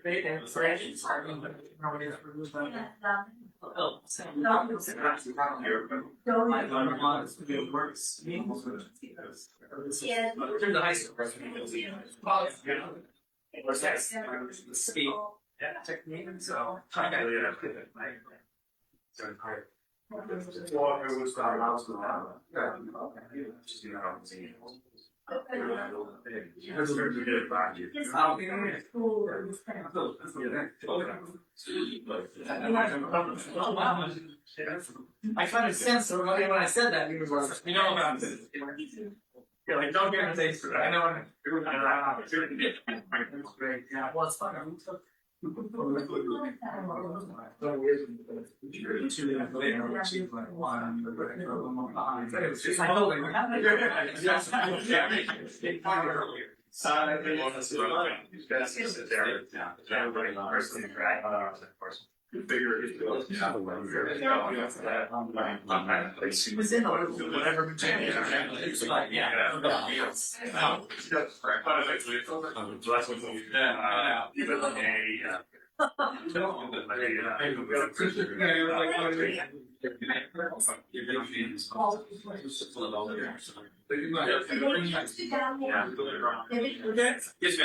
I kind of sensed when I said that, you know about it. You're like, don't get anything for that. I know. Yeah, well, it's fun. She was in a little whatever.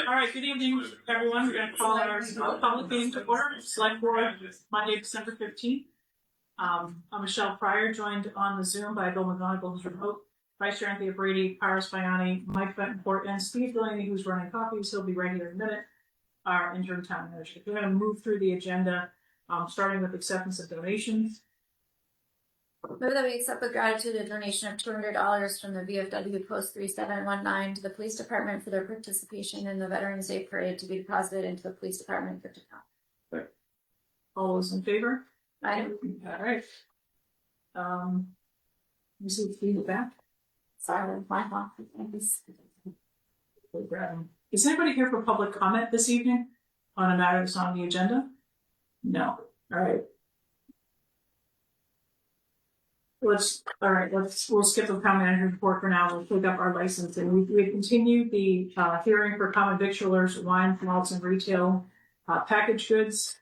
All right, good evening, everyone. We're going to call our public meeting to order. Select Board, Monday, December 15th. I'm Michelle Pryor, joined on the Zoom by Bill McGonigal, who's remote, Vice Chair Anthony Brady, Paris Biani, Mike Betancourt, and Steve Delaney, who's running copies. He'll be right here in a minute. Our interim town manager. We're going to move through the agenda, starting with acceptance of donations. Move that we accept with gratitude a donation of $200 from the VFW Post 3719 to the Police Department for their participation in the Veterans Day Parade to be deposited into the Police Department for account. All those in favor? Aye. All right. Receive feedback. Sorry, my fault. Is anybody here for public comment this evening on a matter that's on the agenda? No. All right. We'll skip the town manager report for now. We'll pick up our license, and we continue the hearing for common victualers, wine, malts, and retail packaged goods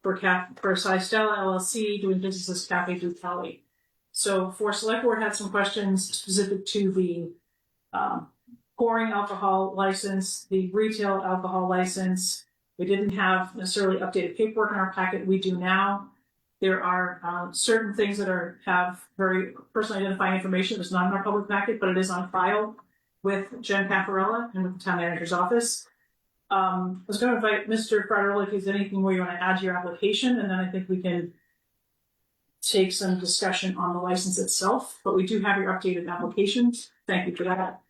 for Stella LLC doing business as Cafe du Cali. So for Select Board had some questions specific to the pouring alcohol license, the retail alcohol license. We didn't have necessarily updated paperwork in our packet. We do now. There are certain things that have very personally identifying information that's not in our public packet, but it is on file with Jen Caffarella and with the town manager's office. I was going to invite Mr. Fraterelli if there's anything where you want to add to your application, and then I think we can take some discussion on the license itself. But we do have your updated applications. Thank you for that.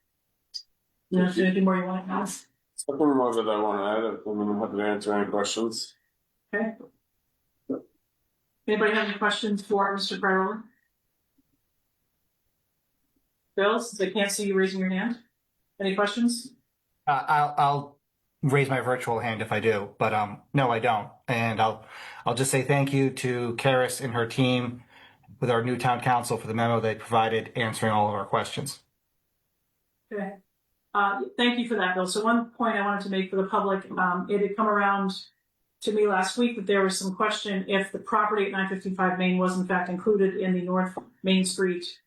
You know, if there's anything more you want to ask? Something more that I want to add. I'm happy to answer any questions. Okay. Anybody have any questions for Mr. Fraterelli? Bill, since I can't see you raising your hand, any questions? I'll raise my virtual hand if I do, but no, I don't. And I'll just say thank you to Karis and her team with our new town council for the memo they provided answering all of our questions. Okay. Thank you for that, Bill. So one point I wanted to make for the public, it had come around to me last week that there was some question if the property at 955 Main was in fact included in the North Main Street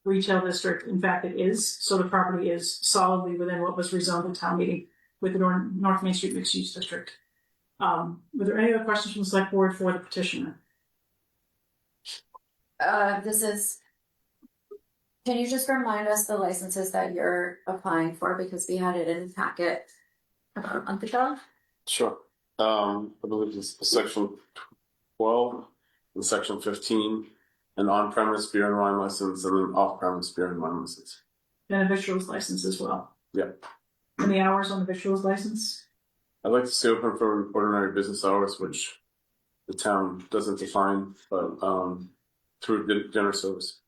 retail district. In fact, it is. So the property is solidly within what was rezoned at town meeting with the North Main Street mixed use district. Were there any other questions from the select board for the petitioner? Can you just remind us the licenses that you're applying for, because we had it in the packet about a month ago? Sure. I believe it's section 12 and section 15, an on-premise beer and wine license and an off-premise beer and wine license. And a victuals license as well. Yep. And the hours on the victuals license? I'd like to stay open for ordinary business hours, which the town doesn't define, but through dinner service.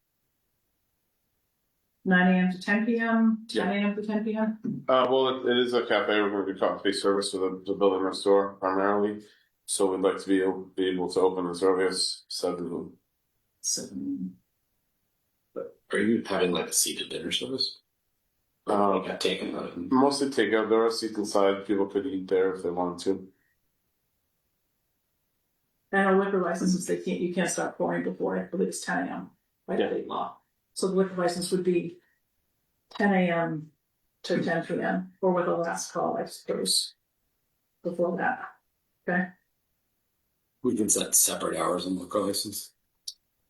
9 a.m. to 10 p.m., 10 a.m. to 10 p.m.? Well, it is a cafe. We're going to do coffee service for the building or store primarily. So we'd like to be able to open as early as 7. 7. But are you having like a seated dinner service? Got taken out. Mostly takeout. There are seats inside. People could eat there if they wanted to. And our liquor licenses, you can't start pouring before, I believe it's 10 a.m. by Yeah. state law. So the liquor license would be 10 a.m. to 10 p.m. or with a last call, I suppose, before that. Okay. We can set separate hours on liquor license.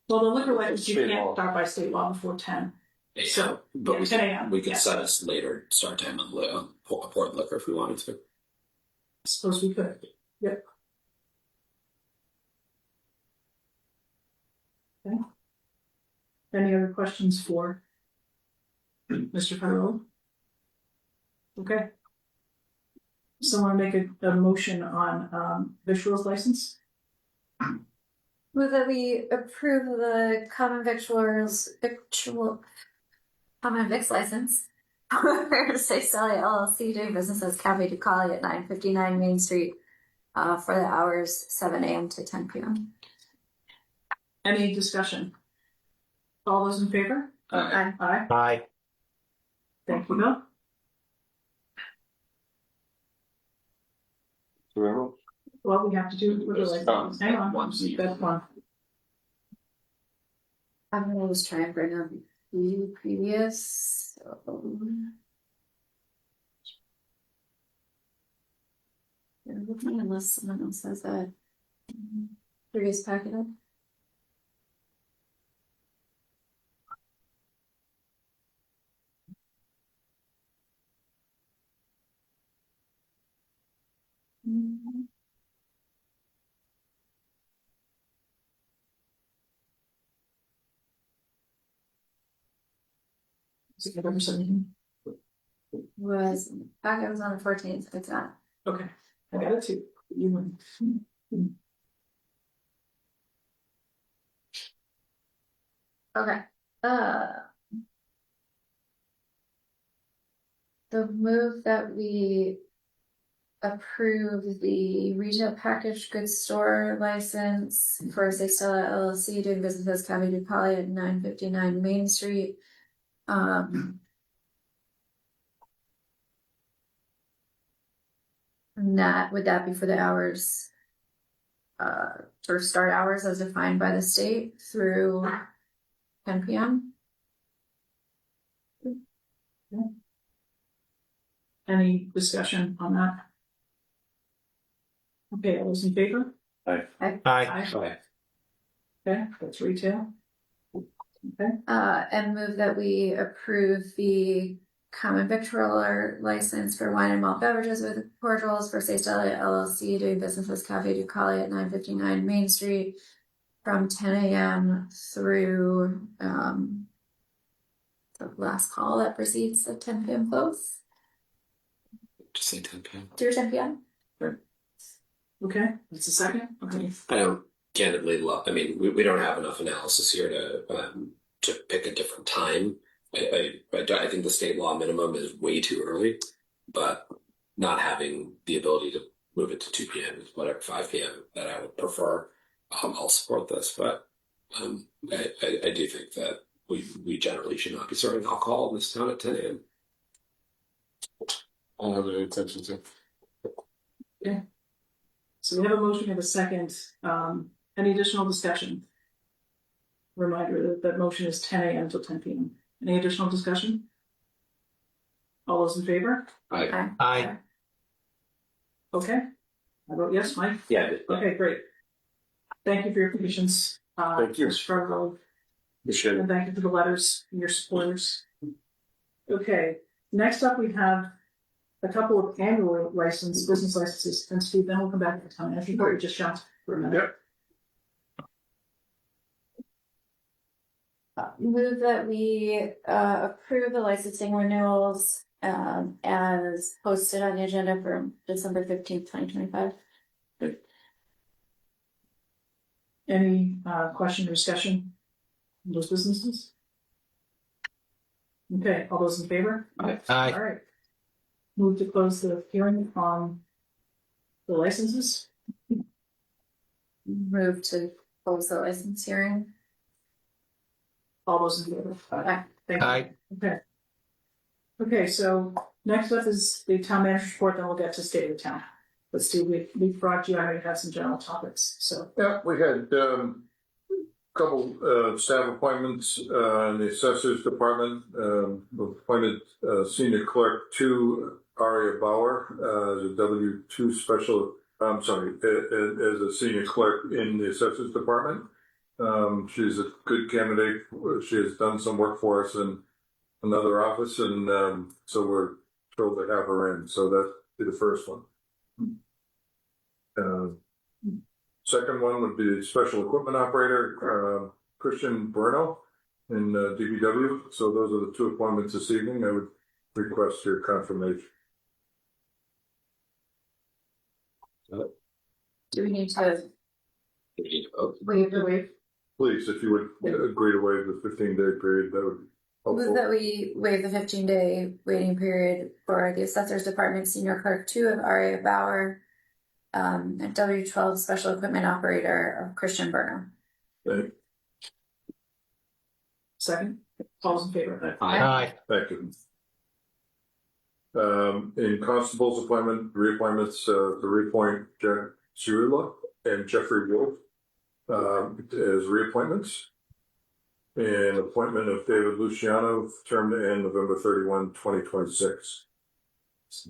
Well, the liquor license, you State can't law. start by state law before 10. Yeah, So, but yeah, we 10 could, a.m., we could yeah. set us later start time on port liquor if we wanted to. I suppose we could. Yep. Okay. Any other questions for Mr. Farrell? Okay. Someone make a motion on victuals license? Move that we approve the common common vics license for Sextelia LLC doing business as Cafe Ducali at 959 Main Street for the hours 7 a.m. to 10 p.m. Any discussion? All those in favor? Aye. Aye. Aye. Thank you, Bill. Remember? Well, we have to do it with the Just, license. Hang on, once a year. that's one. I'm gonna just try and bring up the previous. You're looking unless someone else has that previous packet up. Is it November 17th? Was packet was on the 14th. It's not. Okay, I got it too. You win. Okay. The move that we approve the retail packaged goods store license for Sextella LLC doing business as Cafe Ducali at 959 Main Street. And that would that be for the hours, sort of start hours as defined by the state through 10 p.m. Any discussion on that? Okay, all those in favor? Aye. Aye. Okay, that's retail. Okay, And move that we approve the common victualler license for wine and malt beverages with cordials for Sextelia LLC doing business as Cafe Ducali at 959 Main Street from 10 a.m. through the last call that proceeds at 10 p.m. close. Just say 10 p.m. Through 10 p.m. okay, that's a second. Okay, I don't candidly love. I mean, we don't have enough analysis here to pick a different time. I think the state law minimum is way too early, but not having the ability to move it to 2 p.m. whatever 5 p.m. that I would prefer. I'll support this, but I do think that we generally should not be serving alcohol in this town at 10 a.m. I don't have any intention to. okay. So we have a motion and a second. Any additional discussion? Reminder that that motion is 10 a.m. till 10 p.m. Any additional discussion? All those in favor? Aye. Aye. Okay. I vote yes, Mike. Yeah. Okay, great. Thank you for your patience. Thank you. Mr. Farrell. Appreciate it. And thank you for the letters and your supporters. Okay, next up we have a couple of annual business licenses, and Steve, then we'll come back to the town. I think we just shot for a minute. Yep. Move that we approve the licensing renewals as posted on the agenda for December 15th, 2025. Any question or discussion on those businesses? Okay, all those in favor? Aye. Aye. All right. Move to close the hearing on the licenses. Move to close the license hearing. All those in favor? Aye. Thank you. Aye. Okay. Okay, so next up is the town manager's report, then we'll get to state of the town. let's see, we brought you, I already had some general topics, so. Yeah, we had couple staff appointments in the assessors department. Appointed senior clerk to Aria Bauer as a W-2 special. I'm sorry, as a senior clerk in the assessors department. She's a good candidate. She has done some work for us in another office, and so we're thrilled to have her in. So that'd be the first one. Second one would be special equipment operator, Christian Bruno in DPW. So those are the two appointments this evening. I would request your confirmation. Do we need to We need to vote. waive the waive? Please, if you would agree to waive the 15-day period, that would be Move helpful. that we waive the 15-day waiting period for the assessors department senior clerk 2 of Aria Bauer, and W-12 special equipment operator of Christian Burnham. Thank Second, all's in favor? Aye. you. In constable's appointment, reappointments to reappoint Jack Cirilla and Jeffrey Wolf as reappointments. And appointment of David Luciano, term to end November 31, 2026.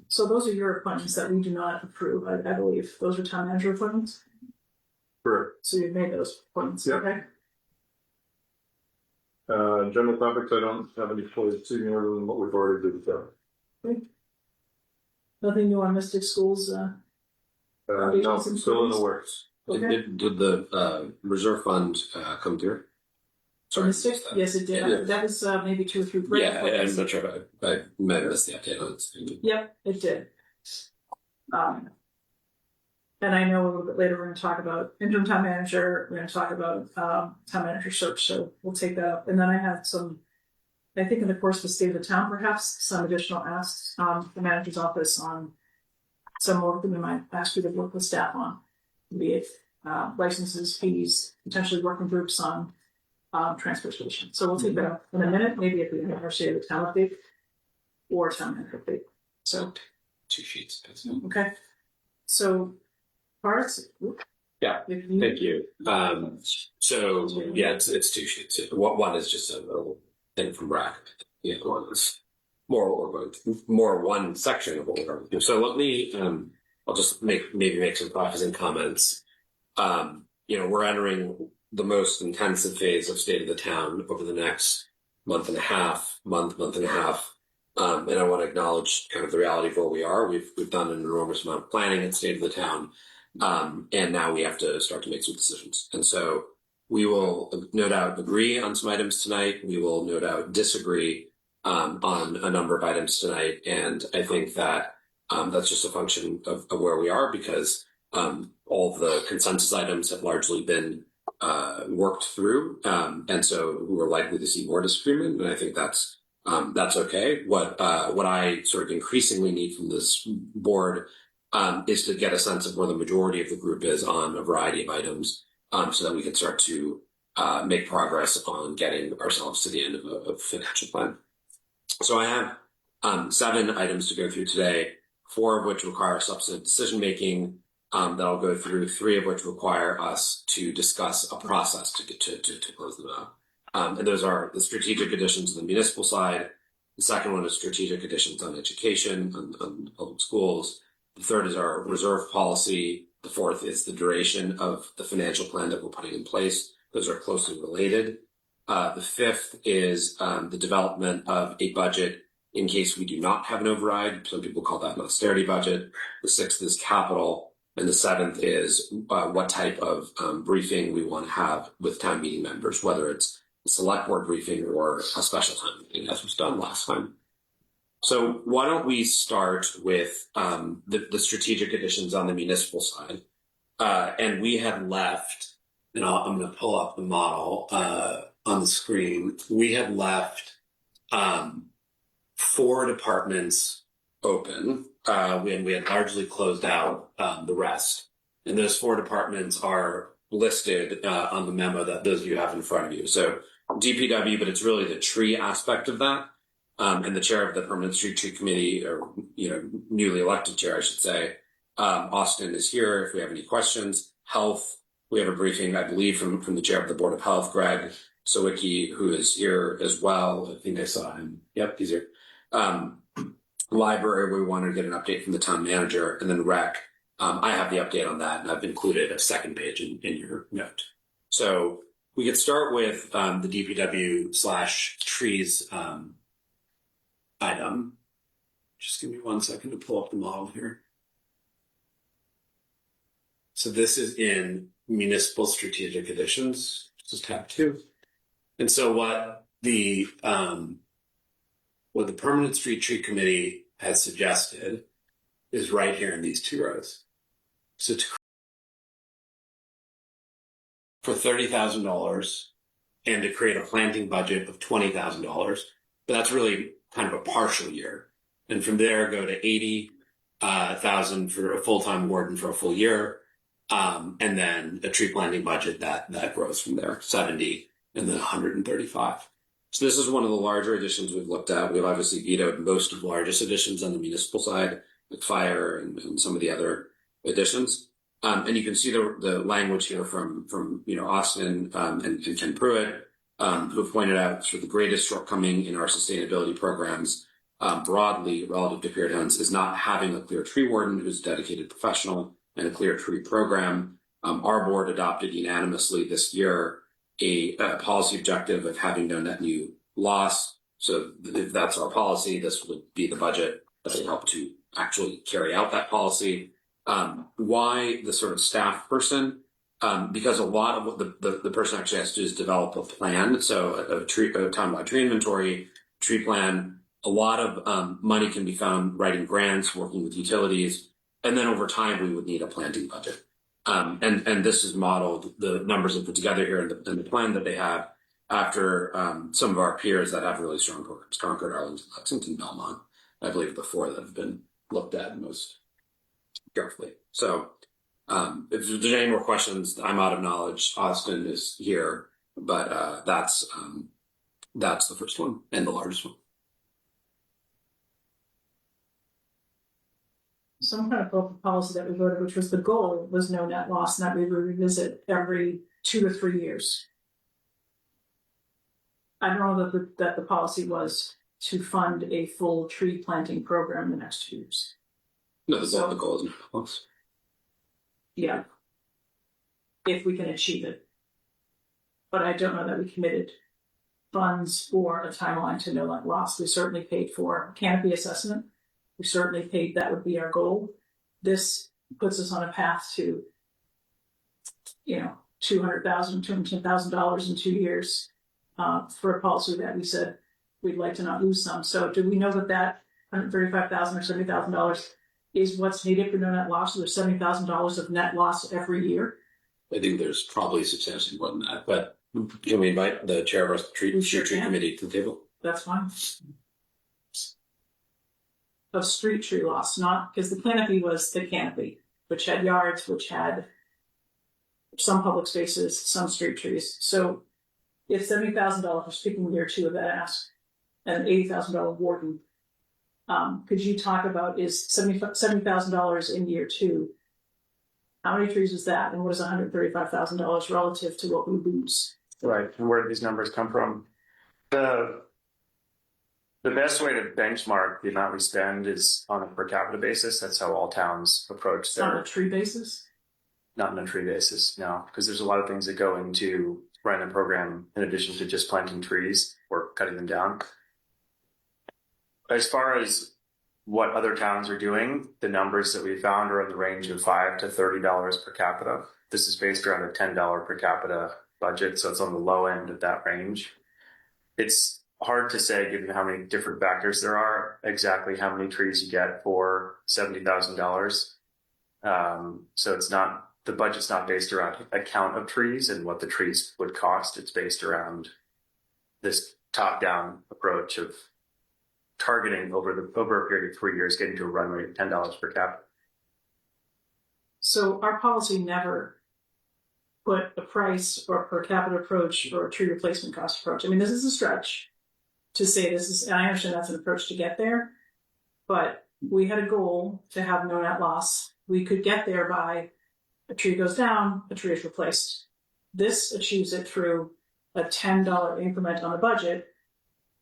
So those are your appointments that we do not approve, I believe. Those are town manager appointments? Correct. So you've made those appointments, Yeah. okay? General topics, I don't have any for this evening other than what we've already did. Nothing new on Mystic Schools, No, still in the works. okay? Did the reserve fund come through? So Mystic, yes, it did. Yeah. That was maybe 2 or 3. Yeah, I'm not sure if I might have missed the update on it. Yep, it did. And I know a little bit later we're going to talk about interim town manager. We're going to talk about town manager search. So we'll take that up. And then I have some, I think in the course of the state of the town, perhaps some additional asks the manager's office on some work that we might ask you to work with staff on, be it licenses, fees, potentially working groups on transportation. So we'll take that up in a minute, maybe at the end of our state of the town update or town manager update. So, 2 sheets. okay. So, parts. Yeah, Thank you. So yeah, it's 2 sheets. One is just a little thing from Brack. The other one is more one section of what we're going to do. So let me, I'll just make some prefacing comments. We're entering the most intensive phase of state of the town over the next month and a half. And I want to acknowledge kind of the reality of where we are. We've done an enormous amount of planning at state of the town. And now we have to start to make some decisions. And so we will no doubt agree on some items tonight. We will no doubt disagree on a number of items tonight. And I think that that's just a function of where we are, because all of the consensus items have largely been worked through. And so we're likely to see more disagreement. And I think that's okay. What I sort of increasingly need from this board is to get a sense of where the majority of the group is on a variety of items, so that we can start to make progress on getting ourselves to the end of a financial plan. So I have 7 items to go through today, 4 of which require substantive decision making that I'll go through, 3 of which require us to discuss a process to get to close them out. And those are the strategic additions on the municipal side. The second one is strategic additions on education, on public schools. The third is our reserve policy. The fourth is the duration of the financial plan that we're putting in place. Those are closely related. The fifth is the development of a budget in case we do not have an override. Some people call that an austerity budget. The sixth is capital. And the seventh is what type of briefing we want to have with town meeting members, whether it's a select board briefing or a special town meeting, as was done last time. So why don't we start with the strategic additions on the municipal side. And we had left, and I'm going to pull up the model on the screen. We had left 4 departments open. We had largely closed out the rest. And those 4 departments are listed on the memo that those of you have in front of you. So DPW, but it's really the tree aspect of that. And the chair of the Permanent Street Tree Committee, or newly elected chair, I should say, Austin is here if we have any questions. Health, we have a briefing, I believe, from the chair of the Board of Health, Greg Sawicki, who is here as well. I think I saw him. Yep, he's here. Library, we wanted to get an update from the town manager, and then rec. I have the update on that, and I've included a second page in your note. So we could start with the DPW/trees item. Just give me 1 second to pull up the model here. So this is in municipal strategic additions. This is tab 2. And so what the Permanent Street Tree Committee has suggested is right here in these 2 rows. So for $30,000 and to create a planting budget of $20,000, but that's really kind of a partial year. And from there, go to $80,000 for a full-time warden for a full year, and then a tree planting budget that grows from there, 70 and then 135. So this is one of the larger additions we've looked at. We've obviously vetoed most of the largest additions on the municipal side, like fire and some of the other additions. And you can see the language here from Austin and Ken Pruitt, who have pointed out sort of the greatest shortcoming in our sustainability programs broadly relative to peer towns is not having a clear tree warden who's a dedicated professional and a clear tree program. Our board adopted unanimously this year a policy objective of having no net new loss. So if that's our policy, this would be the budget that would help to actually carry out that policy. Why the sort of staff person? Because a lot of what the person actually has to do is develop a plan. So a townwide tree inventory, tree plan. A lot of money can be found writing grants, working with utilities, and then over time we would need a planting budget. And this is modeled, the numbers are put together here in the plan that they have after some of our peers that have really strong programs, Concord, Arlington, Lexington, Belmont, I believe the 4 that have been looked at most carefully. So if there's any more questions, I'm out of knowledge. Austin is here, but that's the first one and the largest one. Some kind of public policy that we voted, which was the goal, was no net loss, and that we would revisit every 2 to 3 years. I don't know that the policy was to fund a full tree planting program in the next 2 years. No, the goal is no loss. Yeah. If we can achieve it. But I don't know that we committed funds or a timeline to no net loss. We certainly paid for canopy assessment. We certainly paid, that would be our goal. This puts us on a path to, $200,000, $210,000 in 2 years for a policy that we said we'd like to not lose some. So do we know that $135,000 or $70,000 is what's needed for no net loss? So there's $70,000 of net loss every year. I think there's probably substantially more than that, but can we invite the chair of our tree committee to the table? That's fine. Of street tree loss, not because the canopy was the canopy, which had yards, which had some public spaces, some street trees. So if $70,000 was speaking year 2 of that ask, and an $80,000 warden, could you talk about is $70,000 in year 2? How many trees is that, and what is $135,000 relative to what we lose? Right, and where do these numbers come from? The best way to benchmark the amount we spend is on a per capita basis. That's how all towns approach their. On a tree basis? Not on a tree basis, no, because there's a lot of things that go into running a program in addition to just planting trees or cutting them down. As far as what other towns are doing, the numbers that we found are in the range of $5 to $30 per capita. This is based around a $10 per capita budget, so it's on the low end of that range. It's hard to say, given how many different factors there are, exactly how many trees you get for $70,000. So it's not, the budget's not based around a count of trees and what the trees would cost. It's based around this top-down approach of targeting over a period of 3 years, getting to a run rate of $10 per capita. So our policy never put a price or per capita approach or a tree replacement cost approach. I mean, this is a stretch to say this is, and I understand that's an approach to get there, but we had a goal to have no net loss we could get there by a tree goes down, a tree is replaced. This achieves it through a $10 increment on the budget,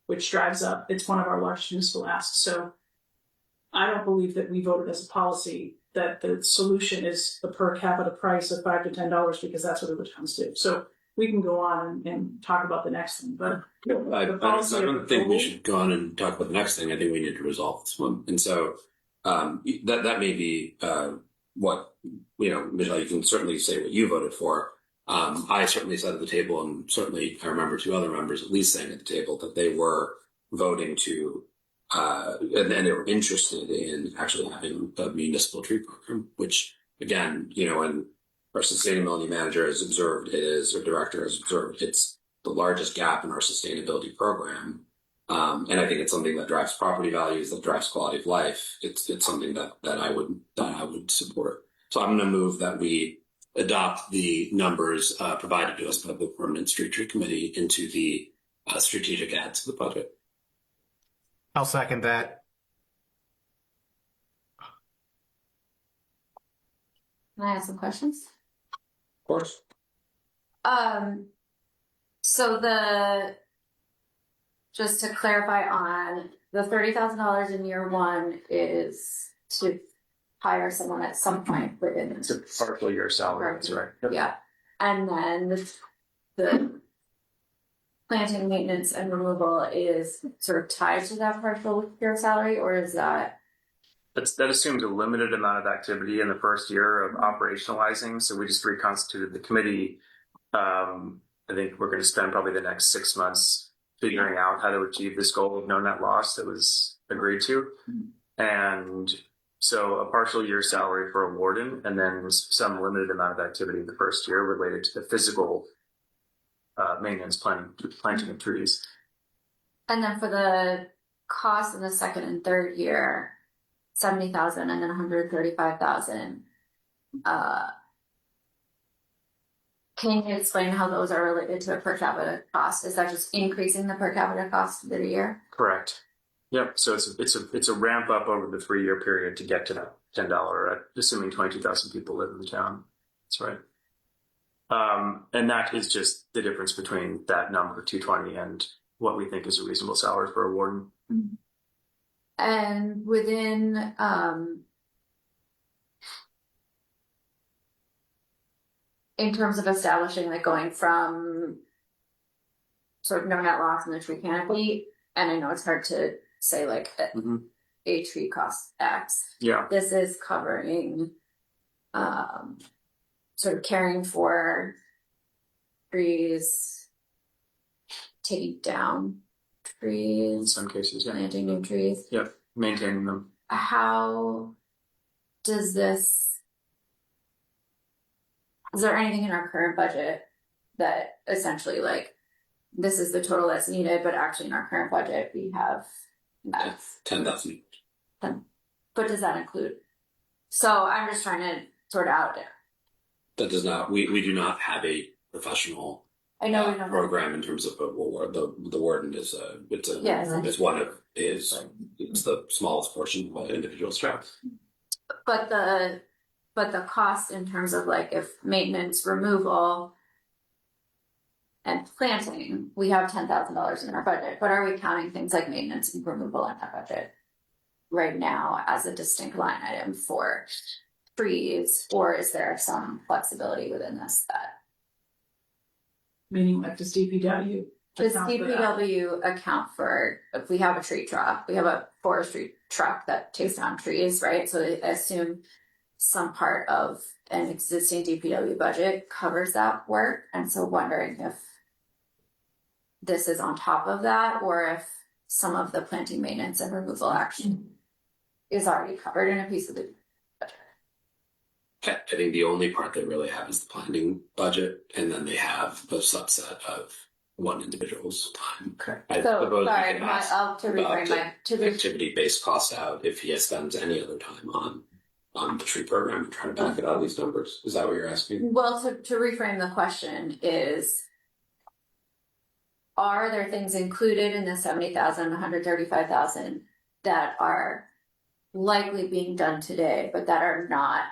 which drives up, it's one of our largest municipal asks. So I don't believe that we voted as a policy that the solution is the per capita price of $5 to $10 because that's what other towns do. So we can go on and talk about the next thing, but I the policy don't think we should go on and talk about the next thing. I think we need to resolve this one. And so that may be what, Michelle, you can certainly say what you voted for. I certainly sat at the table, and certainly I remember two other members at least saying at the table that they were voting to, and they were interested in actually having a municipal tree program, which again, and our sustainability manager has observed or director has observed, it's the largest gap in our sustainability program. And I think it's something that drives property values, that drives quality of life. It's something that I would support. So I'm going to move that we adopt the numbers provided to us by the Permanent Street Tree Committee into the strategic adds to the budget. I'll second that. Can I ask some questions? Of course. So just to clarify on the $30,000 in year one is to hire someone at some point within. It's a partial year salary, that's right. Yep. Yeah, and then the planting, maintenance, and removal is sort of tied to that partial year salary, or is that? That assumes a limited amount of activity in the first year of operationalizing. So we just reconstituted the committee. I think we're going to spend probably the next 6 months figuring out how to achieve this goal of no net loss that was agreed to. And so a partial year salary for a warden, and then some limited amount of activity in the first year related to the physical maintenance, planting of trees. And then for the cost in the second and third year, $70,000 and then $135,000. Can you explain how those are related to a per capita cost? Is that just increasing the per capita cost of the year? Correct. Yep. So it's a ramp up over the 3-year period to get to that $10, assuming 22,000 people live in the town. That's right. And that is just the difference between that number 220 and what we think is a reasonable salary for a warden. Mm-hmm. And within in terms of establishing, like going from sort of no net loss in the tree canopy, and I know it's hard to say like a tree costs X. Yeah. This is covering sort of caring for trees, taking down trees, In some cases, yeah. planting new trees. Yep. Maintaining them. How does this? Is there anything in our current budget that essentially like this is the total that's needed, but actually in our current budget we have X? 10,000. But does that include? So I'm just trying to sort out. That does not. We do not have a professional. I know we don't program in terms of the warden is it's one of it's the smallest portion of an individual's job. But the cost in terms of like if maintenance, removal, and planting, we have $10,000 in our budget. But are we counting things like maintenance and removal in that budget right now as a distinct line item for trees, or is there some flexibility within this that? Meaning like does DPW? Does account for that? DPW account for, if we have a tree truck, we have a forestry truck that takes down trees, right? So I assume some part of an existing DPW budget covers that work. And so wondering if this is on top of that, or if some of the planting, maintenance, and removal action is already covered in a piece of the budget. I think the only part they really have is the planning budget, and then they have a subset of one individual's time. Okay. I So suppose sorry, we can ask to reframe my to activity-based cost out if he spends any other time on the tree program and trying to back it out of these numbers. Is that what you're asking? Well, to reframe the question is, are there things included in the 70,000, 135,000 that are likely being done today, but that are not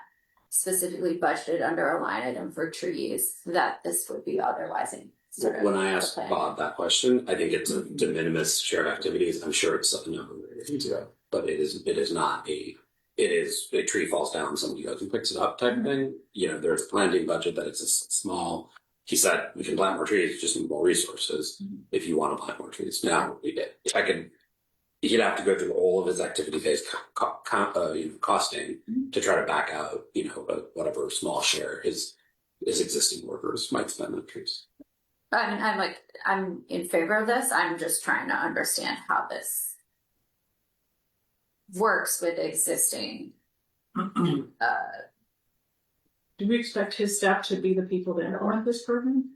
specifically budgeted under a line item for trees that this would be otherwise in sort of When I asked the plan. Bob that question, I think it's a de minimis share of activities. I'm sure it's a number related to it, but it is not a. It is a tree falls down, somebody goes and picks it up type thing. You know, there's a planting budget that it's a small. He said we can plant more trees, just need more resources if you want to plant more trees. Now, I could. He'd have to go through all of his activity-based costing to try to back out, whatever small share his existing workers might spend on trees. I mean, I'm in favor of this. I'm just trying to understand how this works with existing. Do we expect his staff to be the people that implement this program? Do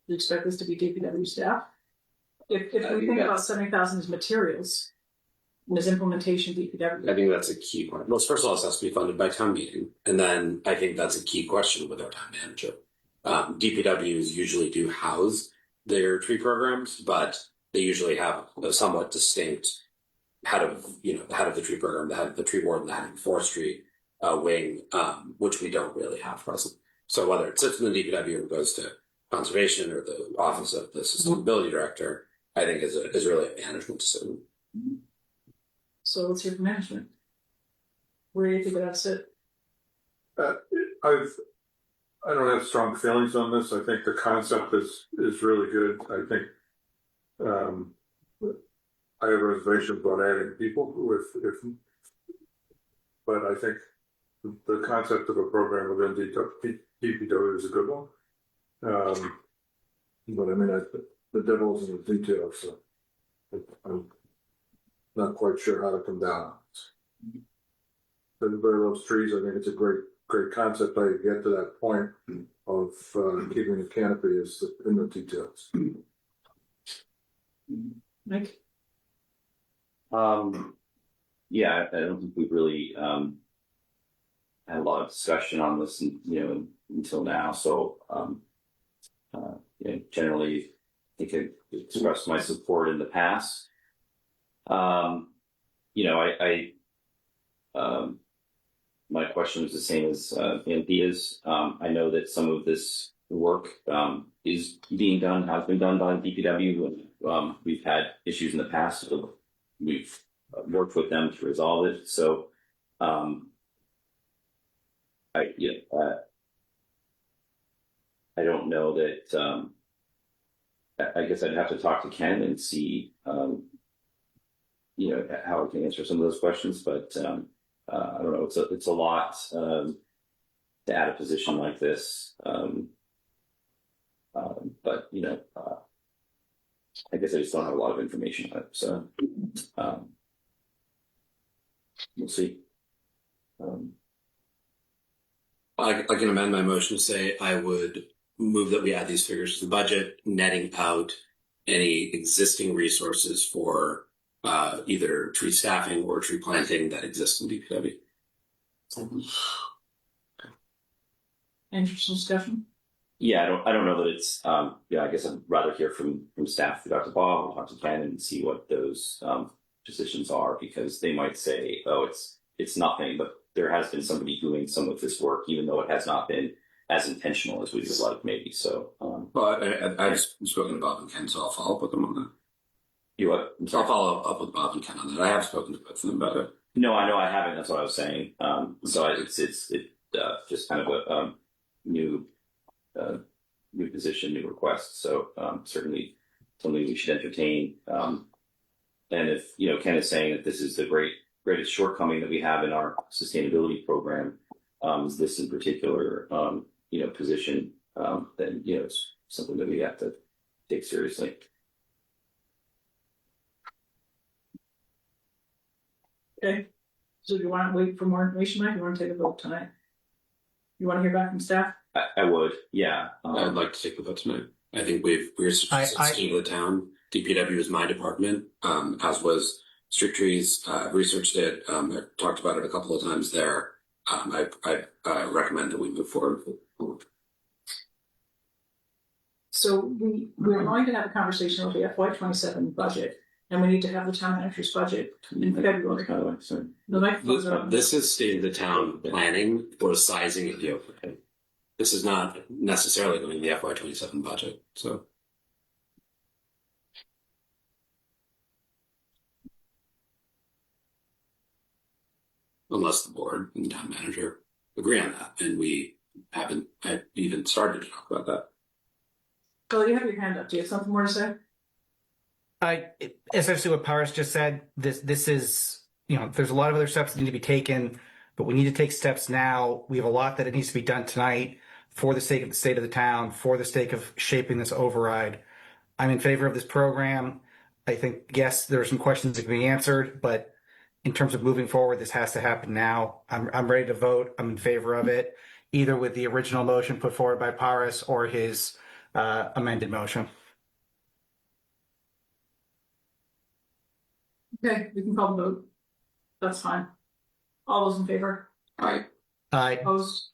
you expect this to be DPW staff? If we think about 70,000 as materials, and as implementation DPW. I think that's a key point. Well, first of all, this has to be funded by town meeting, and then I think that's a key question with our town manager. DPWs usually do house their tree programs, but they usually have a somewhat distinct head of the tree program, the head of the tree warden, the head of forestry wing, which we don't really have present. So whether it sits in the DPW or goes to conservation or the office of the sustainability director, I think is really a management decision. So let's hear from management. Where do you think it ought to sit? I don't have strong feelings on this. I think the concept is really good. I think I have reservations about adding people but I think the concept of a program within DPW is a good one. But I mean, the devil's in the details, so I'm not quite sure how to come down on it. Everybody loves trees. I think it's a great concept. How you get to that point of keeping the canopy is in the details. Mike? Yeah, I don't think we've really had a lot of discussion on this, until now. So, generally, I think I expressed my support in the past. My question was the same as Anthea's. I know that some of this work is being done, has been done by DPW, and we've had issues in the past. So we've worked with them to resolve it. So, I don't know that. I guess I'd have to talk to Ken and see, how I can answer some of those questions. But I don't know. It's a lot to add a position like this. But I guess I just don't have a lot of information on it. So we'll see. I can amend my motion to say I would move that we add these figures to the budget, netting out any existing resources for either tree staffing or tree planting that exists in DPW. Interesting discussion. Yeah, I don't know that it's. I guess I'd rather hear from staff, through Dr. Bob, or talk to Ken and see what those positions are, because they might say, "Oh, it's nothing," but there has been somebody doing some of this work, even though it has not been as intentional as we would like, maybe. So, Well, I've spoken to Bob and Ken, so I'll follow up with them on that. you what? I'll follow up with Bob and Ken on that. I have spoken to both of them about it. No, I know I haven't. That's what I was saying. So it's just kind of a new position, new request. So certainly something we should entertain. And if Ken is saying that this is the greatest shortcoming that we have in our sustainability program, is this in particular position, then it's something that we have to take seriously. Okay. So do you want to wait for more information, Mike? You want to take a vote tonight? You want to hear back from staff? I would, yeah. I'd like to take the vote tonight. I think we're scheme of the town. DPW is my department, as was Street Trees. Researched it. I talked about it a couple of times there. I recommend that we move forward. So we're going to have a conversation about the FY27 budget. and we need to have the town manager's budget in February. The microphones are on. This is state of the town planning or sizing of the overhead. This is not necessarily going to the FY27 budget. So unless the board and the town manager agree on that, and we haven't even started to talk about that. Well, you have your hand up. Do you have something more to say? Essentially what Paris just said, this is, there's a lot of other steps that need to be taken, but we need to take steps now. We have a lot that it needs to be done tonight for the sake of the state of the town, for the sake of shaping this override. I'm in favor of this program. I think, yes, there are some questions that can be answered, but in terms of moving forward, this has to happen now. I'm ready to vote. I'm in favor of it, either with the original motion put forward by Paris or his amended motion. Okay, we can call the vote. That's fine. All those in favor? Aye. Opposed?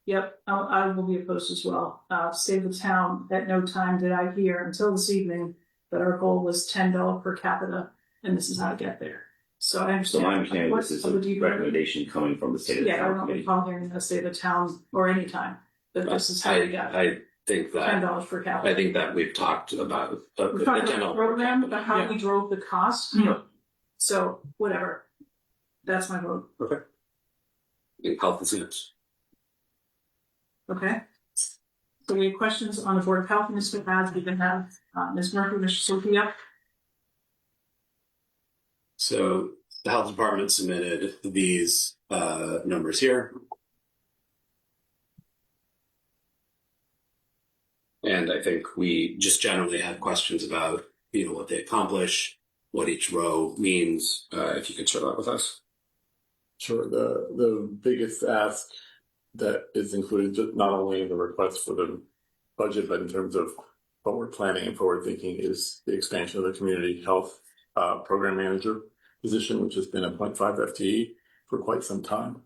Yep, I will be opposed as well. State of the town, at no time did I hear until this evening that our goal was $10 per capita, and this is how to get there. So I understand. So my understanding, this is a recommendation coming from the state of the Yeah, I town don't committee. recall hearing the state of the town or any time that this is how we got I think that $10 per capita. I think that we've talked about We're talking about the program, about how we drove the cost. So whatever. That's my vote. health and seniors. Okay. So we have questions on the Board of Health, Mr. Baz, we can have Ms. Murphy, Mr. Sophia. So the health department submitted these numbers here. And I think we just generally had questions about, what they accomplish, what each row means. If you could share that with us. Sure. The biggest ask that is included not only in the request for the budget, but in terms of what we're planning and forward thinking, is the expansion of the community health program manager position, which has been a 0.5 FTE for quite some time.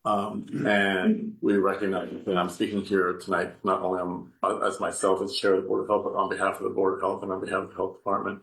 And we recognize that I'm speaking here tonight, not only as myself as chair of the Board of Health, but on behalf of the Board of Health and on behalf of the Health Department,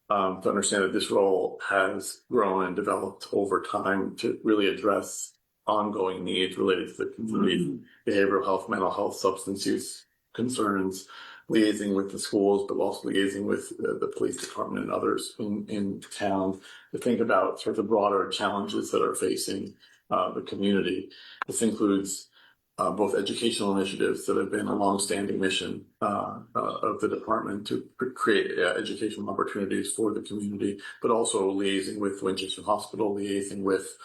to understand that this role has grown and developed over time to really address ongoing needs related to the community, behavioral health, mental health, substance use concerns, liaising with the schools, but also liaising with the police department and others in town to think about sort of the broader challenges that are facing the community. This includes both educational initiatives that have been a longstanding mission of the department to create educational opportunities for the community, but also liaising with Winchester Hospital, liaising with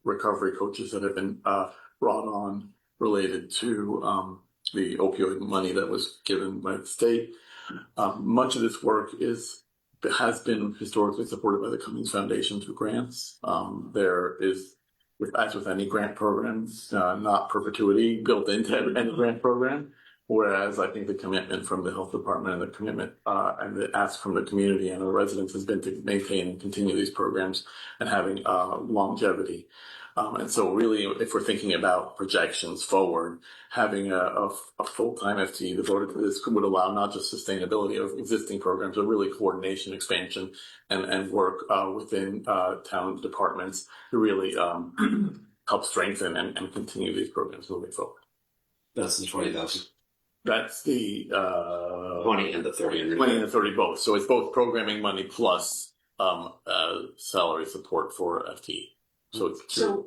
recovery coaches that have been brought on related to the opioid money that was given by the state. Much of this work has been historically supported by the Cummings Foundation through grants. There is, as with any grant programs, not perpetuity built into any grant program. Whereas I think the commitment from the health department and the commitment and the ask from the community and the residents has been to maintain and continue these programs and having longevity. And so really, if we're thinking about projections forward, having a full-time FTE devoted to this would allow not just sustainability of existing programs, but really coordination, expansion, and work within town departments to really help strengthen and continue these programs moving forward. That's the 20,000. That's the 20 and the 30. 20 and the 30 both. So it's both programming money plus salary support for FTE. So it's true.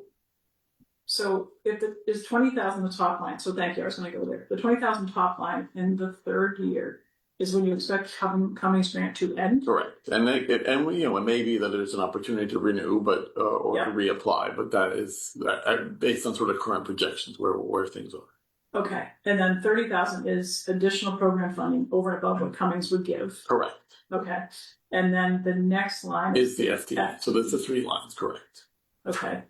So if is 20,000 the top line? So thank you. I was going to go there. The 20,000 top line in the third year is when you expect Cummings grant to end. Correct, and it may be that there's an opportunity to renew, but or to reapply, but that is based on sort of current projections where things are. Okay, and then 30,000 is additional program funding over and above what Cummings would give. Correct. Okay, and then the next line is the FTE. So that's the 3 lines. Correct. Okay.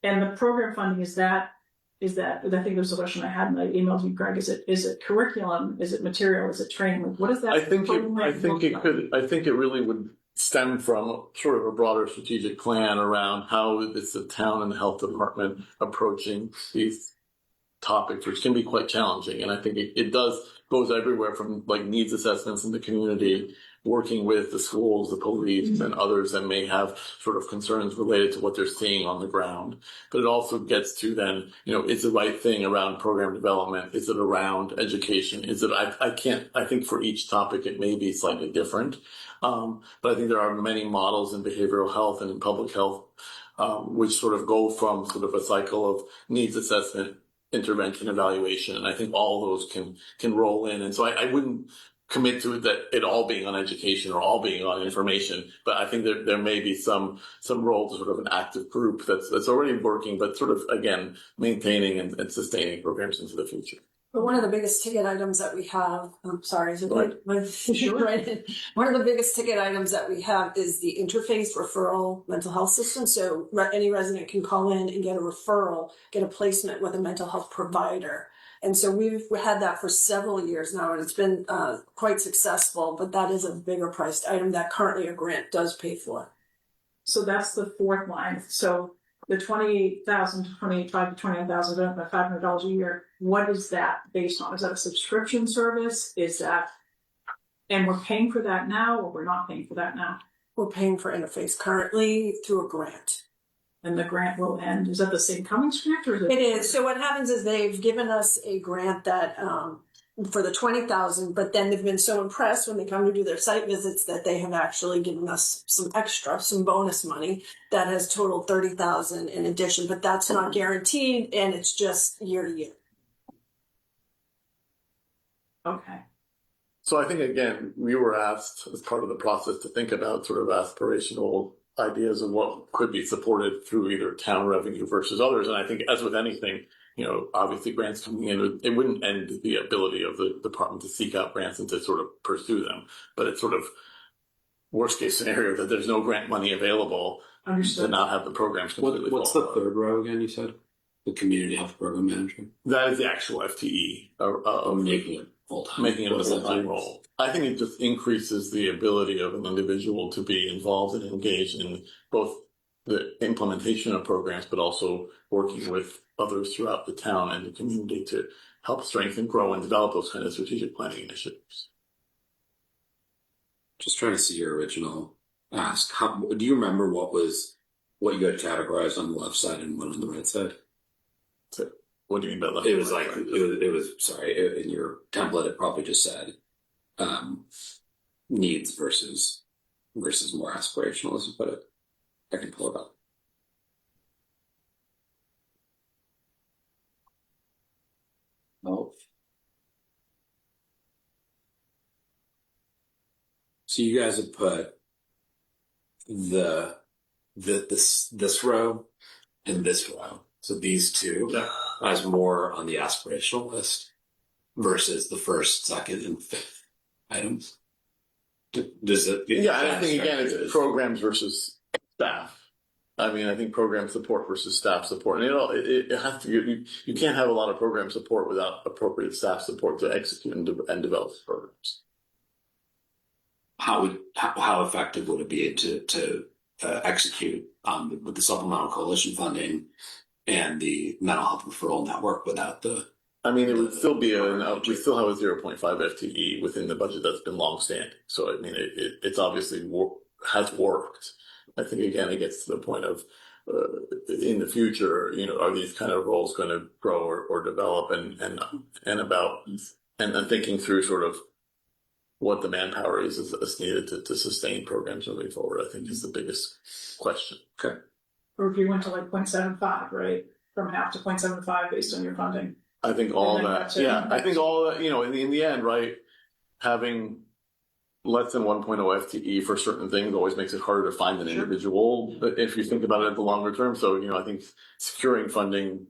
And the program funding is that I think there's a question I had in my email to you, Greg. Is it curriculum? Is it material? Is it training? What is that? I think it really would stem from sort of a broader strategic plan around how is the town and the health department approaching these topics, which can be quite challenging. And I think it goes everywhere from like needs assessments in the community, working with the schools, the police, and others that may have sort of concerns related to what they're seeing on the ground. But it also gets to then, is the right thing around program development? Is it around education? Is it, I think for each topic it may be slightly different. But I think there are many models in behavioral health and in public health, which sort of go from sort of a cycle of needs assessment, intervention, evaluation. And I think all those can roll in. And so I wouldn't commit to it that it all being on education or all being on information, but I think there may be some role to sort of an active group that's already working, but sort of again maintaining and sustaining programs into the future. But one of the biggest ticket items that we have, I'm sorry, is it Right. right? One of the biggest ticket items that we have is the interface referral mental health system. So any resident can call in and get a referral, get a placement with a mental health provider. And so we had that for several years now, and it's been quite successful, but that is a bigger priced item that currently a grant does pay for. So that's the fourth line. So the $28,000 to $28,500 to $29,000, about $500 a year. What is that based on? Is that a subscription service? And we're paying for that now, or we're not paying for that now? We're paying for interface currently through a grant. And the grant will end. Is that the same Cummings grant, or is it? It is. So what happens is they've given us a grant that for the 20,000, but then they've been so impressed when they come to do their site visits that they have actually given us some bonus money that has totaled 30,000 in addition. But that's not guaranteed, and it's just year to year. Okay. So I think, again, we were asked as part of the process to think about sort of aspirational ideas of what could be supported through either town revenue versus others. And I think, as with anything, obviously grants coming in, it wouldn't end the ability of the department to seek out grants and to sort of pursue them. But it's sort of worst case scenario that there's no grant money available. Understood. To not have the programs completely. What's the third row again? You said the community health program manager. That is the actual FTE of Making it full time. Making it a full-time role. I think it just increases the ability of an individual to be involved and engaged in both the implementation of programs, but also working with others throughout the town and the community to help strengthen, grow, and develop those kind of strategic planning initiatives. Just trying to see your original ask. Do you remember what you had categorized on the left side and what on the right side? So, what do you mean by that? It was like it was sorry, in your template it probably just said needs versus more aspirational, as you put it. I can pull it up. Oh. So you guys have put this row and this row. So these two as more on the aspirational list versus the first, second, and fifth items. Does it? Yeah, I think again it's programs versus staff. I mean, I think program support versus staff support, and it has to. You can't have a lot of program support without appropriate staff support to execute and develop programs. How effective would it be to execute with the supplemental coalition funding and the mental health referral network without the? I mean, it would still be we still have a 0.5 FTE within the budget that's been long-standing. So I mean, it's obviously has worked. I think again, it gets to the point of in the future, are these kind of roles going to grow or develop, and thinking through sort of what the manpower is needed to sustain programs moving forward, I think is the biggest question. Okay. Or if you went to like 0.75, right? From half to 0.75 based on your funding. I think all that, I think all that, in the end, right, having less than 1.0 FTE for certain things always makes it harder to find an individual if you think about it at the longer term. So, I think securing funding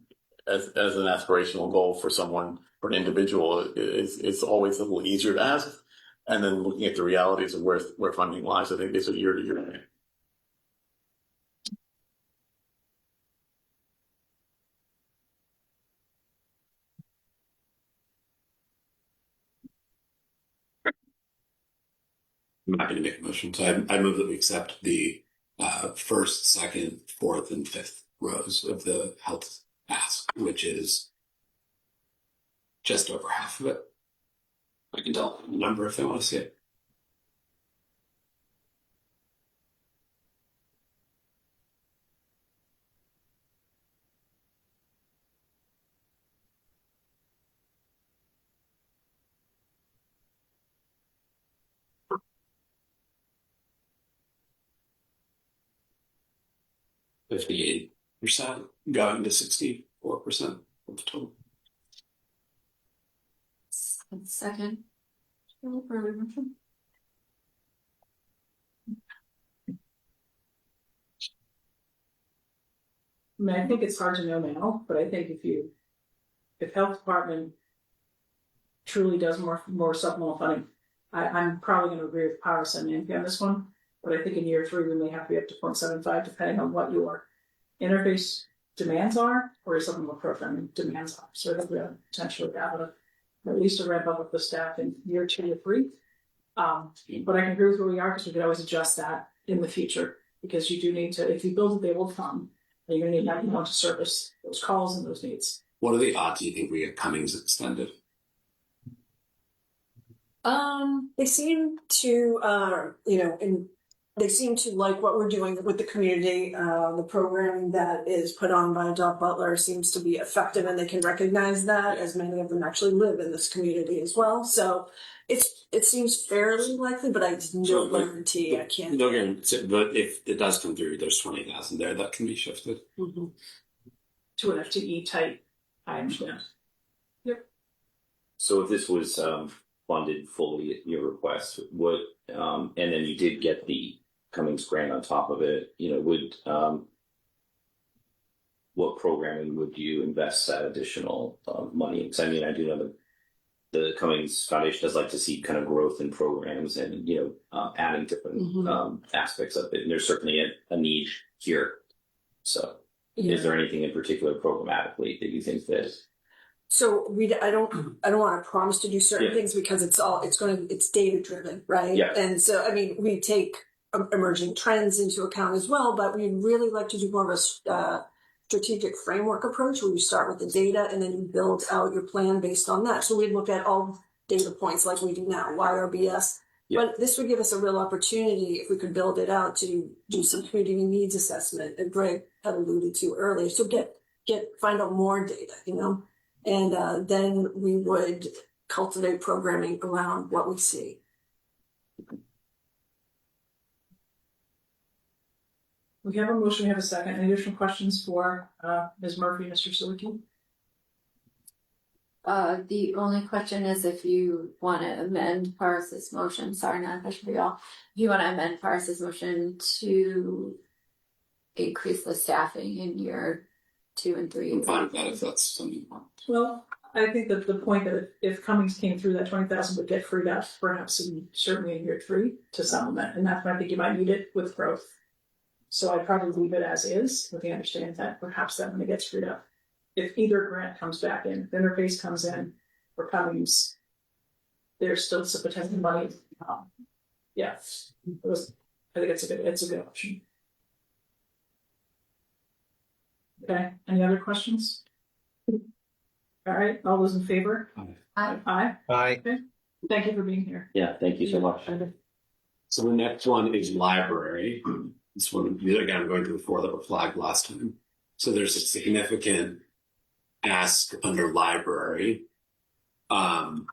as an aspirational goal for an individual is always a little easier to ask. And then looking at the realities of where funding lies, I think it's a year to year. I'm not going to make a motion. So I move that we accept the first, second, fourth, and fifth rows of the health ask, which is just over half of it. I can tell the number if they want to see it. %, going to 64% of the total. Second. I mean, I think it's hard to know now, but I think if health department truly does more supplemental funding, I'm probably going to agree with Paris and Nancy on this one. But I think in year 3 we may have to be up to 0.75 depending on what your interface demands are or your supplemental programming demands are. So I think we have potentially have at least a ramp up of the staff in year 2 or 3. But I can agree with where we are because we could always adjust that in the future because you do need to, if you build it, they will come. And you're going to need to service those calls and those needs. What are the odds you think we get Cummings extended? They seem to, they seem to like what we're doing with the community. The programming that is put on by Doc Butler seems to be effective, and they can recognize that, as many of them actually live in this community as well. So it seems fairly likely, but I just no guarantee. I can't. No guarantee, but if it does come through, there's 20,000 there that can be shifted to an FTE type. I understand. Yep. So if this was funded fully at your request, would and then you did get the Cummings grant on top of it, would what programming would you invest that additional money? Because I mean, I do know that the Cummings Foundation does like to see kind of growth in programs and adding different aspects of it, and there's certainly a need here. So, is there anything in particular programmatically that you think that? So I don't want to promise to do certain things because it's data driven, right? Yeah. And so, I mean, we take emerging trends into account as well, but we'd really like to do more of a strategic framework approach where you start with the data and then you build out your plan based on that. So we'd look at all data points like we do now, YRBS. Yeah. But this would give us a real opportunity if we could build it out to do some community needs assessment, and Greg had alluded to earlier. So find out more data, and then we would cultivate programming around what we see. We have a motion, we have a second. Any additional questions for Ms. Murphy, Mr. Silicki? The only question is if you want to amend Paris's motion, sorry, not a question for y'all. If you want to amend Paris's motion to increase the staffing in year 2 and 3. I'm fine with that if that's something you want. Well, I think that the point that if Cummings came through, that 20,000 would get freed up, perhaps certainly in year 3 to supplement, and that's when I think you might need it with growth. So I'd probably leave it as is, with the understanding that perhaps that money gets freed up. If either grant comes back in, the interface comes in, or Cummings, there's still some potential money. I think it's a good option. Okay, any other questions? All right, all those in favor? Aye. Aye. Aye. Okay. Thank you for being here. Yeah, thank you so much. So the next one is library. This one, again, I'm going to the 4 that were flagged last time. So there's a significant ask under library. Add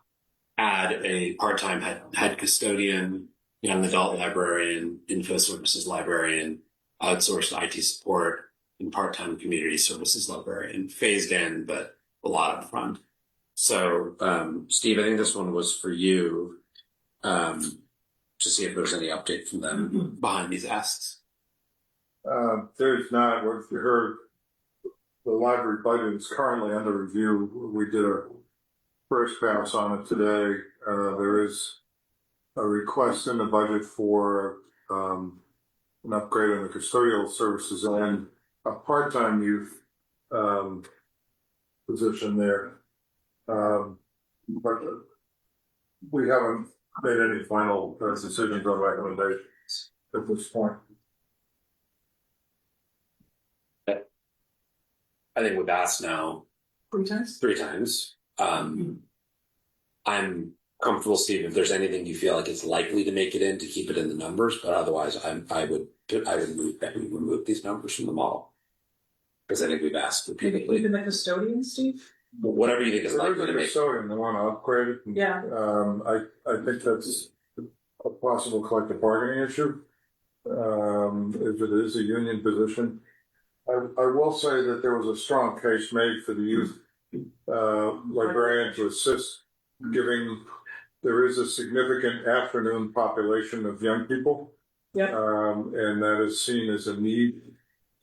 a part-time head custodian, young adult librarian, info services librarian, outsourced IT support, and part-time community services librarian. Phased in, but a lot up front. So, Steve, I think this one was for you to see if there's any update from them behind these asks. There's not. What you heard, the library budget is currently under review. We did a first pass on it today. There is a request in the budget for an upgrade in the custodial services and a part-time youth position there. But we haven't made any final decisions or recommendations at this point. I think we've asked now 3 times. 3 times. I'm comfortable, Steve, if there's anything you feel like is likely to make it in, to keep it in the numbers, but otherwise I would move that we remove these numbers from the model. Because I think we've asked repeatedly. Even the custodian, Steve? Whatever you think is likely to There is a make. custodian, they want to upgrade it. Yeah. I think that's a possible collective bargaining issue. If it is a union position. I will say that there was a strong case made for the youth librarian to assist, giving there is a significant afternoon population of young people. Yep. And that is seen as a need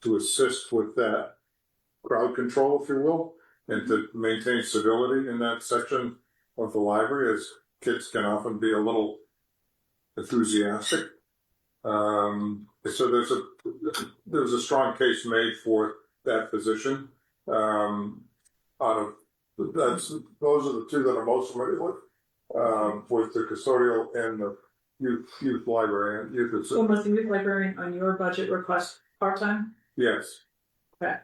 to assist with that crowd control, if you will, and to maintain civility in that section of the library, as kids can often be a little enthusiastic. So there's a strong case made for that position. Those are the two that I'm most familiar with the custodial and the youth librarian. So was the youth librarian on your budget request part-time? Yes. Okay.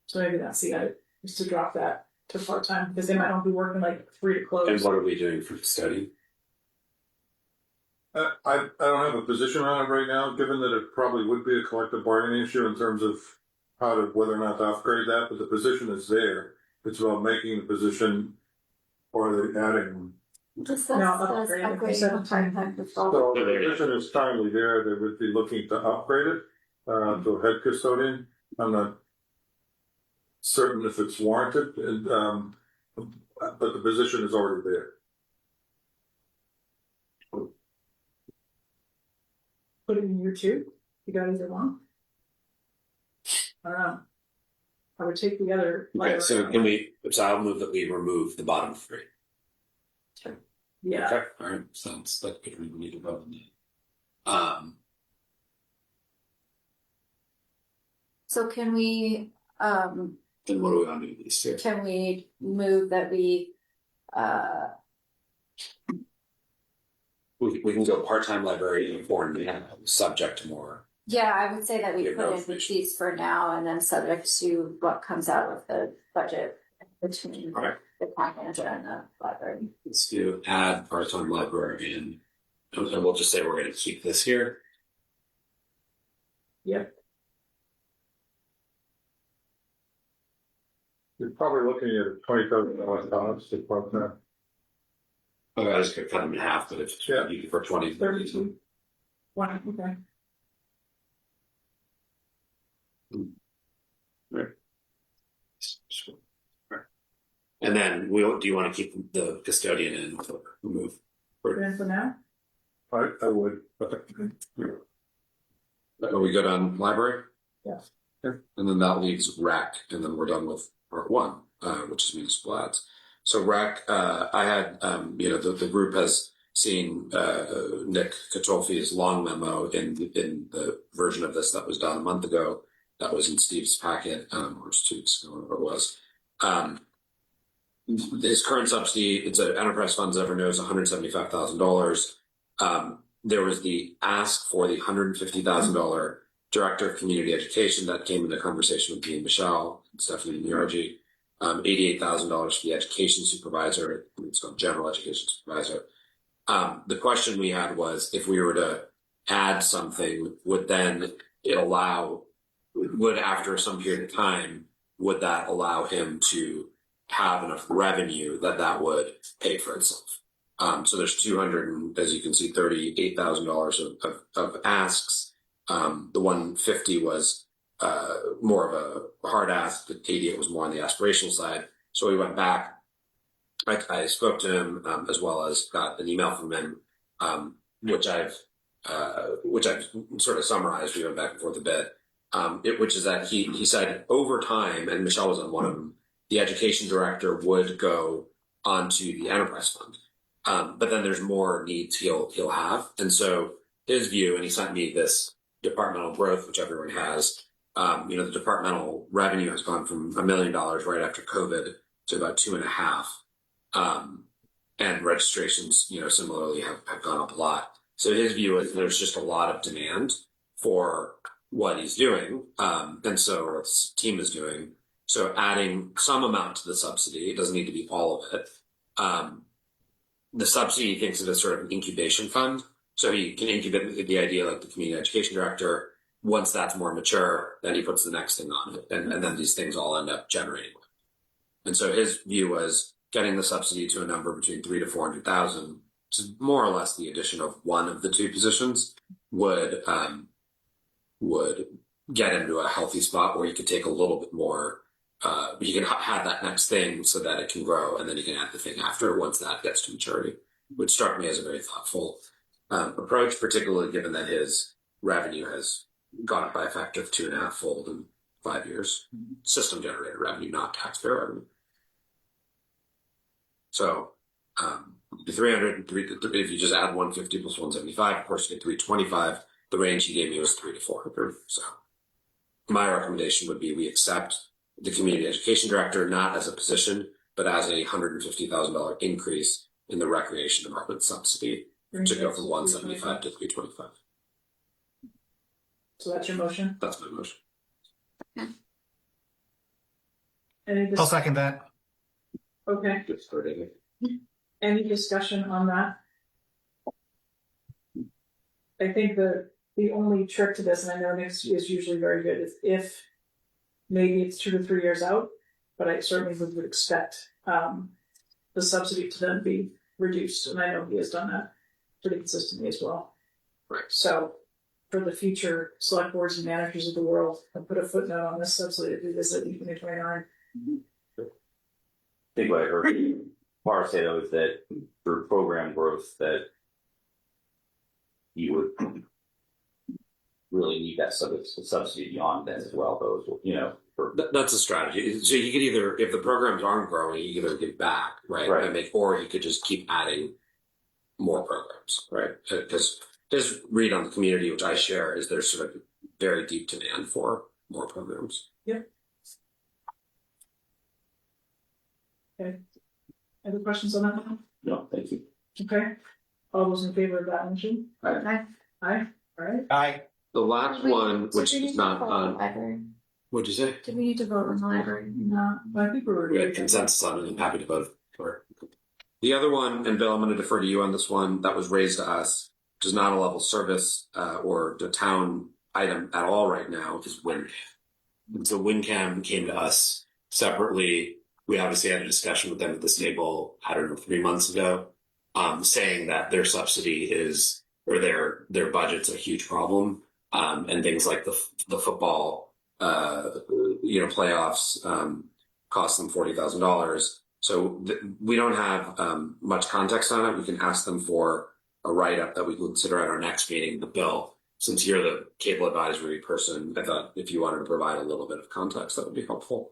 So maybe that's the idea, is to drop that to part-time, because they might not be working like 3 to close. And what are we doing for study? I don't have a position on it right now, given that it probably would be a collective bargaining issue in terms of whether or not to upgrade that, but the position is there. It's about making the position or adding. Just No, says upgrade it. upgrade So- part-time patrol. So the position is currently there. They would be looking to upgrade it to a head custodian. I'm not certain if it's warranted, but the position is already there. Put it in year 2. You got either one? I don't know. I would take the other. Okay, so I'll move that we remove the bottom 3. Yeah. Okay, all right, sounds like we need to vote on that. So can we, Then what do we want to do with these 2? can we move that we, We can go part-time librarian or subject to more. yeah, I would say that we Give put in notification. these for now and then subject to what comes out of the budget between Okay. the town manager and the library. Let's do add part-time librarian, and we'll just say we're going to keep this here. Yep. You're probably looking at $20,000 to part time. Okay, I just could cut them in half, but if Yeah. you for 20, 32. One, okay. And then do you want to keep the custodian in or remove? Put it in for now? I would. Are we good on library? Yes. And then that leaves rec, and then we're done with part 1, which is municipal ads. So rec, I had, the group has seen Nick Catolfi's long memo in the version of this that was done a month ago. That was in Steve's packet, or 2 weeks ago, whatever it was. His current subsidy, it's an enterprise funds Evernote, $175,000. There was the ask for the $150,000 director of community education that came into conversation with me and Michelle, and Stephanie and Yarji. $88,000 for the education supervisor. It's called general education supervisor. The question we had was, if we were to add something, would after some period of time, would that allow him to have enough revenue that would pay for itself? So there's as you can see, $38,000 of asks. The 150 was more of a hard ask. The 88 was more on the aspirational side. So we went back. I spoke to him as well as got an email from him, which I've sort of summarized. We went back and forth a bit. Which is that he said over time, and Michelle was on one of them, the education director would go onto the enterprise fund. But then there's more needs he'll have. And so his view, and he sent me this departmental growth, which everyone has. The departmental revenue has gone from $1 million right after COVID to about 2.5. And registrations, similarly have gone up a lot. So his view is there's just a lot of demand for what he's doing, and so what his team is doing. So adding some amount to the subsidy, it doesn't need to be all of it, the subsidy thinks of it as sort of an incubation fund. So he can incubate the idea like the community education director. Once that's more mature, then he puts the next thing on it. And then these things all end up generating. And so his view was getting the subsidy to a number between 300,000 to 400,000, which is more or less the addition of one of the two positions, would get him to a healthy spot where you could take a little bit more. You can have that next thing so that it can grow, and then you can add the thing after once that gets to maturity, which struck me as a very thoughtful approach, particularly given that his revenue has gone up by a factor of 2.5-fold in 5 years. System generated revenue, not taxpayer revenue. So the 300, if you just add 150 plus 175, of course you get 325. The range he gave me was 300 to 400. So my recommendation would be we accept the community education director not as a position, but as a $150,000 increase in the recreation department subsidy to go from 175 to 325. So that's your motion? That's my motion. I'll second that. Okay. Good start, I think. Any discussion on that? I think the only trick to this, and I know Nick is usually very good, is if maybe it's 2 to 3 years out, but I certainly would expect the subsidy to then be reduced. And I know he has done that pretty consistently as well. Right. So for the future select boards and managers of the world, I'll put a footnote on this subsidy to visit in 2029. I think what I heard Mara say though is that for program growth that you would really need that subsidy beyond that as well, though, you know. That's a strategy. So you could either, if the programs aren't growing, you can either give back, right? Or you could just keep adding more programs, right? Because just read on the community, which I share, is there's sort of very deep demand for more programs. Yep. Okay. Any questions on that one? No, thank you. Okay. All those in favor of that motion? Aye. Aye. All right. Aye. The last one, which is not on. Library. What'd you say? Did we need to vote on the library? No, I think We had consensus on it. I'm happy to vote for it. The other one, and Bill, I'm going to defer to you on this one, that was raised to us, which is not a level service or the town item at all right now, is WinCam. And so WinCam came to us separately. We obviously had a discussion with them at this table, I don't know, 3 months ago, saying that their subsidy is, or their budget's a huge problem. And things like the football, playoffs cost them $40,000. So we don't have much context on it. We can ask them for a write-up that we can consider at our next meeting. But Bill, since you're the cable advisory person, I thought if you wanted to provide a little bit of context, that would be helpful.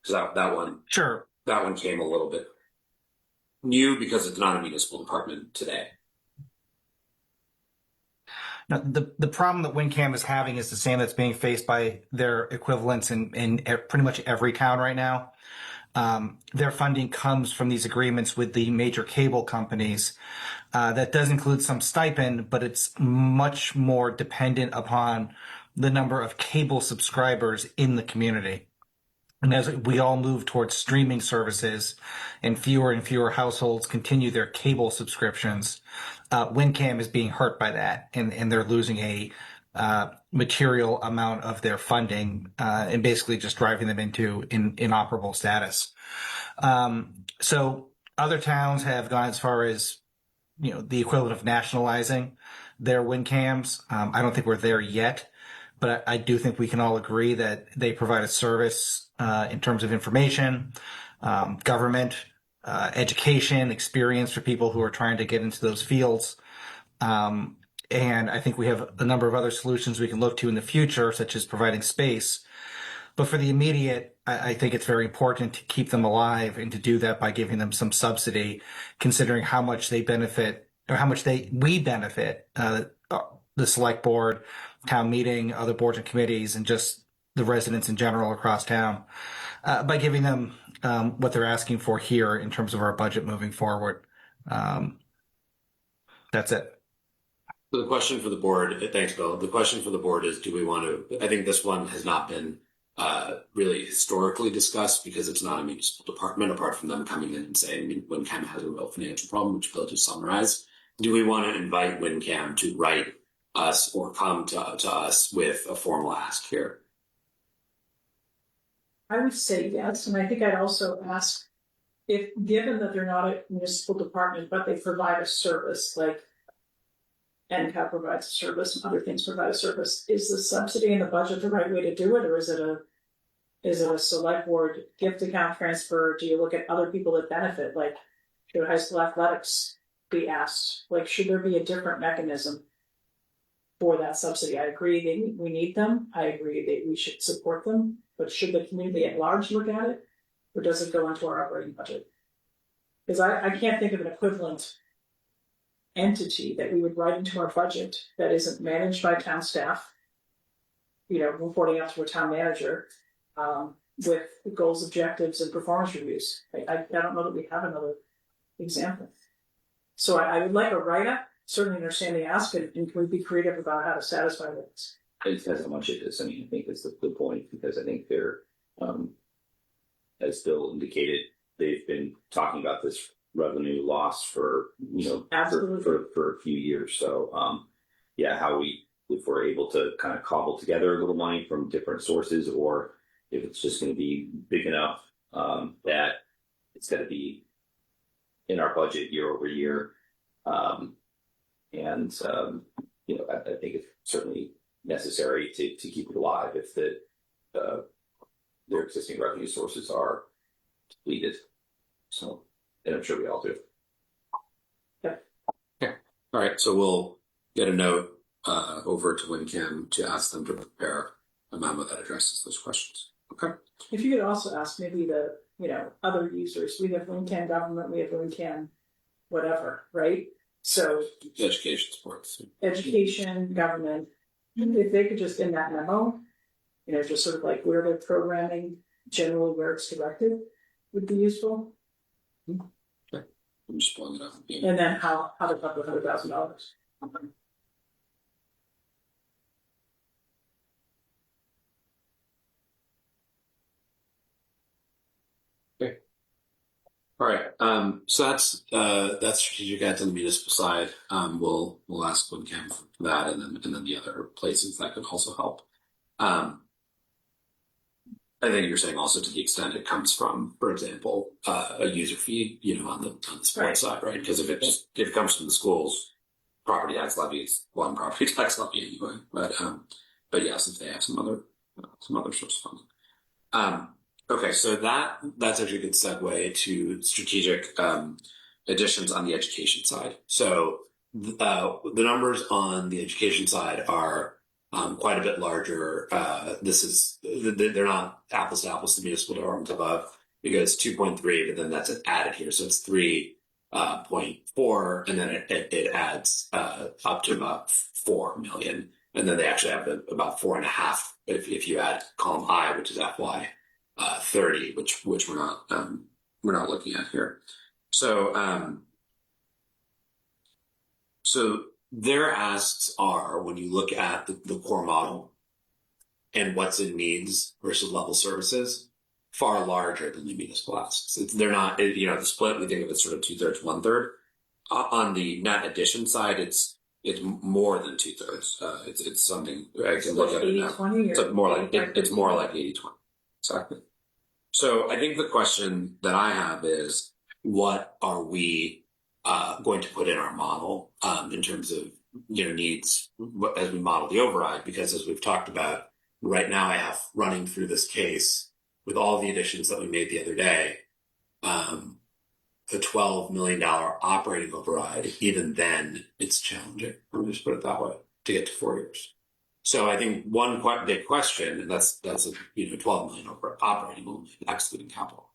Because that one, Sure. that one came a little bit new because it's not a municipal department today. Now, the problem that WinCam is having is the same that's being faced by their equivalents in pretty much every town right now. Their funding comes from these agreements with the major cable companies. That does include some stipend, but it's much more dependent upon the number of cable subscribers in the community. And as we all move towards streaming services and fewer households continue their cable subscriptions, WinCam is being hurt by that, and they're losing a material amount of their funding and basically just driving them into inoperable status. So other towns have gone as far as, the equivalent of nationalizing their WinCams. I don't think we're there yet, but I do think we can all agree that they provide a service in terms of information, government, education, experience for people who are trying to get into those fields. And I think we have a number of other solutions we can look to in the future, such as providing space. But for the immediate, I think it's very important to keep them alive and to do that by giving them some subsidy, considering how much they benefit or how much we benefit, the select board, town meeting, other boards and committees, and just the residents in general across town, by giving them what they're asking for here in terms of our budget moving forward. That's it. The question for the board, thanks, Bill. The question for the board is, do we want to, I think this one has not been really historically discussed because it's not a municipal department, apart from them coming in and saying WinCam has a real financial problem, which Bill just summarized. Do we want to invite WinCam to write us or come to us with a formal ask here? I would say yes, and I think I'd also ask if, given that they're not a municipal department, but they provide a service, like NCAP provides a service and other things provide a service, is the subsidy in the budget the right way to do it, or is it a select board gift account transfer? Do you look at other people that benefit, like should high school athletics be asked? Like, should there be a different mechanism for that subsidy? I agree that we need them. I agree that we should support them, but should the community at large look at it, or does it go into our operating budget? Because I can't think of an equivalent entity that we would write into our budget that isn't managed by town staff, reporting out to a town manager, with goals, objectives, and performance reviews. I don't know that we have another example. So I would like a write-up, certainly understand the ask, and can we be creative about how to satisfy this? It depends how much it is. I mean, I think that's the good point, because I think they're, as Bill indicated, they've been talking about this revenue loss for for a few years. So if we're able to kind of cobble together a little money from different sources, or if it's just going to be big enough that it's going to be in our budget year over year, I think it's certainly necessary to keep it alive if their existing revenue sources are depleted. So, and I'm sure we all do. Okay. All right. So we'll get a note over to WinCam to ask them to prepare a memo that addresses those questions. Okay. If you could also ask maybe the, other users, we have WinCam government, we have WinCam whatever, right? So Education sports. Education, government, if they could just in that memo, just sort of like where they're programming, generally where it's directed, would be useful. Okay. I'm just pulling it up. And then how to cover $100,000. Okay. All right. So that's strategic ads on the municipal side. We'll ask WinCam for that, and then the other places that could also help. I think you're saying also to the extent it comes from, for example, a user fee, on the sports side, right? Because if it comes from the schools, property tax levy is one property tax levy anyway. But yes, if they have some other source of funding. Okay, so that's actually a good segue to strategic additions on the education side. So the numbers on the education side are quite a bit larger. They're not apples to apples to municipal departments above, because 2.3, but then that's added here, so it's 3.4, and then it adds up to about 4 million, and then they actually have about 4.5 if you add column I, which is FY 30, which we're not looking at here. So their asks are, when you look at the core model and what's in needs versus level services, far larger than the municipal asks. They're not, the split, we think of it sort of 2/3, 1/3. On the net addition side, it's more than 2/3. It's something I can look at it now. 80/20, So more like it's more like 80/20. Exactly. So I think the question that I have is, what are we going to put in our model in terms of needs as we model the override? Because as we've talked about, right now I have running through this case with all the additions that we made the other day, the $12 million operating override. Even then, it's challenging. Let me just put it that way, to get to 4 years. So I think one quite big question, and that's a 12 million over operating only, excluding capital.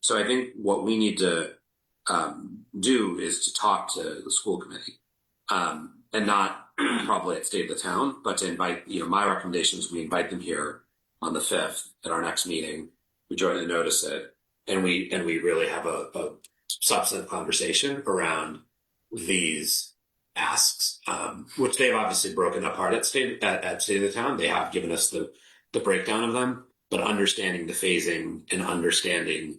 So I think what we need to do is to talk to the school committee, and not probably at State of the Town, but to invite, my recommendation is we invite them here on the 5th at our next meeting. We jointly notice it, and we really have a substantive conversation around these asks, which they've obviously broken apart at State of the Town. They have given us the breakdown of them. but understanding the phasing and understanding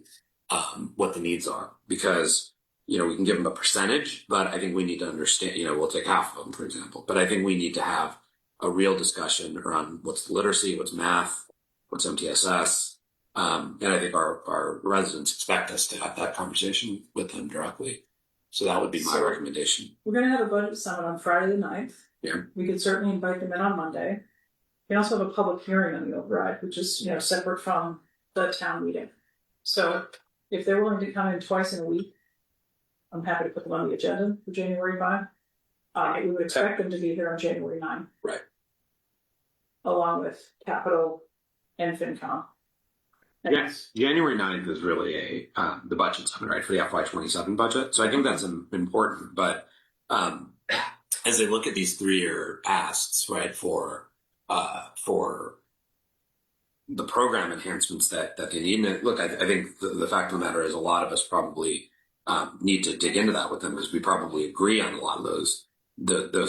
what the needs are, because we can give them a percentage, but I think we need to understand. We'll take half of them, for example, but I think we need to have a real discussion around what's literacy, what's math, what's MTSS, and I think our residents expect us to have that conversation with them directly. So that would be my recommendation. We're going to have a budget summit on Friday the 9th. Yeah. We could certainly invite them in on Monday. We also have a public hearing on the override, which is, separate from the town meeting. So if they're willing to come in twice in a week, I'm happy to put them on the agenda for January 5. We would expect them to be here on January 9. Right. Along with Capital and FinCom. Yes, January 9th is really the budget summit, right, for the FY27 budget. So I think that's important. But as they look at these 3-year asks, right, for the program enhancements that they need, and look, I think the fact of the matter is a lot of us probably need to dig into that with them, because we probably agree on a lot of those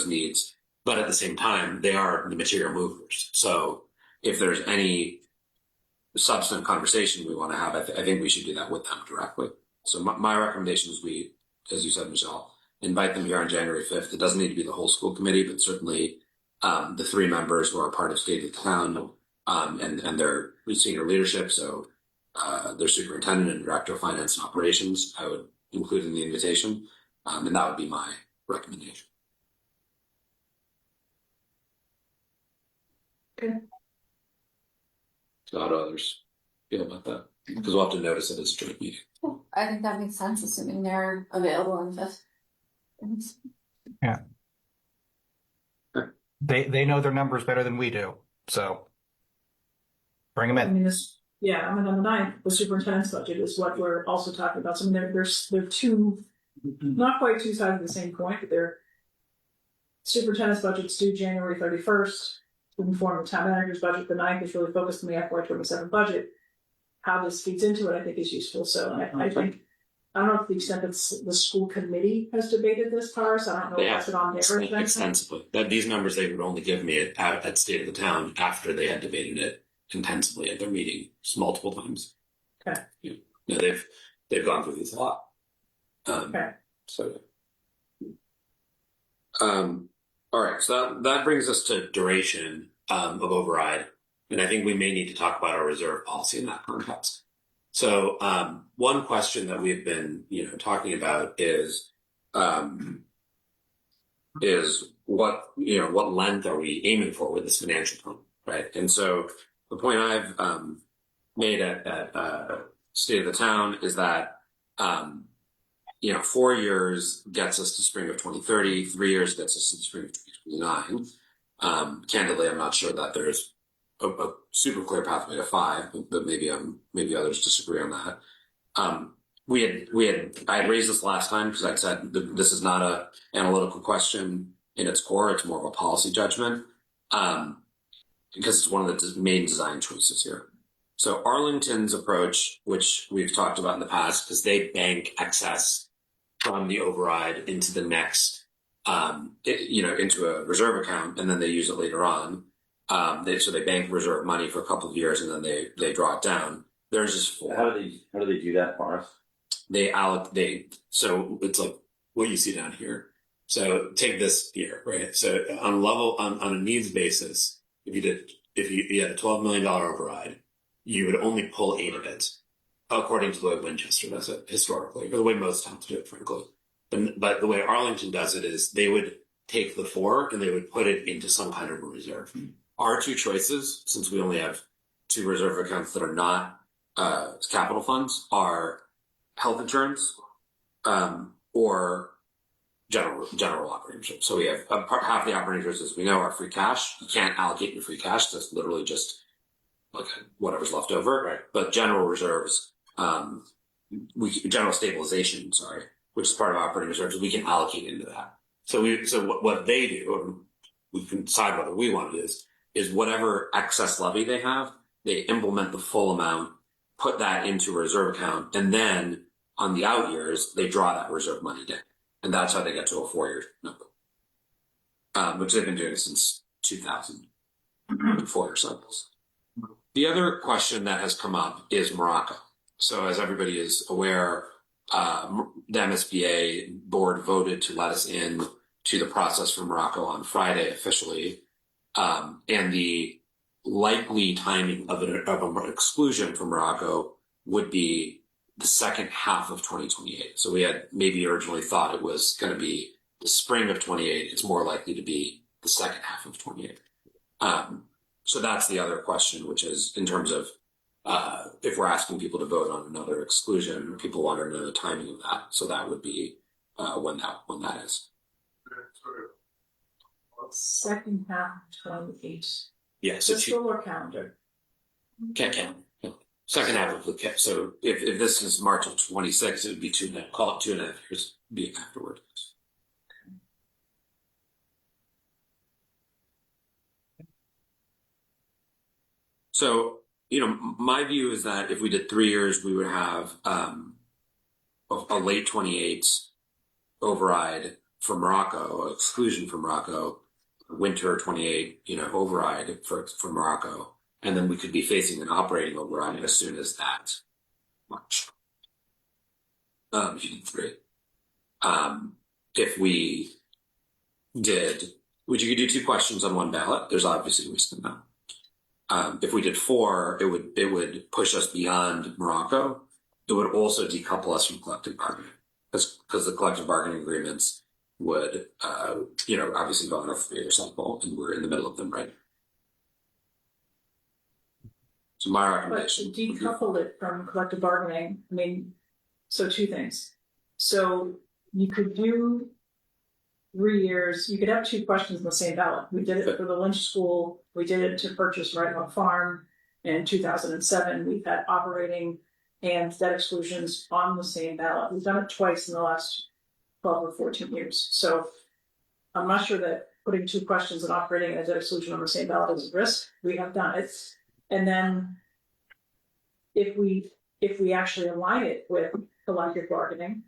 needs. But at the same time, they are the material movers. So if there's any substantive conversation we want to have, I think we should do that with them directly. So my recommendation is we, as you said, Michelle, invite them here on January 5th. It doesn't need to be the whole school committee, but certainly the 3 members who are part of State of the Town and their senior leadership. So their superintendent and director of finance and operations, I would include in the invitation. And that would be my recommendation. Okay. So how do others feel about that? Because we'll have to notice it as a joint meeting. I think that makes sense, assuming they're available on the 5th. Yeah. They know their numbers better than we do, so bring them I in. mean, on the 9th, the superintendent's budget is what we're also talking about. So they're two, not quite two sides of the same coin, but they're superintendent's budget's due January 31st. To inform the town manager's budget. The 9th is really focused on the FY27 budget. How this feeds into it, I think, is useful. So I think, I don't know if the extent that the school committee has debated this part, so I don't know if that's it on their agenda. Extensively. That these numbers they would only give me at State of the Town after they had debated it intensively at their meeting multiple times. Okay. Yeah. They've gone through these a lot. Okay. So. All right, so that brings us to duration of override, and I think we may need to talk about our reserve policy in that context. So one question that we've been talking about is what length are we aiming for with this financial plan, right? And so the point I've made at State of the Town is that 4 years gets us to spring of 2030, 3 years gets us to the spring of 2029. Candidly, I'm not sure that there's a super clear pathway to 5, but maybe others disagree on that. I had raised this last time because I said this is not a analytical question in its core; it's more of a policy judgment because it's one of the main design choices here. So Arlington's approach, which we've talked about in the past, is they bank excess from the override into the next, into a reserve account, and then they use it later on. So they bank reserve money for a couple of years, and then they draw it down. There's just 4. How do they do that, Morris? So it's like what you see down here. So take this here, right? So on a needs basis, if you had a $12 million override, you would only pull 8 of it, according to the way Winchester does it historically, or the way most towns do it, frankly. But the way Arlington does it is they would take the 4 and they would put it into some kind of a reserve. Our 2 choices, since we only have 2 reserve accounts that are not capital funds, are health insurance or general operating reserves. So we have half the operating reserves, as we know, are free cash. You can't allocate your free cash. That's literally just like whatever's left over. Right. But general reserves, general stabilization, which is part of operating reserves, we can allocate into that. So what they do, and we can decide whether we want it is whatever excess levy they have, they implement the full amount, put that into a reserve account, and then on the out years, they draw that reserve money down. And that's how they get to a 4-year number, which they've been doing since 2000, 4-year cycles. The other question that has come up is Morocco. So as everybody is aware, the MSBA board voted to let us in to the process for Morocco on Friday officially. And the likely timing of an exclusion from Morocco would be the second half of 2028. So we had maybe originally thought it was going to be the spring of 28. It's more likely to be the second half of 28. So that's the other question, which is in terms of if we're asking people to vote on another exclusion, people want to know the timing of that. So that would be when that is. Second half of 28. Yeah, so The solar calendar. can't count. Second half of the so if this is March of 26, it would be call it 2.5 years be afterward. So, my view is that if we did 3 years, we would have a late 28 override for Morocco, exclusion for Morocco, winter 28, override for Morocco. And then we could be facing an operating override as soon as that March. If you did 3. If we did, you could do 2 questions on one ballot. There's obviously risk in that. If we did 4, it would push us beyond Morocco. It would also decouple us from collective bargaining because the collective bargaining agreements would, obviously go on a 3-year cycle, and we're in the middle of them right now. So my But recommendation. to decouple it from collective bargaining, I mean, so 2 things. So you could do 3 years, you could have 2 questions in the same ballot. We did it for the Lynch School, we did it to purchase Right Oak Farm in 2007. We've had operating and debt exclusions on the same ballot. We've done it twice in the last 12 or 14 years. So I'm not sure that putting 2 questions on operating and a debt exclusion on the same ballot is a risk. We have done it. And then if we actually align it with collective bargaining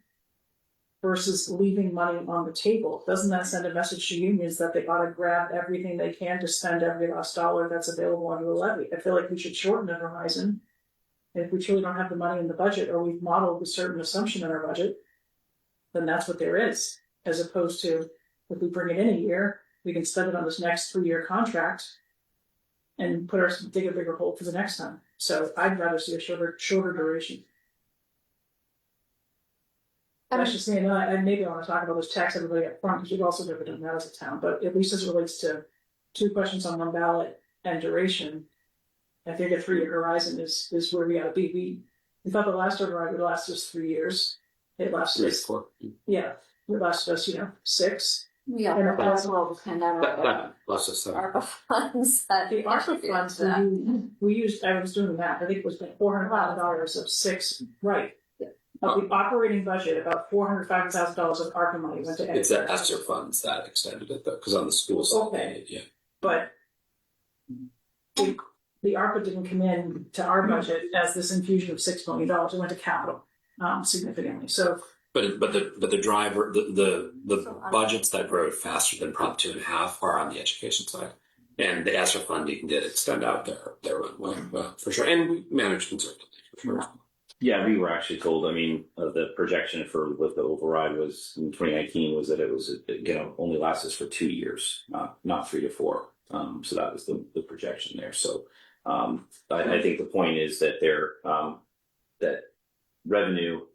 versus leaving money on the table, doesn't that send a message to unions that they ought to grab everything they can to spend every last dollar that's available under the levy? I feel like we should shorten the horizon. And if we truly don't have the money in the budget, or we've modeled a certain assumption in our budget, then that's what there is. As opposed to, if we bring it in a year, we can spend it on this next 3-year contract and dig a bigger hole for the next time. So I'd rather see a shorter duration. That's just saying, maybe I want to talk about this tax everybody up front, because we've also never done that as a town, but at least as it relates to 2 questions on one ballot and duration, I think a 3-year horizon is where we ought to be. We thought the last override would last us 3 years. It lasted us 4. Yeah, it lasted us, 6. Yeah, And as well as pandemic. That plus us. ARPA funds. The ARPA funds we used, I was doing that, I think it was $400,000 of 6, right. Of the operating budget, about $405,000 of ARPA money went to It's that ESSER funds that extended it though, because on the school side, Okay. yeah. But the ARPA didn't come in to our budget as this infusion of $6 million. It went to capital significantly. So, But the driver, the budgets that grow faster than Prop 2.5 are on the education side, and the ESSER funding did extend out their runway for sure, and we managed conservatively for sure. Yeah, we were actually told, the projection for what the override was in 2019 was that it was, only lasts us for 2 years, not 3 to 4. So that was the projection there. So I think the point is that that revenue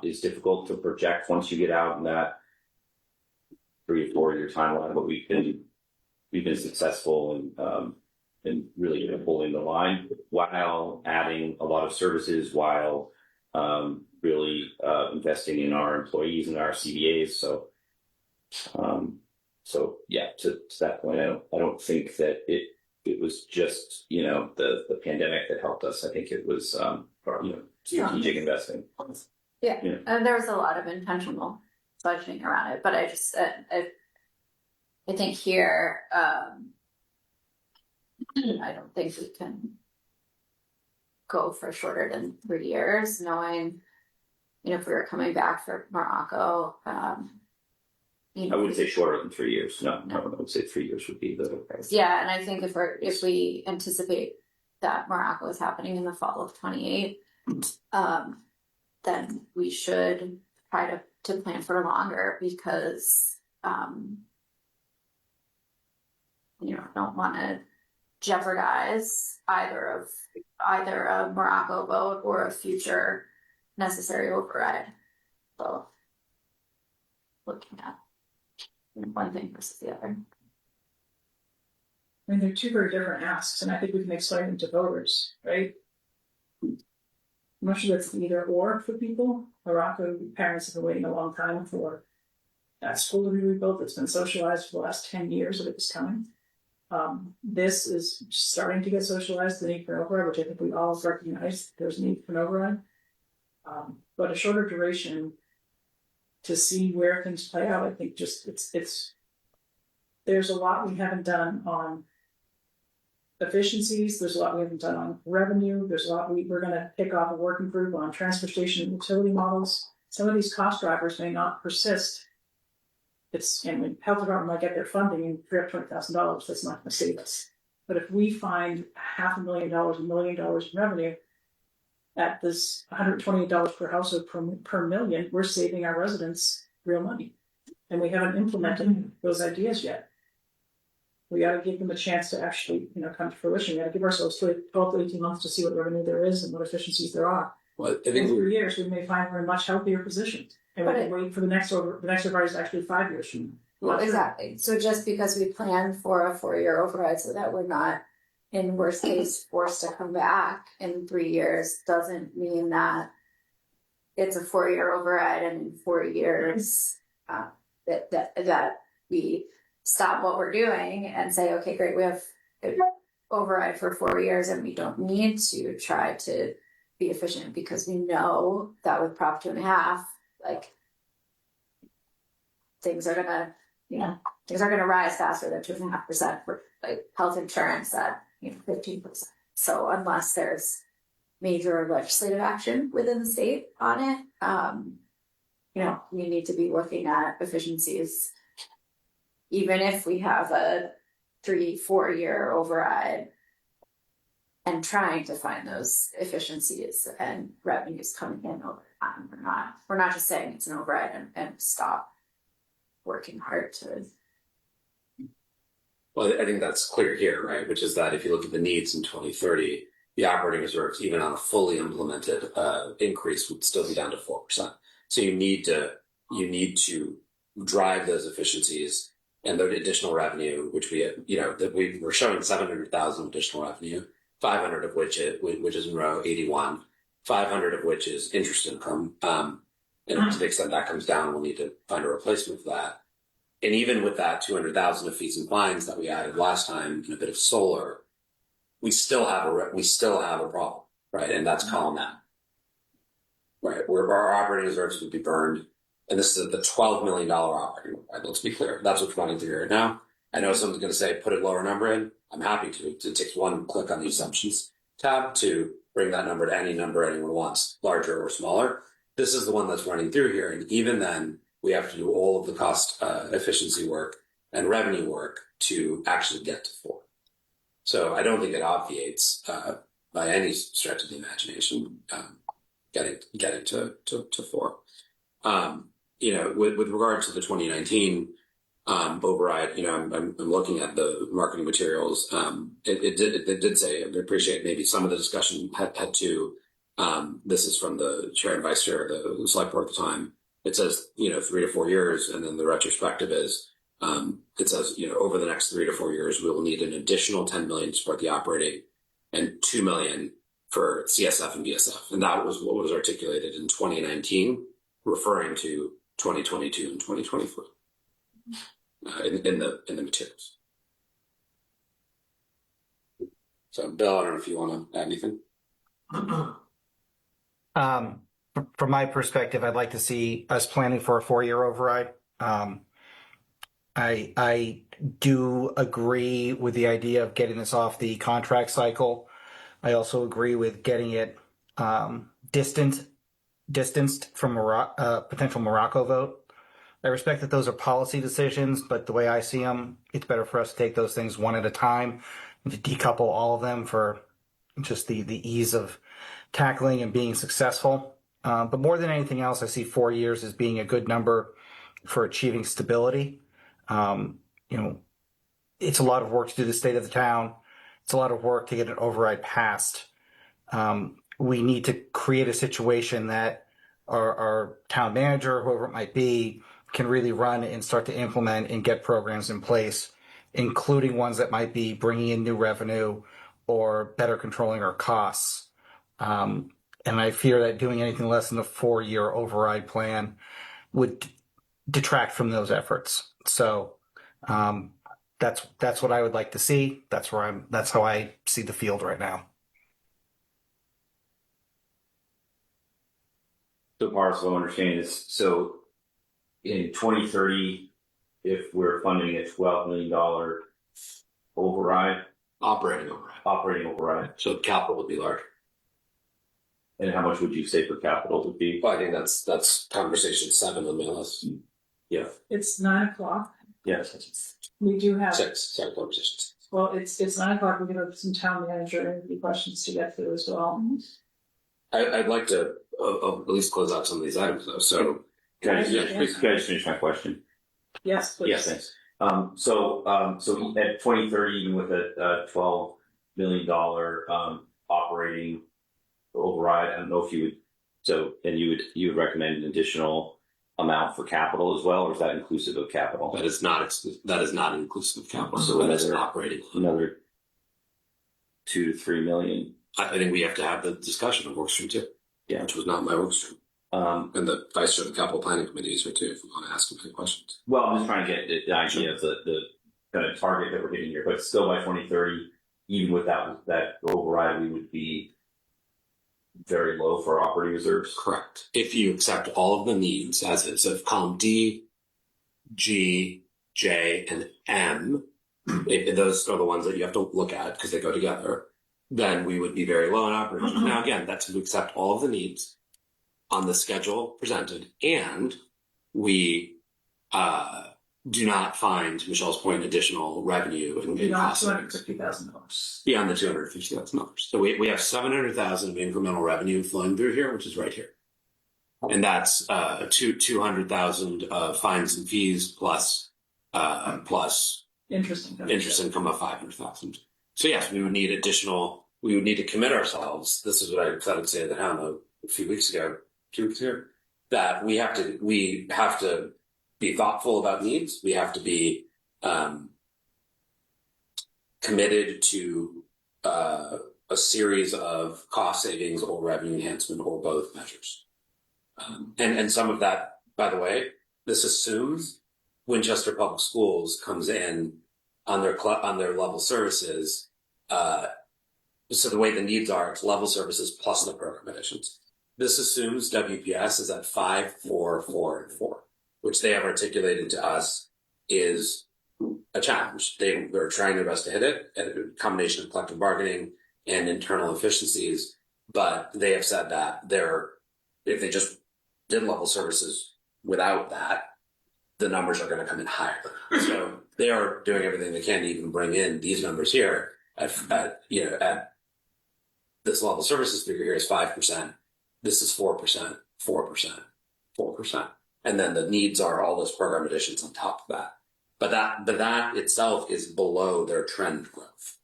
is difficult to project once you get out in that 3 to 4 year timeline, but we've been successful in really holding the line while adding a lot of services, while really investing in our employees and our CBAs. So yeah, to that point, I don't think that it was just the pandemic that helped us. I think it was strategic investing. Yeah, and there was a lot of intentional budgeting around it, but I think here, I don't think we can go for shorter than 3 years, knowing, if we were coming back for Morocco, I wouldn't say shorter than 3 years. No, I would say 3 years would be the. Yeah, and I think if we anticipate that Morocco is happening in the fall of 28, then we should try to plan for longer because, don't want to jeopardize either a Morocco vote or a future necessary override. So looking at one thing versus the other. I mean, they're two very different asks, and I think we can explain them to voters, right? I'm not sure that's either or for people. Morocco parents have been waiting a long time for that school to be rebuilt. It's been socialized for the last 10 years that it was coming. This is starting to get socialized, the need for an override, which I think we all recognize there's a need for an override. But a shorter duration to see where things play out, I think just there's a lot we haven't done on efficiencies. There's a lot we haven't done on revenue. There's a lot we're going to pick off a working group on transportation and utility models. Some of these cost drivers may not persist. And health department might get their funding and free up $20,000. That's not going to save us. But if we find $500,000, $1 million in revenue at this $128 per household per million, we're saving our residents real money. And we haven't implemented those ideas yet. We got to give them a chance to actually, come to fruition. We got to give ourselves 12 to 18 months to see what revenue there is and what efficiencies there are. Well, I think in 3 years, we may find we're in a much healthier position. And we But can wait for the next override is actually 5 years from now. Well, exactly. So just because we plan for a 4-year override so that we're not, in worst case, forced to come back in 3 years doesn't mean that it's a 4-year override and in 4 years that we stop what we're doing and say, okay, great, we have an override for 4 years and we don't need to try to be efficient because we know that with Prop 2.5, things are gonna rise faster than 2.5% for health insurance at 15%. So unless there's major legislative action within the state on it, we need to be looking at efficiencies. Even if we have a 3-4 year override and trying to find those efficiencies and revenues coming in over time. We're not just saying it's an override and stop working hard to. Well, I think that's clear here, right? Which is that if you look at the needs in 2030, the operating reserves, even on a fully implemented increase, would still be down to 4%. So you need to drive those efficiencies and the additional revenue, which we're showing 700,000 additional revenue, 500 of which is in row 81, 500 of which is interest income. And to the extent that comes down, we'll need to find a replacement for that. And even with that 200,000 of fees and fines that we added last time and a bit of solar, we still have a problem, right? And that's column N, right? Where our operating reserves would be burned. And this is the $12 million operating, right? Let's be clear. That's what's running through here now. I know someone's going to say, put a lower number in. I'm happy to. It takes one click on the assumptions tab to bring that number to any number anyone wants, larger or smaller. This is the one that's running through here. And even then, we have to do all of the cost efficiency work and revenue work to actually get to 4. So I don't think it obviates by any stretch of the imagination getting to 4. With regard to the 2019 override, I'm looking at the marketing materials. It did say, I appreciate maybe some of the discussion had to. This is from the chair and vice chair of the select board at the time. It says, 3 to 4 years, and then the retrospective is, it says, over the next 3 to 4 years, we will need an additional 10 million to support the operating and 2 million for CSF and BSF. And that was what was articulated in 2019, referring to 2022 and 2023 in the materials. So, Bill, I don't know if you want to add anything. From my perspective, I'd like to see us planning for a 4-year override. I do agree with the idea of getting this off the contract cycle. I also agree with getting it distanced from potential Morocco vote. I respect that those are policy decisions, but the way I see them, it's better for us to take those things one at a time and to decouple all of them for just the ease of tackling and being successful. But more than anything else, I see 4 years as being a good number for achieving stability. You know, it's a lot of work to do the state of the town. It's a lot of work to get an override passed. We need to create a situation that our town manager, whoever it might be, can really run and start to implement and get programs in place, including ones that might be bringing in new revenue or better controlling our costs. And I fear that doing anything less than a 4-year override plan would detract from those efforts. So that's what I would like to see. That's how I see the field right now. So parcel understanding is, so in 2030, if we're funding a $12 million override, Operating override. So capital would be larger. and how much would you say for capital would be? Well, I think that's conversation 7 on my list. Yeah. It's 9:00. Yes. We do have, 6, sorry, conversation 6. well, it's 9:00. We have some town manager interview questions to get through as well. I'd like to at least close out some of these items though. So Can I just, Yeah. can I just finish my question? Yes, please. Yes, thanks. So at 2030, even with a $12 million operating override, I don't know if you would. So, and you would recommend an additional amount for capital as well, or is that inclusive of capital? that is not inclusive of capital. So So that is an another- operating. Another 2 to 3 million. I think we have to have the discussion of workstream 2. Yeah. Which was not my workstream. Um, And the vice chair of the capital planning committee is here too, if you want to ask him any questions. Well, I'm just trying to get the idea of the kind of target that we're hitting here, but still by 2030, even without that override, we would be very low for operating reserves. Correct. If you accept all of the needs as is of column D, G, J, and M, if those are the ones that you have to look at because they go together, then we would be very low in operations. Now, again, that's if we accept all of the needs on the schedule presented, and we do not find Michelle's point additional revenue and Beyond cost savings. $250,000. Beyond the $250,000. So we have $700,000 of incremental revenue flowing through here, which is right here. And that's $200,000 of fines and fees plus Interesting. interest income of $500,000. So yes, we would need to commit ourselves. This is what I said to say that I don't know, a few weeks ago, that we have to be thoughtful about needs. We have to be committed to a series of cost savings or revenue enhancement or both measures. And some of that, by the way, this assumes Winchester Public Schools comes in on their level services. So the way the needs are, it's level services plus the program additions. This assumes WPS is at 5, 4, 4, and 4, which they have articulated to us is a challenge. They're trying their best to hit it, a combination of collective bargaining and internal efficiencies. But they have said that if they just did level services without that, the numbers are going to come in higher. So they are doing everything they can to even bring in these numbers here at this level services figure here is 5%. This is 4%, 4%, 4%. And then the needs are all those program additions on top of that. But that itself is below their trend growth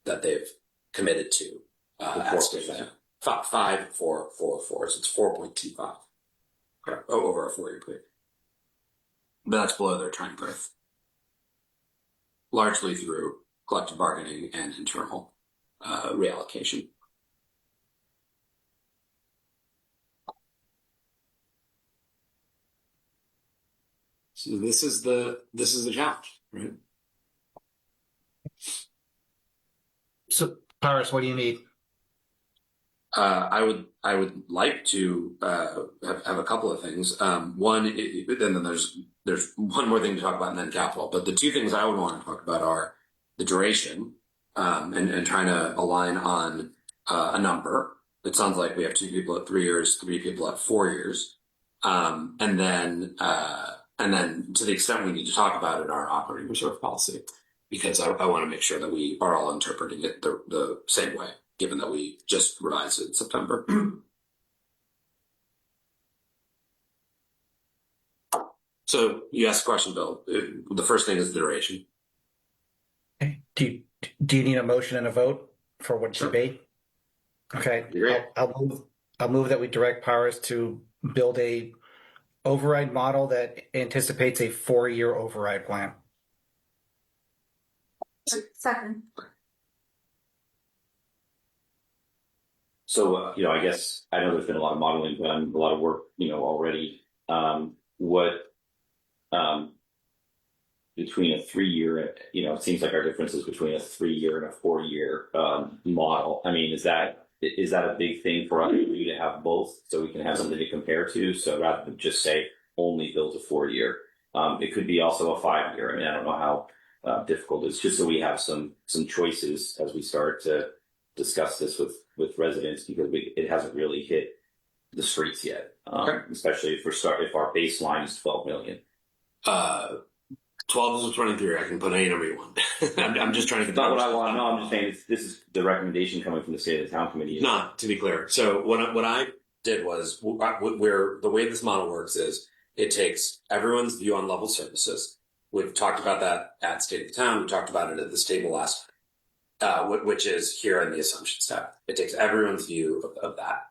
that they've committed to. 4%. 5, 4, 4, 4. So it's 4.25 over a 4-year period. But that's below their trend growth. Largely through collective bargaining and internal reallocation. So this is the challenge, right? So, Paris, what do you need? I would like to have a couple of things. One, then there's one more thing to talk about, and then capital. But the two things I would want to talk about are the duration and trying to align on a number. It sounds like we have 2 people at 3 years, 3 people at 4 years, and then to the extent we need to talk about it, our operating reserve policy, because I want to make sure that we are all interpreting it the same way. given that we just revised it in September. So you asked a question, Bill. The first thing is the duration. Do you need a motion and a vote for what should be? Okay, Great. I'll move that we direct Paris to build a override model that anticipates a 4-year override plan. Second. So, I guess I know there's been a lot of modeling done, a lot of work, already. Between a 3-year, it seems like our difference is between a 3-year and a 4-year model. I mean, is that a big thing for us to have both, so we can have something to compare to? So rather than just say only build a 4-year, it could be also a 5-year. I mean, I don't know how difficult it is, just so we have some choices as we start to discuss this with residents, because it hasn't really hit the streets yet. Especially if our baseline is 12 million. 12 is 23. I can put any number you want. I'm just trying to get. It's not what I want. No, I'm just saying this is the recommendation coming from the state of the town committee. Not to be clear. So what I did was, where the way this model works is it takes everyone's view on level services. We've talked about that at State of the Town. We talked about it at this table last, which is here in the assumptions tab. It takes everyone's view of that.